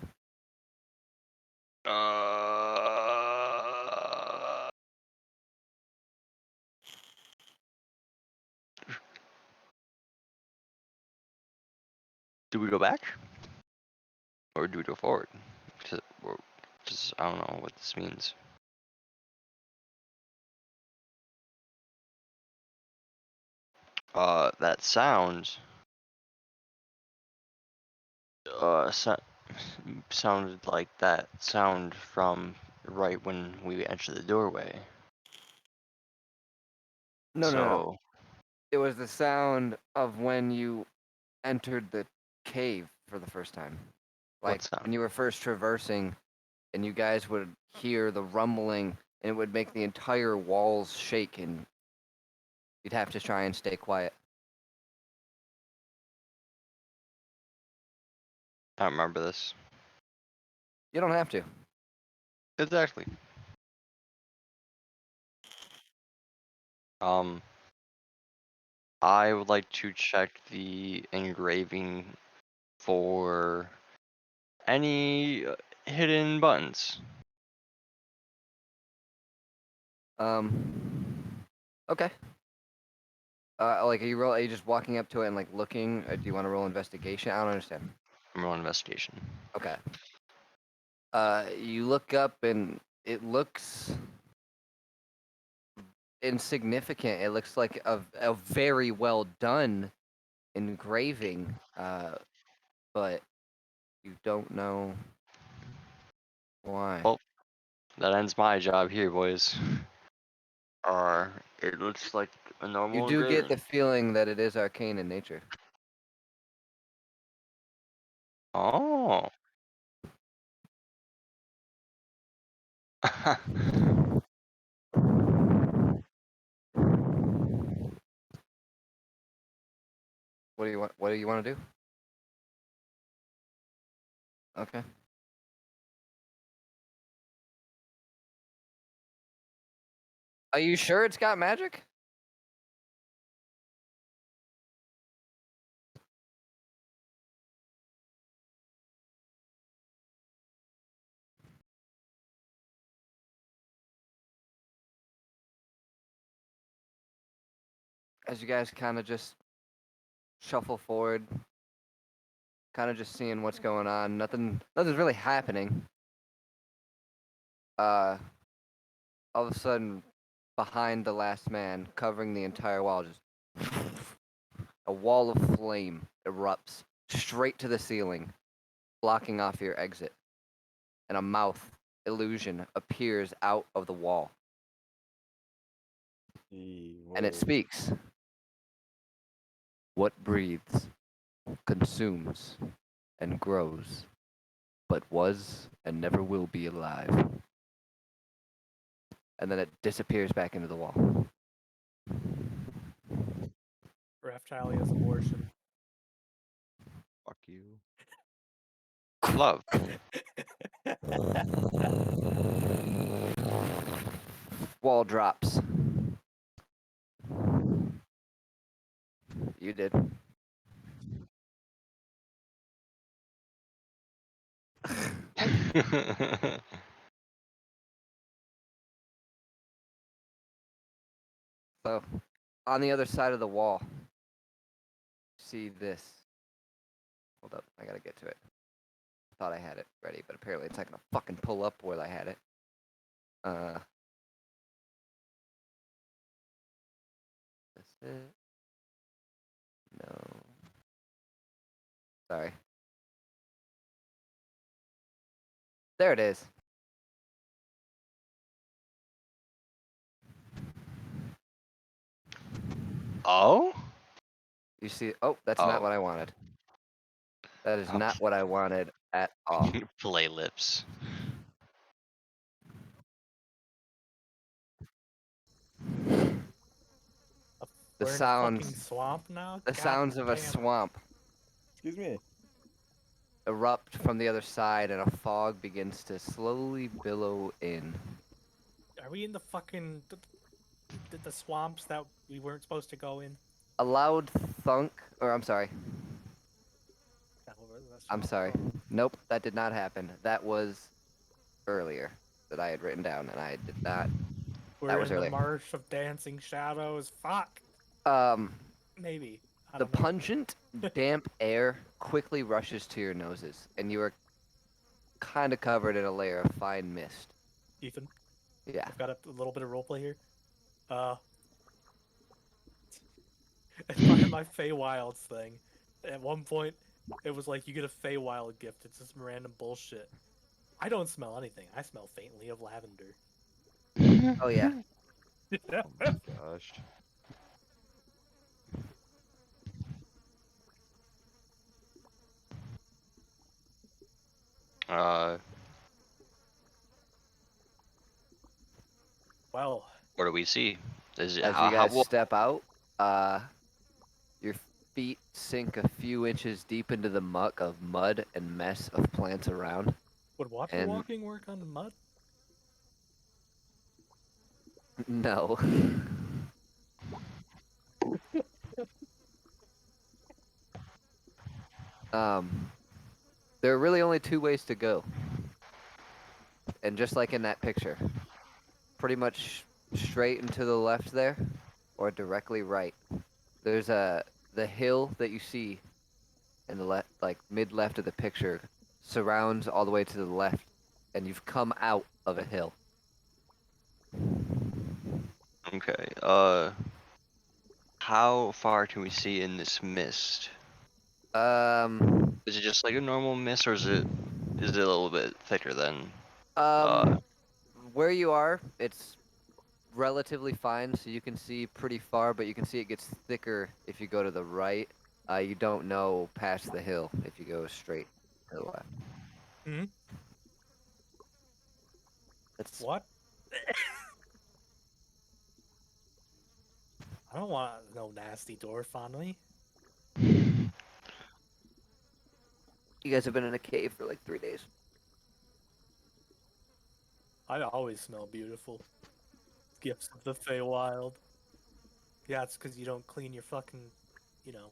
Do we go back? Or do we go forward? Because I don't know what this means. That sound sounded like that sound from right when we entered the doorway. No, no, no. So It was the sound of when you entered the cave for the first time. What Like sound? when you were first traversing and you guys would hear the rumbling and it would make the entire walls shake and you'd have to try and stay quiet. I don't remember this. You don't have to. Exactly. I would like to check the engraving for any hidden buttons. Okay. Like are you just walking up to it and like looking? Or do you want to roll investigation? I don't understand. I'm rolling investigation. Okay. You look up and it looks insignificant. It looks like a very well done engraving, but you don't know why. Well, that ends my job here, boys. It looks like a normal You do get engraving. the feeling that it is arcane in nature. Oh. What do you want? What do you want to do? Okay. Are you sure it's got magic? as you guys kind of just shuffle forward, kind of just seeing what's going on. Nothing's really happening. All of a sudden, behind the last man, covering the entire wall, just a wall of flame erupts straight to the ceiling, blocking off your exit, and a mouth illusion appears out of the wall, and it Whoa. speaks. What breathes, consumes, and grows, but was and never will be alive. And then it disappears back into the wall. Raphtalia's abortion. Fuck you. Love. Wall drops. You did. So, on the other side of the wall, see this. Hold up, I gotta get to it. Thought I had it ready, but apparently it's not gonna fucking pull up where I had it. That's it. No. Sorry. There it is. Oh? You see? Oh, that's Oh. not what I wanted. That is Oh. not what I wanted at all. Play lips. The We're in a sounds, fucking swamp now. the God sounds of a damn it. swamp Excuse me. erupt from the other side, and a fog begins to slowly billow in. Are we in the fucking the swamps that we weren't supposed to go in? A loud thunk, or I'm sorry. That was the I'm swamp sorry. called? Nope, that did not happen. That was earlier that I had written down, and I did not. We're was in the earlier. marsh of dancing shadows. Fuck. Um, Maybe. I the don't know. pungent, damp air quickly rushes to your noses, and you are kind of covered in a layer of fine mist. Ethan, Yeah. I've got a little bit of roleplay here. My Feywilds thing. At one point, it was like you get a Feywild gift. It's just some random bullshit. I don't smell anything. I smell faintly of lavender. Oh yeah. Oh my gosh. Well, What do we see? Is it As you guys step out, your feet sink a few inches deep into the muck of mud and mess of plants around. would water And- walking work on mud? No. There are really only two ways to go. And just like in that picture, pretty much straight and to the left there, or directly right. There's the hill that you see in the left, like mid left of the picture, surrounds all the way to the left, and you've come out of a hill. Okay. How far can we see in this mist? Is it just like a normal mist, or is it a little bit thicker than? Where you are, it's relatively fine, so you can see pretty far, but you can see it gets thicker if you go to the right. You don't know past the hill if you go straight to the left. Hmm? That's What? I don't want no nasty dwarf on me. You guys have been in a cave for like 3 days. I always smell beautiful. Gifts of the Feywild. Yeah, it's because you don't clean your fucking, you know.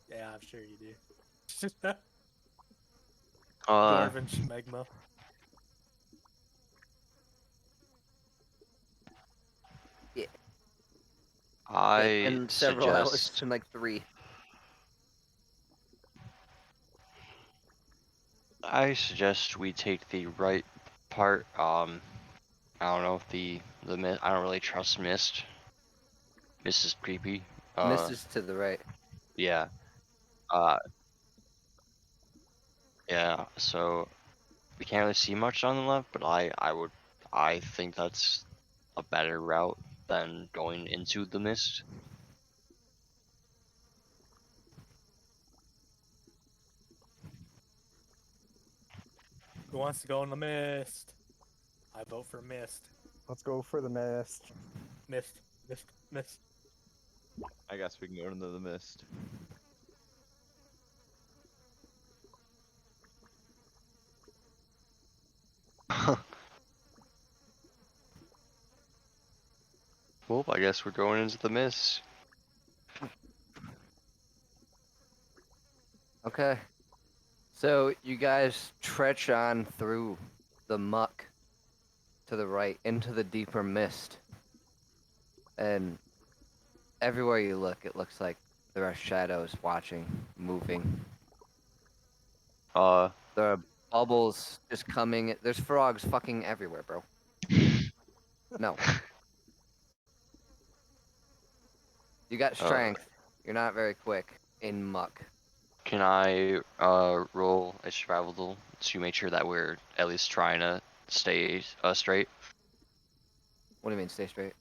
Yeah, I'm sure you do. Dwarven schmegma. Yeah. I in several hours. It's suggest been like 3. we take the right part. I don't know if the I don't really trust Mist. Mist is creepy. Mist is to the right. Yeah. Uh, yeah. So we can't really see much on the left, but I think that's a better route than going into the mist. Who wants to go in the mist? I vote for mist. Let's go for the mist. Mist. Mist. Mist. I guess we can go into the mist. Well, I guess we're going into the mist. Okay. So you guys trudge on through the muck to the right into the deeper mist. And everywhere you look, it looks like there are shadows watching, moving. Uh, There are bubbles just coming. There's frogs fucking everywhere, bro. No. You got strength. You're not very quick in muck. can I roll a survival to make sure that we're at least trying to stay straight? What do you mean, stay straight?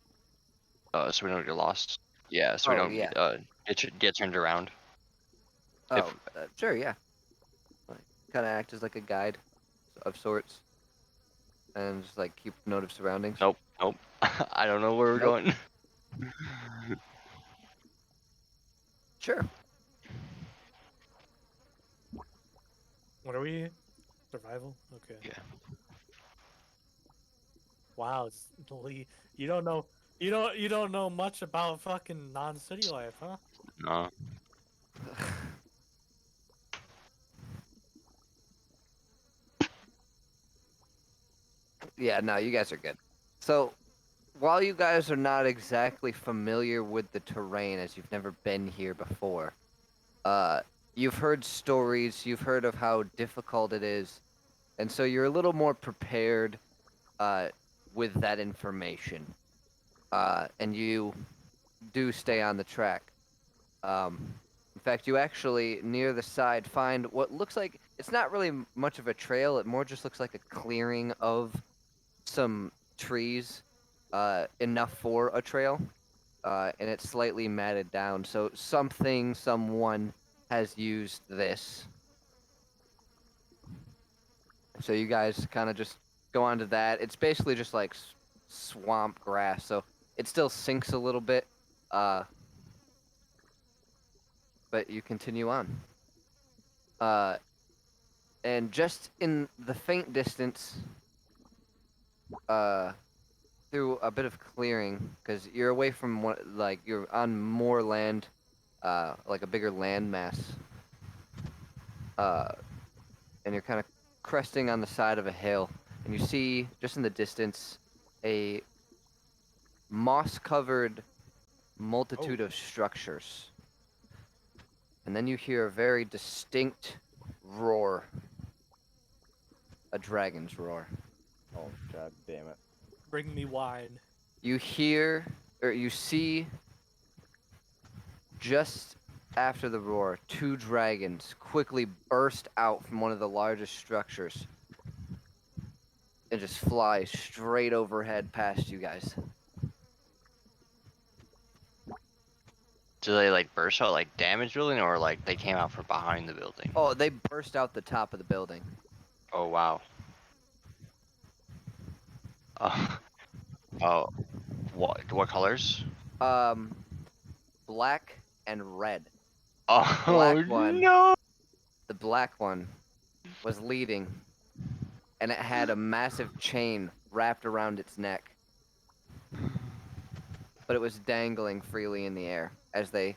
So we don't get lost. Yeah, so we Oh, don't yeah. get turned around. Oh, sure, yeah. Kind of act as like a guide of sorts. And just like keep note of surroundings. Nope. I don't know where we're Nope. going. Sure. What are we? Survival? Okay. Yeah. Wow, you don't know you don't know much about fucking non-city life, huh? No. Yeah, no, you guys are good. So, while you guys are not exactly familiar with the terrain as you've never been here before, you've heard stories, you've heard of how difficult it is, and so you're a little more prepared with that information. And you do stay on the track. In fact, you actually, near the side, find what looks like, it's not really much of a trail, it more just looks like a clearing of some trees, enough for a trail, and it's slightly matted down. So someone has used this. So you guys kind of just go onto that. It's basically just like swamp grass, so it still sinks a little bit, but you continue on. And just in the faint distance, through a bit of clearing, because you're away from like you're on more land, like a bigger land mass, and you're kind of cresting on the side of a hill, and you see just in the distance a moss-covered multitude of structures, and then you hear a very distinct roar, a dragon's roar. Oh, god damn it. Bring me wine. You hear, or you see, just after the roar, 2 dragons quickly burst out from one of the largest structures and just fly straight overhead past you guys. Do they like burst out like damage building, or like they came out from behind the building? Oh, they burst out the top of the building. Oh wow. Oh, what colors? Black and red. Oh Black one. no! The black one was leading, and it had a massive chain wrapped around its neck. But it was dangling freely in the air as they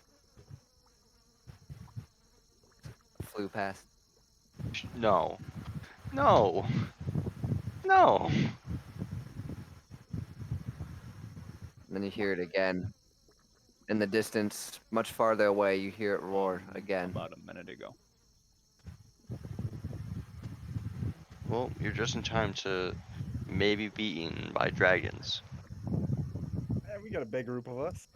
flew past. No. And then you hear it again. In the distance, much farther away, you hear it roar again. About a minute ago. Well, you're just in time to maybe be eaten by dragons. Man, we got a big group of us.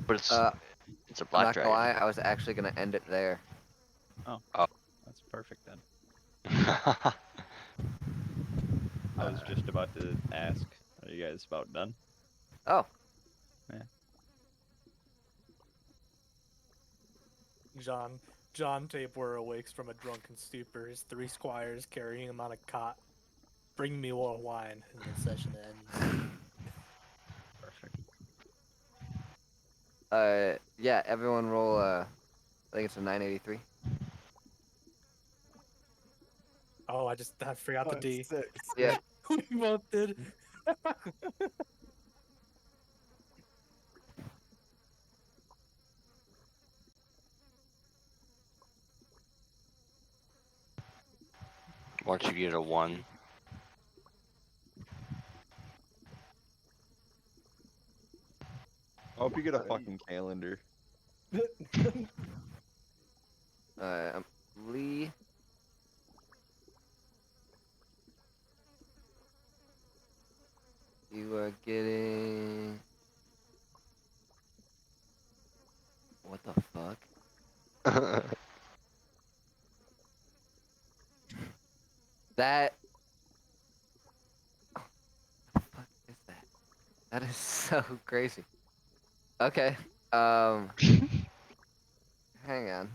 But it's I'm a black not gonna lie, dragon. I was actually gonna end it there. That's perfect then. I was just about to ask, are you guys about done? Oh, John Tapewear awakes from a drunken stupor. His 3 squires carrying him on a cot. Bring me more wine, and the session ends. Perfect. yeah, everyone roll, I think it's a 983. Oh, I forgot the Oh, D. 6. Yeah. We both did. Once you get a 1. I hope you get a fucking calendar. Lee. You are getting. What the fuck? That. What the fuck is that? That is so crazy. Okay. Hang on.